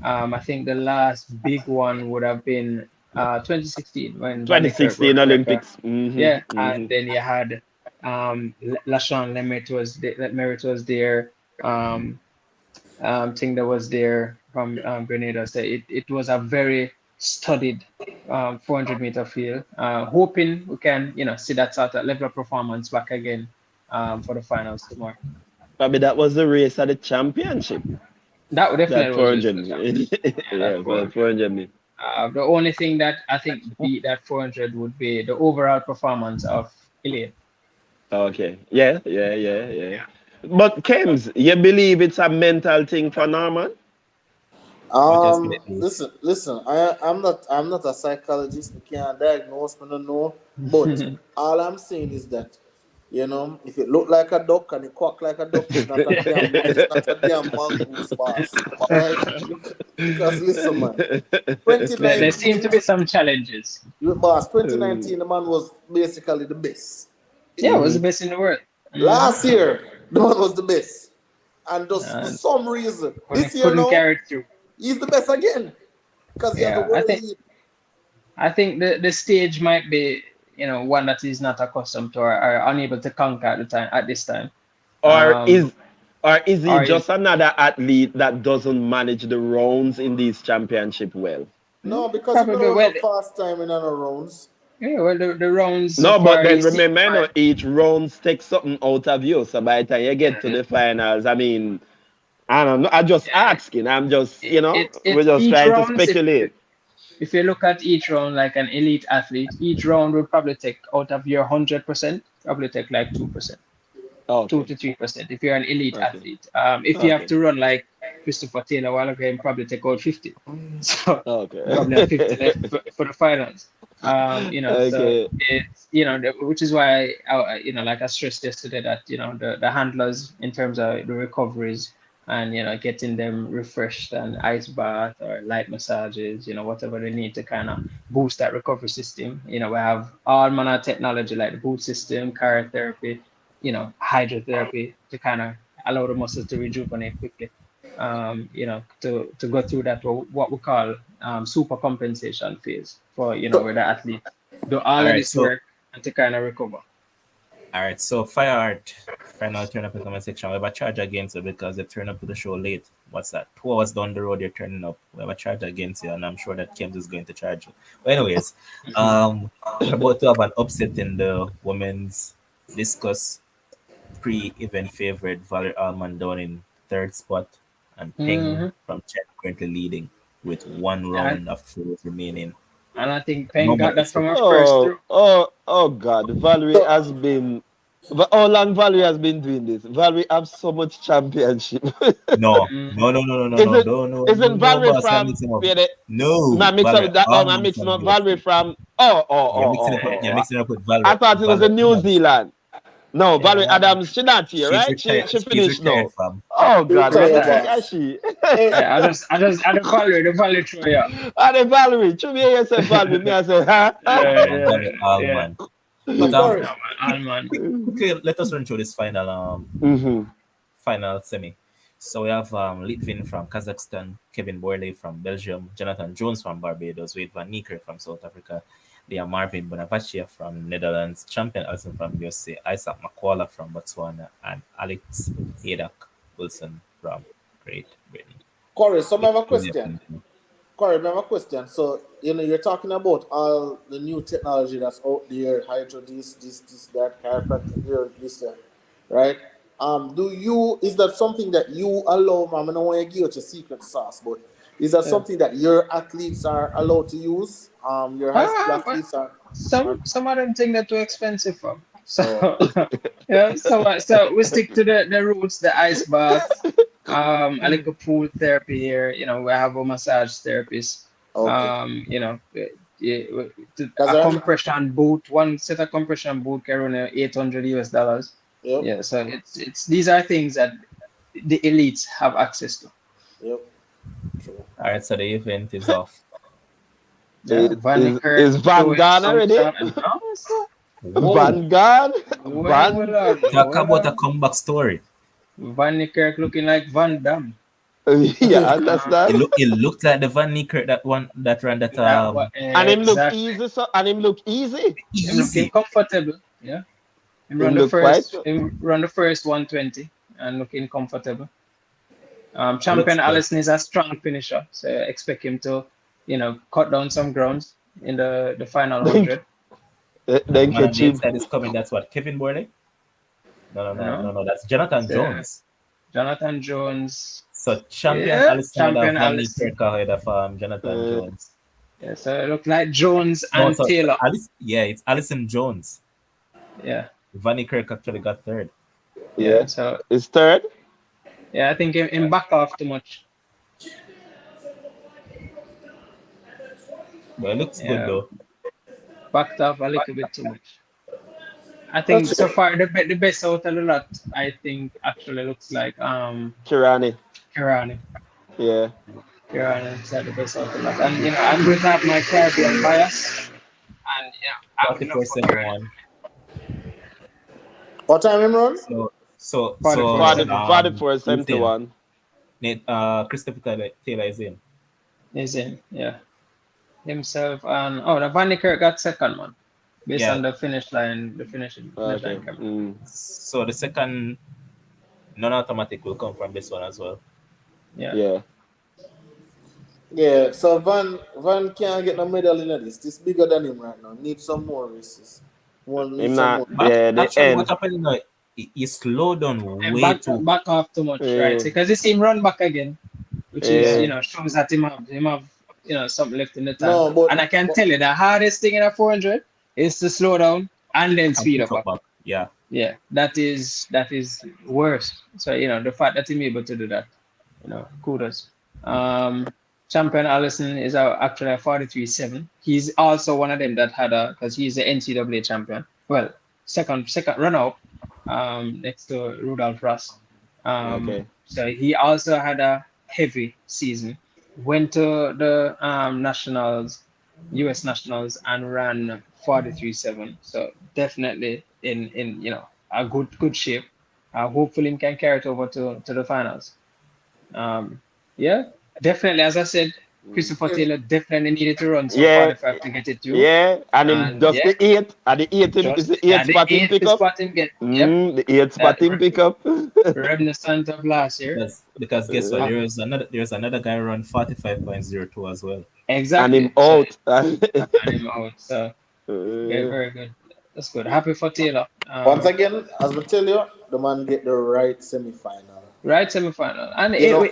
I think the last big one would have been 2016 when Van Niekerk 2016 broke. Olympics. Mm-hmm. Yeah, and Mm-hmm. then you had LaShawn Lemet was there. Um, thing that was there from Grenada. So it was a very studied 400-meter field. Hoping we can see that sort of level of performance back again for the finals tomorrow. Probably that was the race at the championship. That would That definitely was just 400. the championship. Yeah, that Yeah, for 400. 400. The only thing that I think beat that 400 would be the overall performance of Iliad. Okay. Yeah, yeah, yeah, yeah. But Kems, you believe it's a mental thing for Norman? What else can it be? Listen. I'm not a psychologist. I can't diagnose. I don't know. But all I'm saying is that, if it look like a duck and it quack like a duck, it's not a damn mongoose, boss. All right? Because listen, man. There seem 2019, to be some challenges. boss. 2019, the man was basically the best. Yeah, it was the Mhm. best in the world. Last year, the man was the best. And just for And some reason, this year couldn't now, carry it through. he's the best again. Because he has a Yeah, world lead. I think the stage might be, one that he's not accustomed to, or unable to conquer at this time. Or Um, is or is he or is just another athlete that doesn't manage the rounds in this championship well? No, because he probably don't have well, no fast time in other rounds. yeah, well the rounds so No, but far then he's seen remember, five. each round takes something out of you. So by the time you get to Mm, the finals, I mean, I don't know. I'm just asking. I'm just, we're just each trying to round, speculate. if you look at each round like an elite athlete, each round will probably take out of your 100%, probably take like 2%. two Okay. to 3% if you're an elite Okay. athlete. If you have Okay. to run like Christopher Taylor while again, probably take out 50. So probably have 50 Okay. left for the finals. So Okay. it's which is why like I stressed yesterday that the handlers in terms of the recoveries and getting them refreshed and ice bath or light massages, whatever they need to kind of boost that recovery system. We have all manner of technology like the boot system, cryotherapy, hydrotherapy to kind of allow the muscles to rejuvenate quickly. To go through that what we call super compensation phase for where the athlete do All all of right, this so work and to kind of recover. Fire Art, final turn up in the comment section. We have a charge against you because they turn up to the show late. What's that? 2 hours down the road, you're turning up. We have a charge against you, and I'm sure that Kim is going to charge you. But anyways, we're about to have an upset in the women's discus pre-event favorite Valerie Allman down in third spot. and Peng Mm-hmm. from Czech currently leading with one And, round of throws remaining. and I think No Peng more got that from expect. her first throw. Oh God, Valerie So, has been. How long Valerie has been doing this? Valerie have so much championship. No, Mm-hmm. no, no, no, no, no, no, Isn't no, no, no, isn't no, Valerie boss. You're from mixing up. where they No, man mix up Valerie with that man Allman mixing from up Valerie UFC. from You're oh. mixing up with I thought it was the Valerie New Adams. Zealand. No, Valerie Yeah, Adams, she not here, She's right? retired. She She's finished retired now. from. Oh God, what the retire, thing retired. is boss. she? Hey, Yeah, I just the Valerie throw, yeah. And the Valerie, should me hear say Valerie, me I say, huh? Yeah, Yeah, Valerie yeah. Allman. so But Corey, No, man. quickly, let us run through this Mm-hmm. final semi. So we have Litvin from Kazakhstan, Kevin Borley from Belgium, Jonathan Jones from Barbados, Wade van Niekerk from South Africa, Liam Marvin Bonavacia from Netherlands, Champion Alison from USA, Isaac Makwala from Botswana, and Alex Hadak Wilson from Great Britain. Corey, so I have a Really question. Corey, I have a question. So, you're talking about all the new technology that's out there, hydro, this, that, chiropractic, here, this, that, right? Is that something that you allow, I don't want to give you your secret sauce, but is that Yeah. something that your athletes are allowed to use? Your high school But athletes are some of them think they're too expensive for. So oh, yeah, so we stick to the roots, the ice bath, a little pool therapy here. We have a massage therapist. okay. Yeah, Because a I'm, compression boot, one set of compression boot can run $800. yep, Yeah, so it's these are things that the elites have access to. yep, true. All right, so the event is off. Yeah, Van Niekerk Is Van showing gone some already? sort of no, sir. Whoa! Van gone? Well, Van? Talk hold about a on. comeback story. Van Niekerk looking like Van Damme. Yeah, Uh, understand? It looked like the Van Niekerk that one that ran that And him look exactly. easy, so and him look easy. Him looking easy. comfortable. Yeah. Him look quite. Him run the first 120 and looking comfortable. Looks Champion good. Allison is a strong finisher, so I expect him to, cut down some grounds in the final Then 100. And the then man on catch the him. inside is coming. That's what Kevin Borley. No, no, You no, no, know, no. That's Jonathan so Jones. Jonathan Jones, So champion yeah, Allison would have champion Van Allison. Niekerk ahead of Jonathan Uh, Jones. Yeah, so it look like Jones No, and so Taylor. Alice. Yeah, it's Allison Jones. Yeah, Van Niekerk actually got third. yeah. yeah. So It's third. yeah, I think him back off too much. But it looks good Yeah, though. backed off a little bit too much. I think That's so it. far the best out of the lot, I think actually looks like Kirani. Kirani. Yeah. Kirani looks like the best out of the lot. And I'm going to have my Caribbean bias. And I'm gonna for Kirani. 44-71. What time him run? So 44-7. 44, who's in? 71. Christopher Taylor is in. He's in, yeah. Himself and the Van Niekerk got second one. Based Yeah. on the finish line, the finish Okay. line camera. So the second non-automatic will come from this one as well. Yeah. Yeah. Yeah, so Van can't get no medal in this. This bigger than him right now. Need some more races. Need Him some not. more. But Yeah. The actually, what end. happened? He slowed down And way too. back off too much, right? Yeah. Because this him run back again, which is Yeah. shows that him have something left in the tank. No, but And I can tell you the hardest thing in a 400 is to slow down and then And speed pick up. back. Yeah. Yeah, that is worse. So the fact that he's able to do that, kudos. Champion Allison is actually a 43-7. He's also one of them that had because he's the NCAA champion. Well, second runner up, next to Rudolph Ross. Okay. So he also had a heavy season. Went to the nationals, US nationals, and ran 43-7. So definitely in a good shape. Hopefully he can carry it over to the finals. Yeah, definitely. As I said, Christopher Taylor definitely needed to run some Yeah. 45 to get it through. Yeah. And him And just the 8. And the 8 is the 8 spot him pick up. spot him get. Yep, The 8 spot him pick up. reminiscent of last year. Because guess what? Uh, There's another guy run 45.02 as well. Exactly. And him out. And him out. So very, very good. That's good. Happy for Taylor. once again, as we tell you, the man get the right semi-final. right? Semi-final, and You know,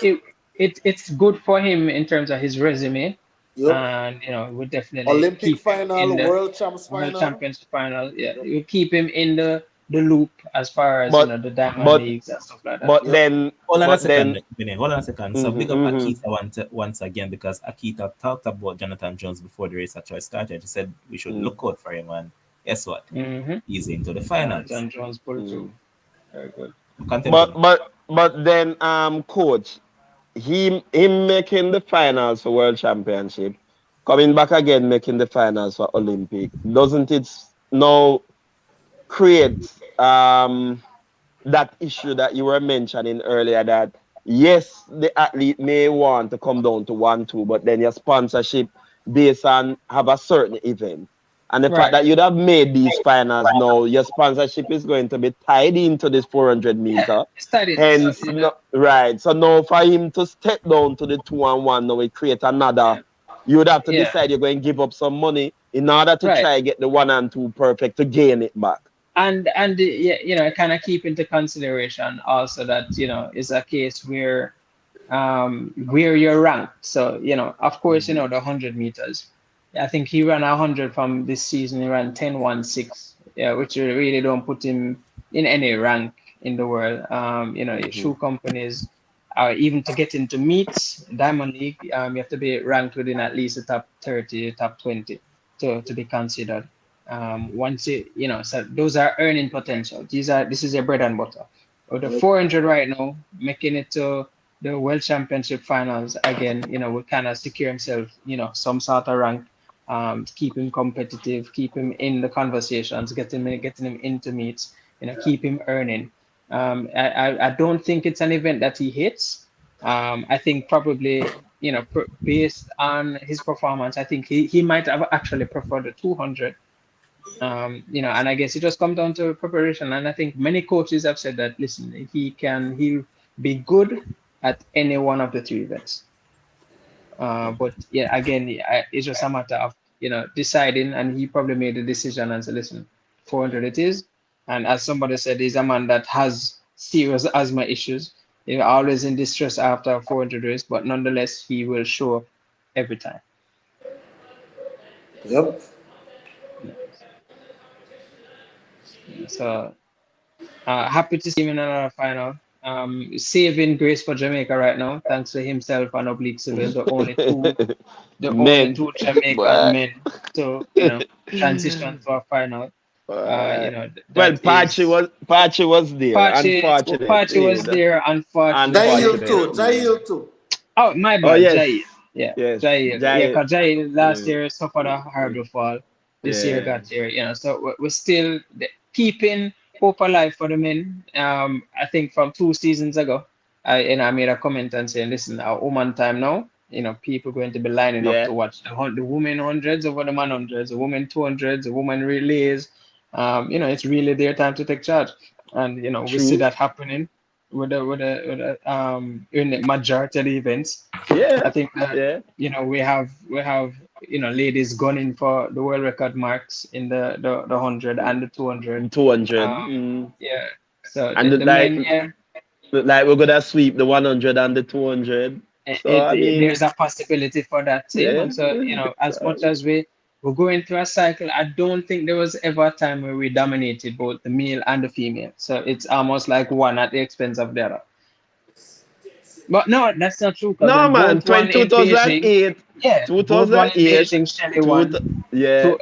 it's good for him in terms of his resume, yep. and we'll definitely Olympic keep him in final, the World Champs World final. Championship final. Yeah, you keep him in the loop as far as But the Diamond but Leagues and stuff like that. but Yep. then Hold on a but second, then Vinny. Hold on a second. So mhm, big up mhm. Akita once again because Akita talked about Jonathan Jones before the race actually started. He said we should Mm, look out for him, and guess what? Mm-hmm. He's into the finals. Jonathan Jones pulled through. mm. Very good. But Continue. but but then coach, him making the finals for World Championship, coming back again making the finals for Olympic, doesn't it now create that issue that you were mentioning earlier that yes, the athlete may want to come down to 1-2, but then your sponsorship based on have a certain event. And the fact Right. that you'd have made these finals now, your sponsorship is going to be tied into this 400 Yeah. meter. Studied. So Hence, no, right. So now for him to step down to the 2-1, now it create another. yeah. You would have to Yeah. decide you're going to give up some money in order to Right. try get the 1 and 2 perfect to gain it back. And yeah, kind of keep into consideration also that is a case where you're ranked. So of course, the 100 meters. I think he ran 100 from this season. He ran 10:16, yeah, which really don't put him in any rank in the world. Mhm. Shoe companies, even to get into meets, Diamond League, you have to be ranked within at least the top 30, top 20 to be considered. Once so those are earning potential. This is a bread and butter. With the Yep. 400 right now, making it to the World Championship finals again, will kind of secure himself, some sort of rank, keep him competitive, keep him in the conversations, getting him into meets, keep him earning. I don't think it's an event that he hits. I think probably, based on his performance, I think he might have actually preferred the 200. And I guess it just comes down to preparation. And I think many coaches have said that, listen, he'll be good at any one of the two events. But yeah, again, it's just a matter of deciding, and he probably made the decision and said, listen, 400 it is. And as somebody said, he's a man that has serious asthma issues. Always in distress after a 400 race, but nonetheless, he will show up every time. Yep. So happy to see him in another final. Saving grace for Jamaica right now, thanks to himself and Oblique Civil, the only Men, two Jamaican but men to transition to a final. uh, well, That is Pachi was there. Pachi Unfortunately, was there, unfortunately. Jail too. unfortunately. Jail too. Oh, my Oh bad, yes, Jair. Yeah, yes, Jair. Yeah, Giant. because Jair last Yeah, year suffered a horrible fall. This year yeah, got here, so we're still keeping hope alive for the men. I think from 2 seasons ago, I made a comment and saying, listen, our woman time now, people going to be lining up yeah. to watch the women hundreds over the man hundreds, the women 200s, the women relays. It's really their time to take charge. And, we see True. that happening in the majority of the events. I Yeah, think that yeah. we have ladies gunning for the world record marks in the 100 and the 200. 200. Um, yeah. So And the men, yeah, we're gonna sweep the 100 and the 200. So I there's mean, a possibility for that. yeah. So as much as we're going through a cycle, I don't think there was ever a time where we dominated both the male and the female. So it's almost like one at the expense of the other. But no, that's not true because No when man, both won in Beijing, 2008, yeah, both won in 2008, Beijing, Shelley two, won. yeah, So,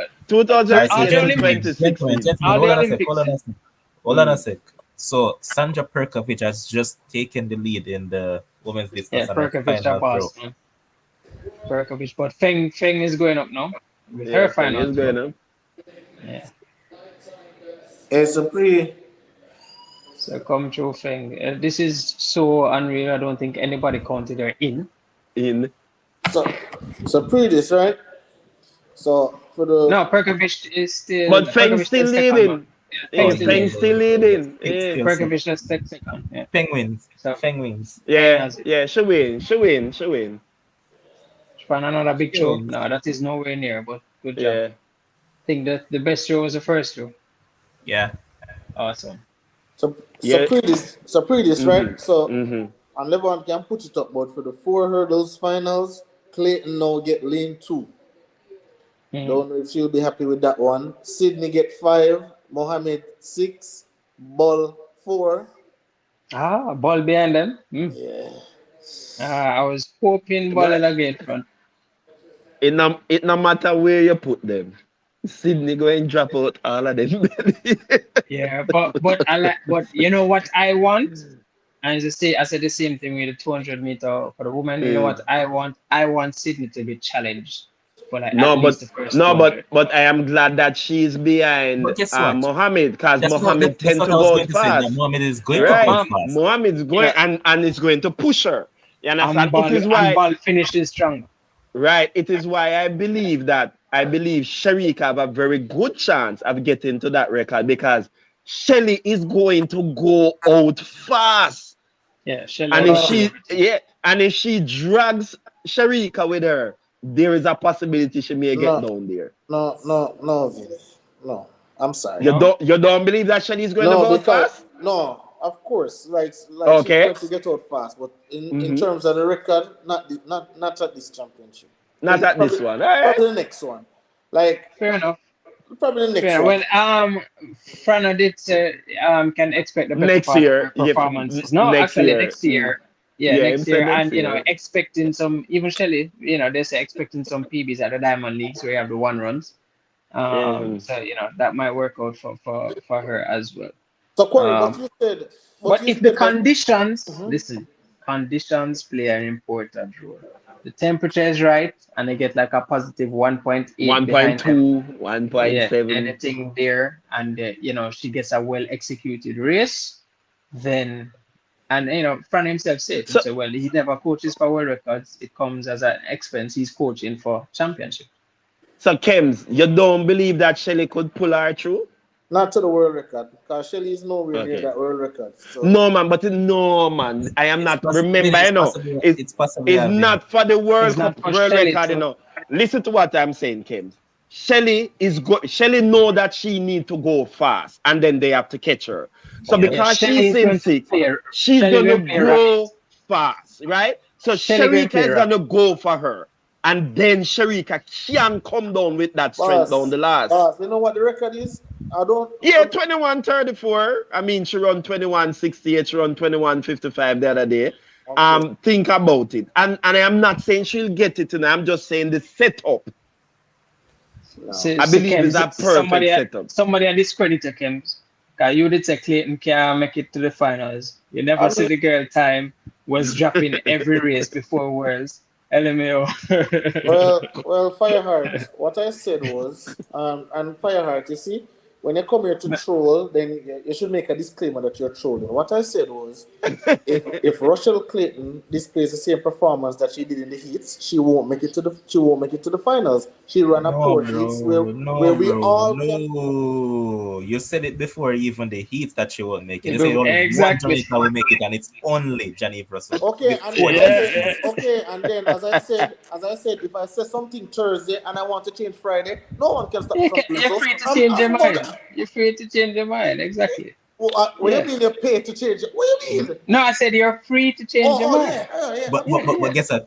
All right, so all the 2008 to gentlemen, Olympics, gentlemen, 2016. gentlemen, all the hold on a sec, hold on Olympics. a sec, hold on a Mm. sec. So Sandra Perkovic has just taken the lead in the women's Yeah, discus on her Perkovic final and throw. Boston. Perkovic, but Feng is going up now with her Yeah, thing final is throw. going up. Yeah, It's a pretty. so come through Feng. This is so unreal. I don't think anybody counted her in. In. So pretty this, right? So for the No, Perkovic is still But Feng's Perkovic still the second one. leading. Yeah, Oh, Feng Yeah, still Feng's leading. still leading. It's Yeah. still second. Perkovic just second. Yeah. Penguins, So penguins, Feng Yeah, has it. yeah, she win, she win, she win. Find another big show. penguins. No, that is nowhere near, but good job. Yeah. I think that the best show was the first show. Yeah, Awesome. So Yeah. previous, Mm-hmm. right? So Mm-hmm. and LeBron can put it up, but for the 4 hurdles finals, Clayton now get lane 2. Mhm. Don't know if she'll be happy with that one. Sydney get 5, Mohammed 6, Ball 4. Ball behind them. Yeah. I was hoping Ball But will get front. it no matter where you put them. Sydney go and drop out all of them. Yeah, but I like, but you know what I want, and as I said the same thing with the 200 meter for the woman. You know Mm. what I want? I want Sydney to be challenged for like at No, least the first 200. but I am glad that she's behind But guess what? Mohammed because Mohammed That's tend what to I was go going out to say. That fast, Mohammed is going to Yeah, go right? fast. Mohammed's going yeah, and it's going to push her. You understand? It is and why, Ball finishing strong. right? It is why I believe Sharika have a very good chance of getting to that record because Shelly is going to go out fast. Yeah, Shelly And will if go full she everything. drags Sharika with her, there is a possibility she may get No, down there. no, Vinny. No. I'm sorry. No, You don't believe that Shelly is going to No, go out because fast? no, of course, like she's Okay. going to get out fast, but in Mm-hmm. terms of the record, not at this championship. Not at this Probably one. All right. probably the next one. Like fair enough. probably the next Fair. one. Well, Frano did say can expect a better Next year, yeah, performances. No, next actually year. next year. Yeah, Yeah, him next said year, next and year. expecting some even Shelley, they say expecting some PBs at the Diamond Leagues where you have the one runs. Yeah. So that might work out for her as well. So Corey, Um, but but you if the said that. conditions, Mhm. listen, conditions play an important role. The temperature is right, and they get like a positive 1.8 behind them. 1.2, Yeah, 1.7. anything there, and she gets a well executed race, then and Fran himself said, So, well, he never coaches for world records. It comes as an expense. He's coaching for championship. so Kems, you don't believe that Shelly could pull her through? Not to the world record, because Shelly is nowhere near Okay. that world record. So No, man, no, man. I am It's not. possible. Remember, It's know, possible. it's It's possible, it's Vin. not for the It's World not Cup for world Shelley record, to. Listen to what I'm saying, Kim. Shelly know that she need to go fast, and then they have to catch her. So Yep. Yeah, because Shelley she's is in going to six, play. she's Shelley gonna going to play rapid. go fast, right? So Shelley going to Sharika play is rapid. gonna go for her, and then Sharika can come down with that strength down the last. you know what the record is? I don't. Yeah, 21:34. I mean, she run 21:68. She run 21:55 the other day. Okay. Think about it. And I am not saying she'll get it, and I'm just saying the setup. No. I believe is a perfect setup. Somebody on discredit Kems. Because you did say Clayton can make it to the finals. You never I see mean, the girl time was dropping every race before Worlds. LMAO. well, Fireheart. What I said was, and Fireheart, you see, when you come here to troll, then you should make a disclaimer that you're trolling. What I said was, if Rochelle Clayton displays the same performance that she did in the heats, she won't make it to the finals. She ran a No, poor heats bro. where No, we bro. all can. No. You said it before, even the heat that she won't make it. You said only one Exactly. Jamaica will make it, and it's only Johnny Russell Okay, and before the heat. and then as I said, if I say something Thursday and I want to change Friday, no one can stop me You from can, doing you're so. free to change your I'm going mind. You're free to change your mind. Exactly. what you Yeah. mean you're paid to change it? What do you mean? No, I said you're free to change your mind. Yeah, But, but, but, absolutely. but guess what?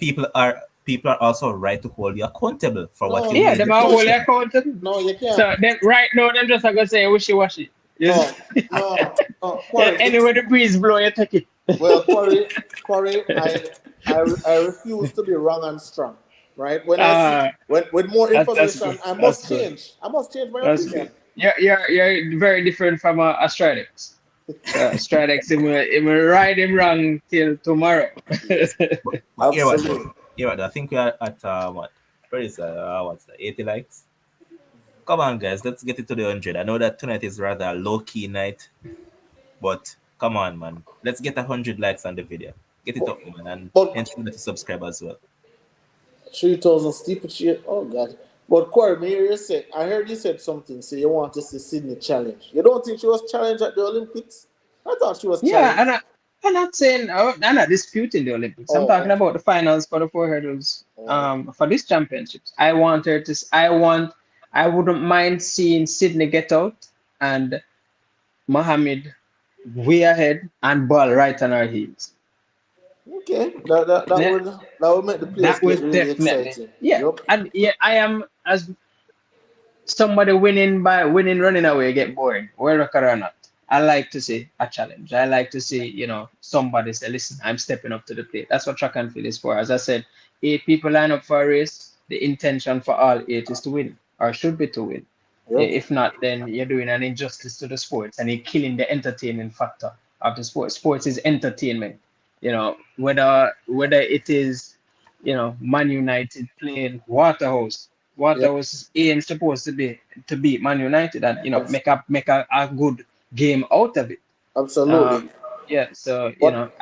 People are also right to hold you accountable for what No, you do Yeah, in them the are whole future. accountable. no, you can't. So then right now them just are gonna say wishy washy. No, Yes. no, Corey. Anywhere the breeze blow, you take it. Well, Corey, I refuse to be wrong and strong. Right? When I see Uh when more that's good. information, I That's must good. change. I must change my That's opinion. good. You're very different from a Stridex. Stridex, he will ride him wrong till tomorrow. Yes, But here what? absolutely. Here what? I think we are at what? Where is what's that? 80 likes. Come on, guys, let's get it to the 100. I know that tonight is rather a low key night, but come on, man, let's get 100 likes on the video. Get it But, up, man, and but ensure that you subscribe as well. 3,000 steeplechase. Oh God. But Corey, I heard you said something. So you want to see Sydney challenge. You don't think she was challenged at the Olympics? I thought she was Yeah, challenged. I'm not saying I'm not disputing the Olympics. I'm Oh, talking okay. about the finals for the 4 hurdles. Oh, okay. For these championships, I want her to. I wouldn't mind seeing Sydney get out and Mohammed way ahead and ball right on our heels. Okay, that Yeah, would make the players that get was really definitely, exciting. yeah. Yep. And yeah, I am as somebody winning by winning running away get boring, whether or not. I like to see a challenge. I like to see, somebody say, listen, I'm stepping up to the plate. That's what track and field is for. As I said, 8 people line up for a race. The intention for all 8 is to win, or should be to win. Yep. If not, then you're doing an injustice to the sports and you're killing the entertaining factor of the sport. Sports is entertainment. Whether it is, Man United playing Waterhouse. Yep. Waterhouse is supposed to be to beat Man United and Abs- make a good game out of it. Absolutely. Um, yeah, so What?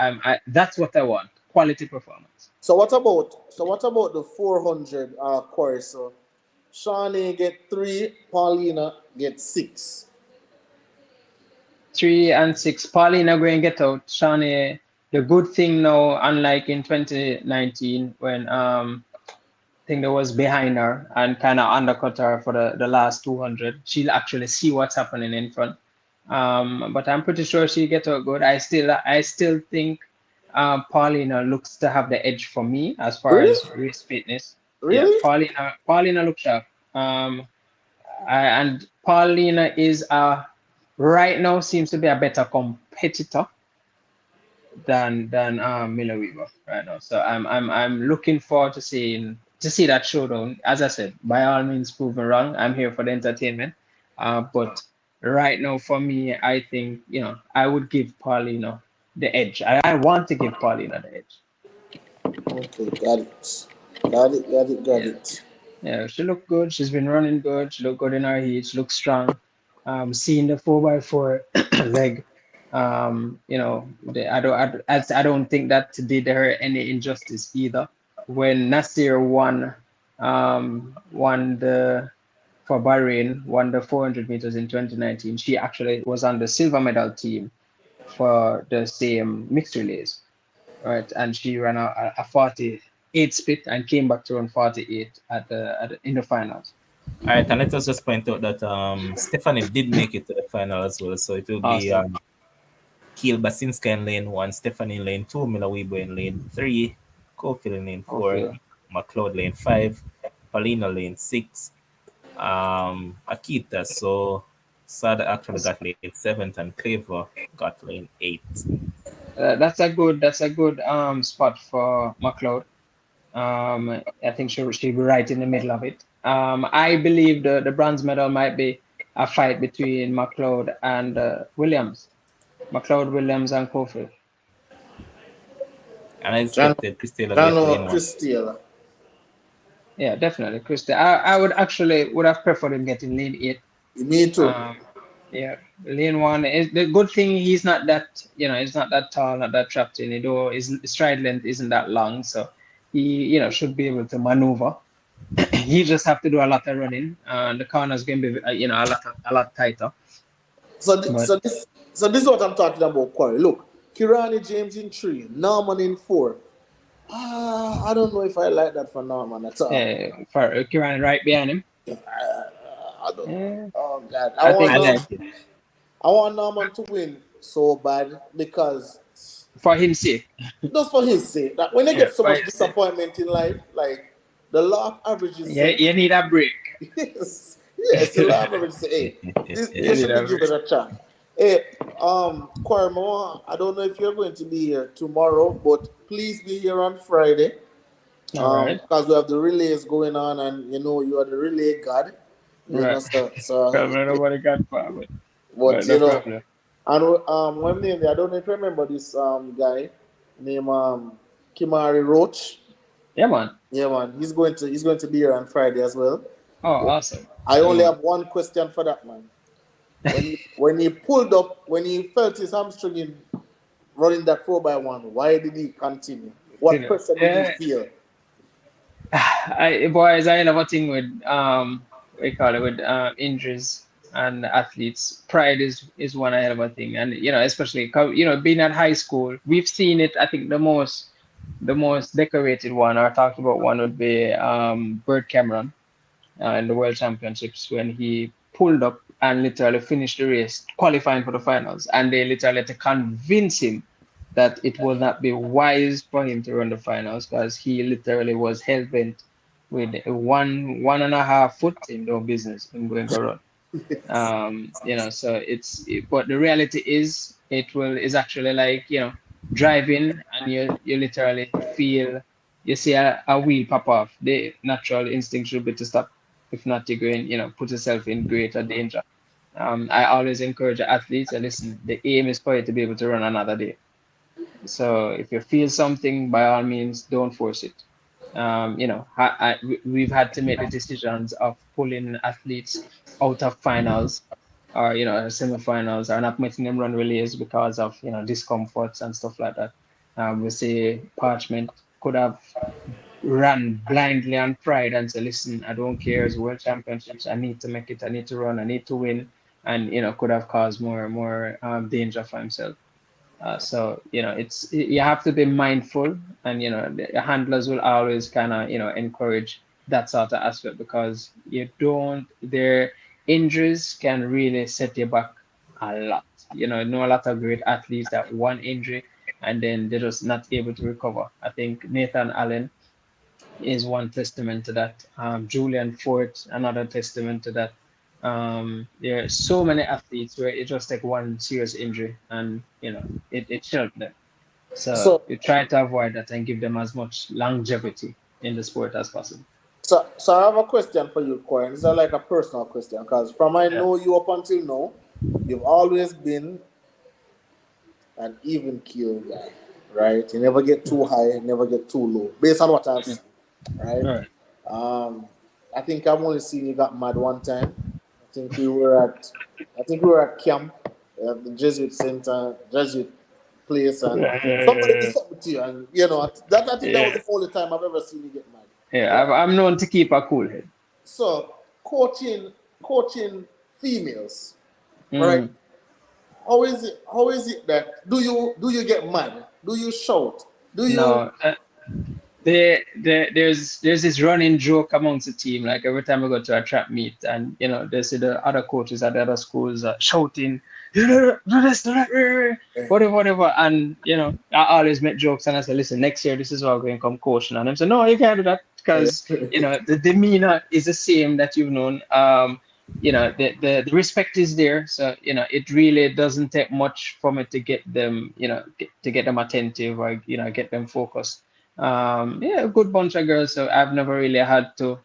that's what I want. Quality performance. So what about the 400 course? So Shawnee get 3, Paulina get 6. 3 and 6. Paulina going to get out. Shani, the good thing now, unlike in 2019 when I think that was behind her and kind of undercut her for the last 200. She'll actually see what's happening in front. But I'm pretty sure she'll get out good. I still think Paulina looks to have the edge for me as far Really? as race fitness. Yeah, Really? Paulina looks sharp. And Paulina is right now seems to be a better competitor than Miller-Uibo right now. So I'm looking forward to see that showdown. As I said, by all means, prove me wrong. I'm here for the entertainment. But right now, for me, I think I would give Paulina the edge. I want to give Paulina the edge. Okay, got it. Got Yeah. it. Yeah, she looked good. She's been running good. She looked good in her heat. She looked strong. Seeing the 4x4 leg, I don't think that did her any injustice either. When Nasir won the for Bahrain, won the 400 meters in 2019, she actually was on the silver medal team for the same mixed relays, right? And she ran a 48 split and came back to run 48 in the finals. All right, and let us just point out that Stephanie did make it to the final as well. So it will be Awesome. Kiel Basinska in lane 1, Stephanie in lane 2, Miller-Uibo in lane 3, Cofield in lane 4, Okay. McLeod lane 5, Paulina lane 6, Akita. So Sada actually That's, got lane 7th and Clever got lane 8. that's a good spot for McLeod. I think she'll be right in the middle of it. I believe the bronze medal might be a fight between McLeod and Williams. McLeod, Williams, and Cofield. And I Jan, expected Christella get Jano lane 1. Christiela. Yeah, definitely, Christy. I would have preferred him getting lane 8. Me too. Yeah, lane 1 is the good thing. He's not that tall, not that trapped in it. Though his stride length isn't that long, so he should be able to maneuver. He just have to do a lot of running. The corner's going to be a lot tighter. So, th- But so this so this is what I'm talking about, Corey. Look, Kirani James in 3, Norman in 4. I don't know if I like that for Norman at all. for Kiran right behind him, I don't. yeah, Oh God, I think I like it. I want Norman to win so bad because for his sake, just for his sake. That when they yeah, get so for much his sake. disappointment in life, like the law of averages Yeah, say, you need a break. yes, the law of averages say, hey, You they need should be a break. given a chance. Hey, Kwarmo, I don't know if you're going to be here tomorrow, but please be here on Friday. All right, Because we have the relays going on, and you are the relay god. right. So Well, nobody got far, but but no problem. and what name? I don't know if you remember this guy named Kimari Roach. Yeah, man. Yeah, man, he's going to be here on Friday as well. Oh, awesome. I Yeah, only man. have one question for that man. When he felt his hamstring in running that 4x1, why did he continue? What pressure did he Yeah, feel? boys, I love a thing with what you call it with injuries and athletes. Pride is one hell of a thing, and especially being at high school, we've seen it. I think the most decorated one or talked about one would be Bert Cameron in the World Championships when he pulled up and literally finished the race, qualifying for the finals, and they literally had to convince him that it will not be wise for him to run the finals because he literally was hell bent with one and a half foot in no business in going to run. So but the reality is it will is actually like, driving and you literally feel you see a wheel pop off. The natural instinct should be to stop. If not, you're going, put yourself in greater danger. I always encourage athletes to listen, the aim is for you to be able to run another day. So if you feel something, by all means, don't force it. We've had to make the decisions of pulling athletes out of finals or, semifinals or not making them run relays because of, discomforts and stuff like that. We say Parchment could have ran blindly on pride and say, listen, I don't care, it's world championships, I need to make it, I need to run, I need to win, and, could have caused more danger for himself. So it's you have to be mindful, and the handlers will always kind of encourage that sort of aspect because their injuries can really set you back a lot. Know a lot of great athletes that one injury and then they're just not able to recover. I think Nathan Allen is one testament to that. Julian Fort, another testament to that. There are so many athletes where it just take one serious injury and it helped them. So So you try to avoid that and give them as much longevity in the sport as possible. so I have a question for you, Corin. It's like a personal question because from I Yeah. know you up until now, you've always been an even keel guy, right? You never get too high, never get too low, based on what I've seen, right? All right. I think I've only seen you got mad one time. I think we were at camp at the Jesuit Center, Jesuit place, and somebody did Yeah. something to you, and that I think that was Yeah. the only time I've ever seen you get mad. Yeah. Right? I'm known to keep a cool head. So coaching females, right? Mm. How is it that do you get mad? Do you shout? Do you No. There's this running joke amongst the team. Like every time we go to a trap meet, and they see the other coaches at the other schools shouting, do this, do that, whatever. And I always make jokes and I say, listen, next year this is what we're going to come coaching. And I'm saying, no, you can't do that because the demeanor is the same that you've known. The respect is there, so it really doesn't take much for me to get them, to get them attentive or get them focused. A good bunch of girls, so I've never really had to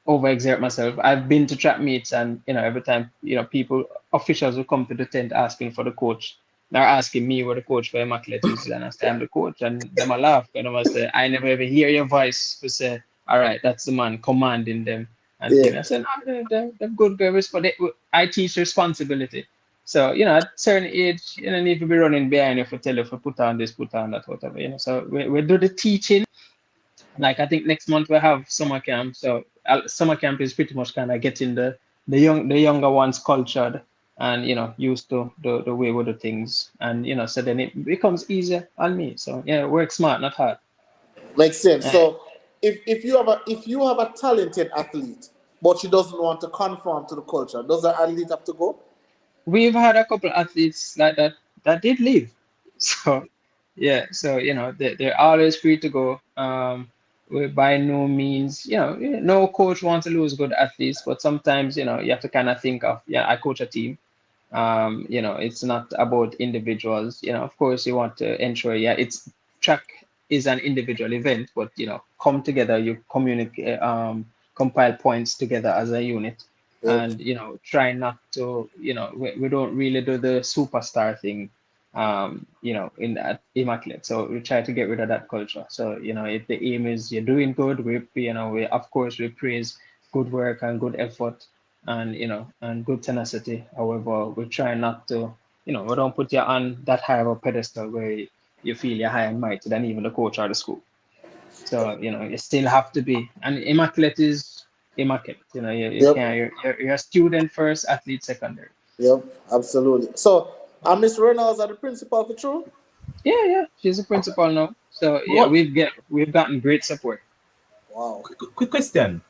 overexert myself. I've been to trap meets, and every time people officials will come to the tent asking for the coach. They're asking me what the coach for Immaculate is, and I say I'm the coach, and them a laugh, and I say I never ever hear your voice to say, all right, that's the man commanding them and yeah. things. I said, no, they're good girls, but I teach responsibility. So at certain age, need to be running behind if you tell you to put on this, put on that, whatever. So we do the teaching. Like I think next month we have summer camp. So summer camp is pretty much kind of getting the younger ones cultured and used to the way we do things, and so then it becomes easier on me. So work smart, not hard. Makes sense. Uh, So if you have a talented athlete, but she doesn't want to conform to the culture, does the athlete have to go? we've had a couple athletes like that did leave. So yeah, so they're always free to go. We by no means, no coach wants to lose good athletes, but sometimes you have to kind of think of, I coach a team. It's not about individuals. Of course you want to ensure, it's track is an individual event, but come together, you communicate, compile points together as a unit, Yep. and try not to, we don't really do the superstar thing, in that Immaculate. So we try to get rid of that culture. So if the aim is you're doing good, we of course we praise good work and good effort and and good tenacity. However, we try not to, we don't put you on that high of a pedestal where you feel you're high and mighty than even the coach or the school. So you still have to be, and Immaculate is Immaculate. You Yep. can't, you're a student first, athlete secondary. Yep. Absolutely. So, Miss Reynolds are the principal for true? Yeah, she's a principal now. So yeah, What? we've gotten great support. Wow. Quick question.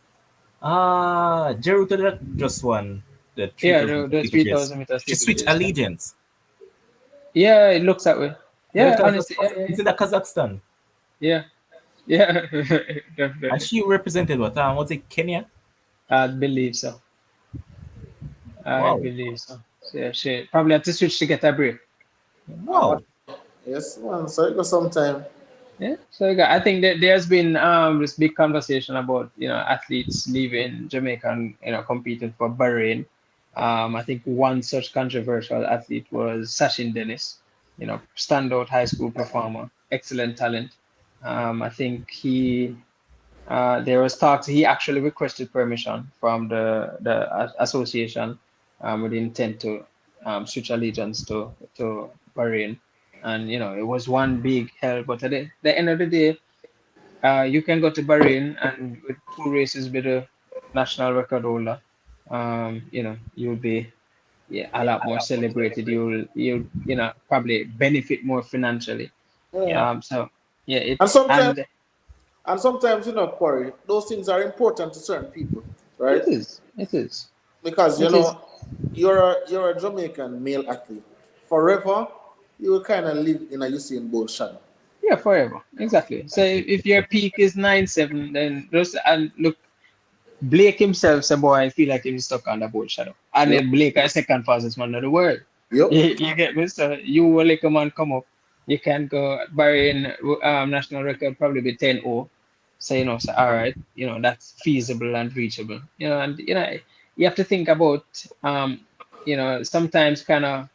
Jericho just won the Yeah, 3,000 the steeplechases. 3,000 meter She switched steeplechase. allegiance. Yeah, it looks that way. Yeah, Yeah, because honestly, yeah, it's in the Kazakhstan. yeah, yeah, And definitely. she represented what? Was it Kenya? I believe so. I Wow. believe so. So yeah, she probably had to switch to get a break. Wow. Yes, man. So it was sometime. Yeah, so I think that there's been this big conversation about athletes leaving Jamaica and competing for Bahrain. I think one such controversial athlete was Sachin Dennis, standout high school performer, excellent talent. I think there was talks. He actually requested permission from the association with the intent to switch allegiance to Bahrain, and it was one big hell. But at the end of the day, you can go to Bahrain and with two races with a national record holder, you'll be a lot more celebrated. You'll probably benefit more financially. Yeah. So yeah, And sometimes, and Quarry, those things are important to certain people, right? it is, Because it is. you're a Jamaican male athlete. Forever, you will kind of live in a Usain Bolt shadow. Yeah, forever. Exactly. So if your peak is 9.7, then just and look, Blake himself said, boy, I feel like he's stuck on the boat shadow. And Yep. then Blake is second fastest man in the world. Yep. You get me? So you will like a man come up. You can go Bahrain national record probably be 10-0. So so all right, that's feasible and reachable. And you have to think about sometimes kind of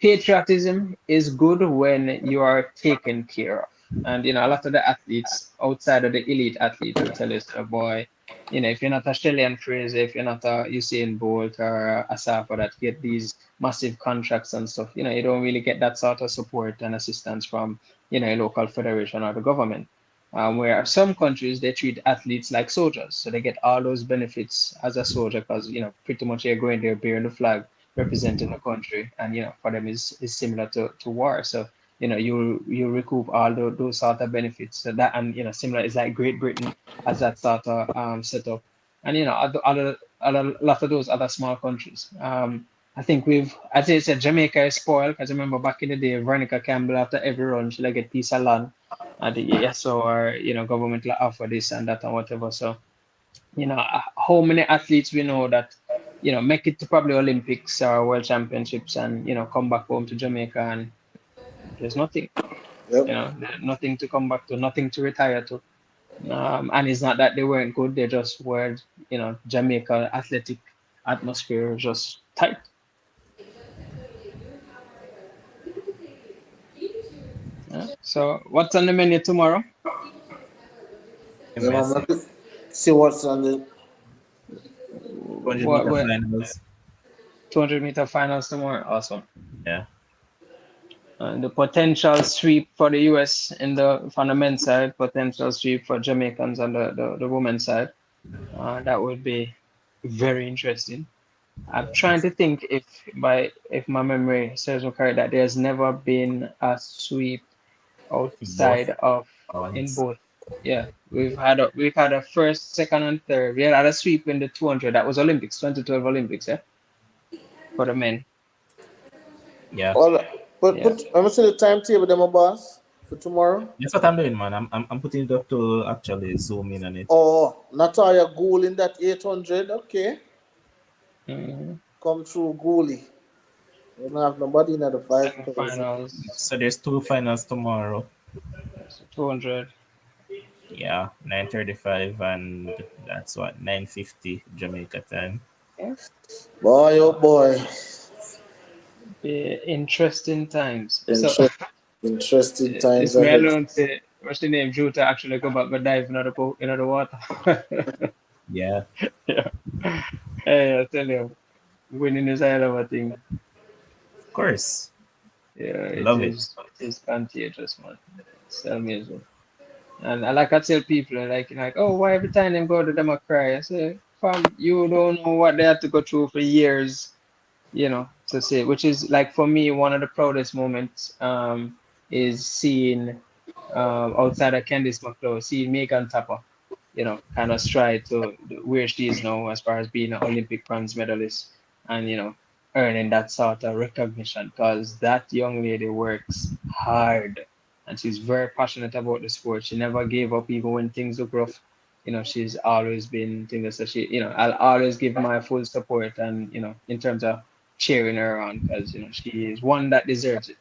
patriotism is good when you are taken care of. And a lot of the athletes outside of the elite athlete will tell us, oh boy, if you're not a Australian Fraser, if you're not a Usain Bolt or a Safa that get these massive contracts and stuff, you don't really get that sort of support and assistance from a local federation or the government. Where some countries they treat athletes like soldiers, so they get all those benefits as a soldier because pretty much you're going there bearing the flag representing a country, and for them is similar to war. So you recoup all those sort of benefits. So that, and similar is like Great Britain has that sort of setup, and other lot of those other small countries. I think as I said, Jamaica is spoiled because I remember back in the day, Veronica Campbell after every run she like get piece of land, and yes, or government will offer this and that and whatever. So how many athletes we know that make it to probably Olympics or World Championships and come back home to Jamaica and there's nothing, Yep. there's nothing to come back to, nothing to retire to. And it's not that they weren't good, they just were, Jamaica athletic atmosphere just tight. Yeah. So what's on the menu tomorrow? Yeah, man, see what's on the 200 meter What finals. 200-meter finals tomorrow? Awesome. Yeah. The potential sweep for the US from the men's side, potential sweep for Jamaicans on the women's side. That would be very interesting. I'm trying to think if my memory serves me correct that there's never been a sweep outside of in Once. both. Yeah, we've had a first, second, and third. We had a sweep in the 200. That was Olympics, 2012 Olympics, yeah, for the men. Yeah. all. But Yeah. I'm gonna see the timetable, them, my boss, for tomorrow. That's what I'm doing, man. I'm putting it up to actually zoom in on it. Oh, Natalia Gould in that 800. Okay, Mhm. come through Gooley. We don't have nobody in the 5,000. Semifinals, So there's two finals tomorrow. 200. Yeah, 9:35 and that's what 9:50 Jamaica time. Yeah. Boy, oh boy, Be interesting times. So interesting times it's me ahead. alone say what's the name? Juta actually go back, go dive into the water. Yeah. Yeah. Hey, I tell you, winning is a hell of a thing. Of course. Yeah, Love it. it is contagious, man. It's amazing. And I like I tell people like, oh, why every time them go to them I cry? I say, fam, you don't know what they had to go through for years, to say, which is like for me, one of the proudest moments is seeing outside of Candice McClough, seeing Megan Tapper, kind of stride to where she is now as far as being an Olympic bronze medalist and, earning that sort of recognition because that young lady works hard and she's very passionate about the sport. She never gave up even when things look rough. She's always been things so she, I'll always give my full support and, in terms of cheering her on because, she is one that deserves it.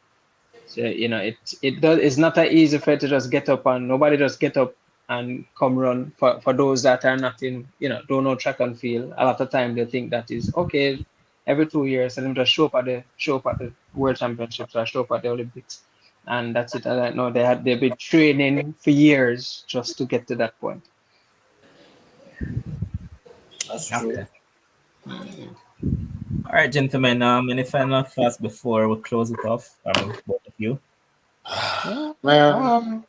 So, it's not that easy for her to just get up and nobody just get up and come run for those that are not in, don't know track and field. A lot of time they think that is okay every 2 years and then just show up at the World Championships or show up at the Olympics. And that's it. I know they've been training for years just to get to that point. That's true. Okay. All right, gentlemen. Any final thoughts before we close it off from both of you? Man,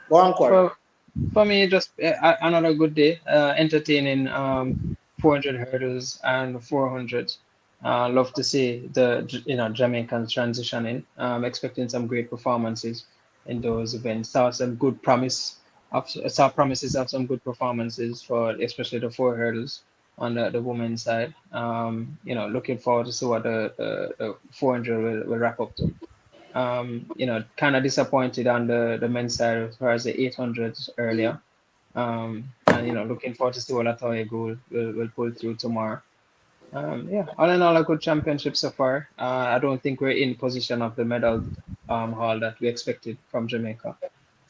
go on, Corey. For me, just another good day. Entertaining 400 hurdles and 400. Love to see the Jamaicans transitioning. Expecting some great performances in those events. Saw promises of some good performances for especially the 4 hurdles on the women's side. Looking forward to see what the 400 will wrap up to. Kind of disappointed on the men's side as far as the 800s earlier. And looking forward to see what Latoya Gould will pull through tomorrow. All in all, a good championship so far. I don't think we're in position of the medal haul that we expected from Jamaica.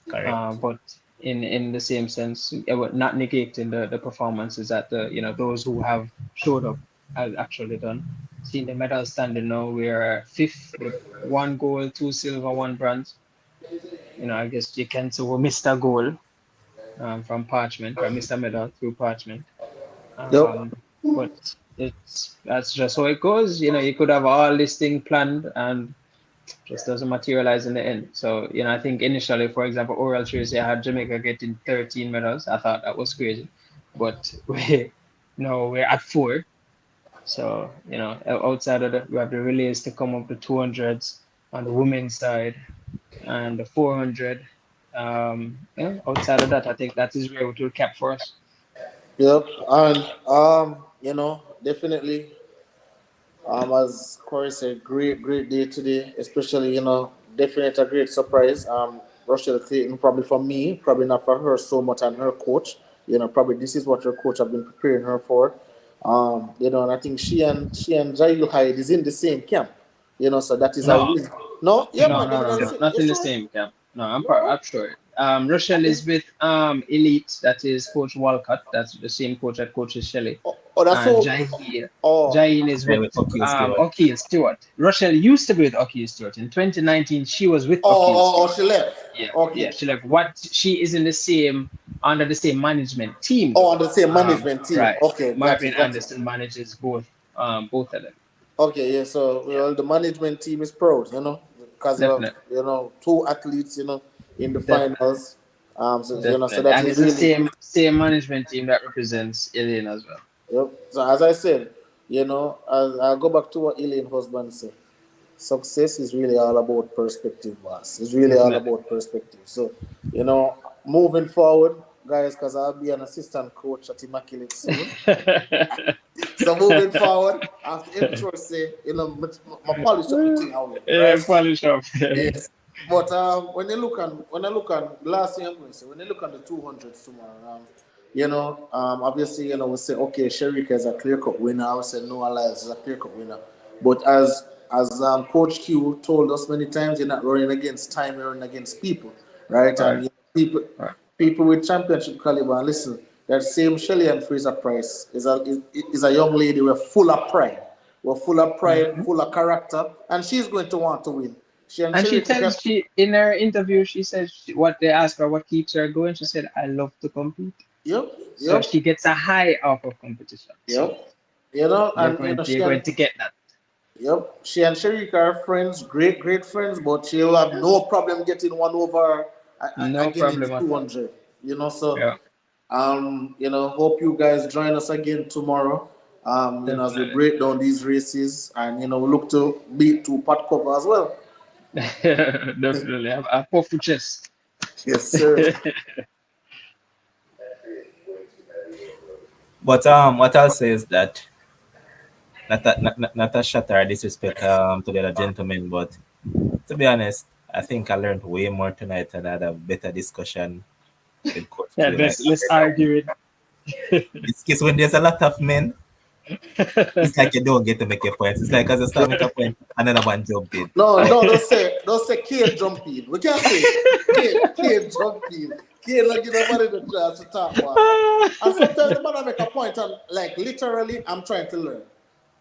Correct. But in the same sense, not negating the performances that those who have showed up have actually done. Seeing the medal standing now, we are fifth with 1 gold, 2 silver, 1 bronze. I guess you can say we missed a goal from Parchment, or missed a medal through Parchment. Yep. But that's just how it goes. You could have all this thing planned and just doesn't materialize in the end. So, I think initially, for example, Oral Tracy, I had Jamaica getting 13 medals. I thought that was crazy. But we're at 4. So, outside of we have the relays to come up the 200s on the women's side and the 400. Outside of that, I think that is where it will cap for us. Yep. And definitely as Corey said, great day today, especially, definitely a great surprise. Rochelle Clayton, probably for me, probably not for her so much and her coach. Probably this is what her coach have been preparing her for. And I think she and Jail Hyde is in the same camp. So that is a win. No, yeah, man, No, not in the same camp. No, I'm sure. Rochelle is with Elite, that is Coach Walcott. That's the same coach that coaches Shelley. That's and so. Jahin is with O'Keel Stewart. Rochelle used to be with O'Keel Stewart. In 2019, she was with O'Keel Stewart. She left. Yeah, okay. Yeah, she left. She is in the same under the same management team. Oh, under the same management team. Right. Okay. Marvin Anderson manages both of them. Okay, yeah. So the management team is proud, because of 2 athletes, in the finals. So that and is it's really the same management team that represents Elaine as well. Yep. So as I said, I'll go back to what Elaine husband said. Success is really all about perspective, boss. It's really all about perspective. So, moving forward, guys, because I'll be an assistant coach at Immaculate soon. So moving forward, after intro say, my polish up the thing out. Yeah, polish up. Yes. But when I look on last thing I'm going to say, when you look on the 200s tomorrow, obviously, we say, okay, Sherika is a clear-cut winner. I would say Noah Lyles is a clear-cut winner. But as Coach Q told us many times, you're not running against time, you're running against people, right? And people with championship caliber. And listen, that same Shelley and Fraser Price is a young lady. We're full of pride. We're full of pride, full of character, and she's going to want to win. She in her interview, she says what they asked her, what keeps her going. She said, "I love to compete." Yep. So she gets a high off of competition. Yep. So you're going to get that. Yep. She and Sherika are friends, great friends, but she'll have no problem getting one over again in 200. Hope you guys join us again tomorrow. As we break down these races, and we look to beat 2 pot cover as well. Definitely. A puffy chest. Yes, sir. But what I'll say is that not a shot or disrespect to the other gentlemen, but to be honest, I think I learned way more tonight and had a better discussion with Coach Yeah, Q. Like let's argue this case when there's a lot of men, it's like it. you don't get to make your points. It's like as you start make a point, another one jump in. No, Like no, don't say Kane jump in. We can't say Kane jump in. Kane like give nobody the chance to talk about. And sometimes the man make a point and like literally I'm trying to learn.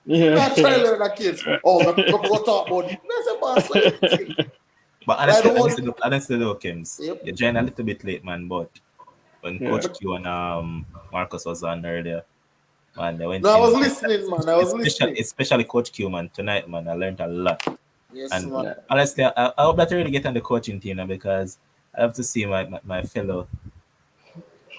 Yeah. I'm trying to learn the kids. Oh, look what talk about. That's a boss. What you think? but Like the honestly, one. though, Kims, Yep. you joined a little bit late, man. But when Yeah. Coach Q and Marcus was on earlier, man, they No, went I was in, listening, man. I was listening. especially Coach Q, man. Tonight, man, I learned a lot. Yes, And man. Yeah. honestly, I hope that I really get on the coaching team now because I have to see my fellow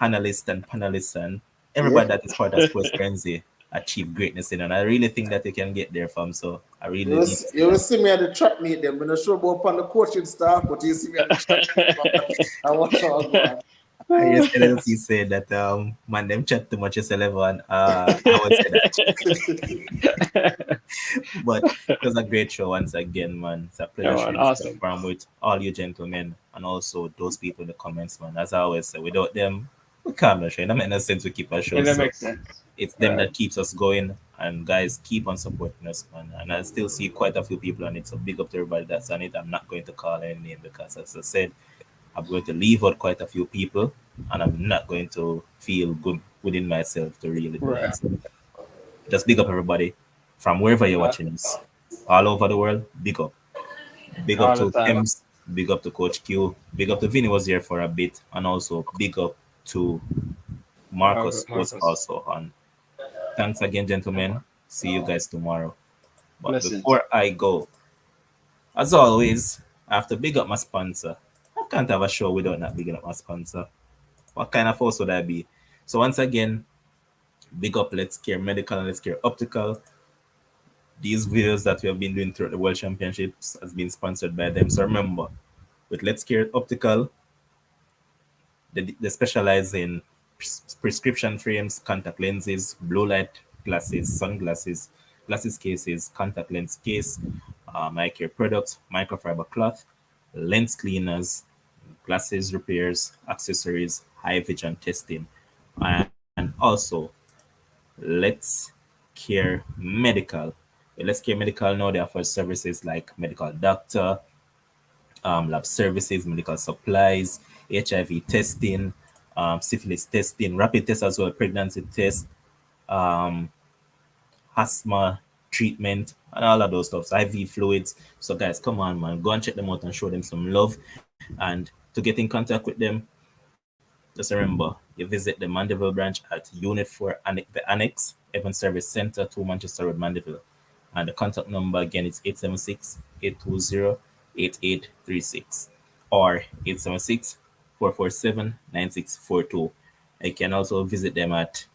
analysts and panelists and Yeah. everybody that is part of Sports Frenzy achieve greatness in. And I really think that they can get there from. So I You really will, need to see you will that. see me at the track meet them. I'm not sure about on the coaching staff, but you see me at the track meet, man. I watch all go I yesterday he said that man them chat too much as 11. I would say that. But it was a great show once again, man. It's a Yeah, pleasure man, sharing this awesome. platform with all you gentlemen and also those people in the comments, man. As I always say, without them, we can't do show. It doesn't make no sense to keep our show. And that So makes sense. it's them Right. that keeps us going. And guys, keep on supporting us, man. And I still see quite a few people on it. So big up to everybody that's on it. I'm not going to call any name because, as I said, I'm going to leave out quite a few people, and I'm not going to feel good within myself to really do that. Right. So just big up everybody from wherever you're Uh, watching us, all over the world. Big up. Big up all the to time. Ems, big up to Coach Q, big up to Vinny was here for a bit, and also big up to Marcus was Marcus. also on. Thanks again, Yeah, gentlemen. man. See you guys tomorrow. But Blessings. before I go, as always, I have to big up my sponsor. I can't have a show without not bigging up my sponsor. What kind of host would I be? So once again, big up Let's Care Medical and Let's Care Optical. These videos that we have been doing throughout the World Championships has been sponsored by them. So remember, with Let's Care Optical, they specialize in prescription frames, contact lenses, blue light glasses, sunglasses, glasses cases, contact lens case, eye care products, microfiber cloth, lens cleaners, glasses repairs, accessories, high vision testing, and also Let's Care Medical. With Let's Care Medical now they offer services like medical doctor, lab services, medical supplies, HIV testing, syphilis testing, rapid tests as well, pregnancy test, um, asthma treatment, and all of those stuff. So IV fluids. So guys, come on, man, go and check them out and show them some love. And to get in contact with them, just remember, you visit the Mandeville branch at Unit 4, the Annex, Evans Service Center, 2 Manchester Road, Mandeville. And the contact number again is 876-820-8836 or 876-447-9642. You can also visit them at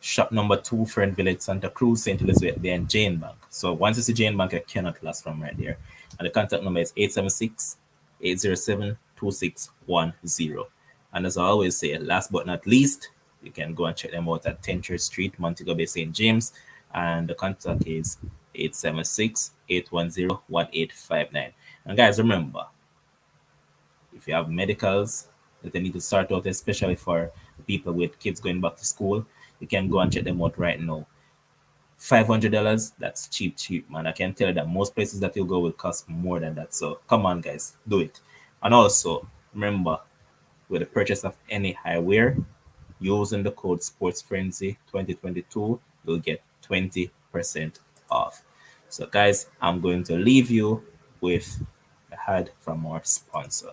shop number 2, Friend Village, Santa Cruz, St. Elizabeth, behind Jane Bank. So once you see Jane Bank, you cannot last from right there. And the contact number is 876-807-2610. And as I always say, last but not least, you can go and check them out at 10th Church Street, Montego Bay, St. James. And the contact is 876-810-1859. And guys, remember, if you have medicals that they need to sort out, especially for people with kids going back to school, you can go and check them out right now. $500, that's cheap, cheap, man. I can tell you that most places that you go will cost more than that. So come on, guys, do it. And also, remember, with the purchase of any eyewear, using the code SportsFrenzy 2022, you'll get 20% off. So, guys, I'm going to leave you with a ad from our sponsor.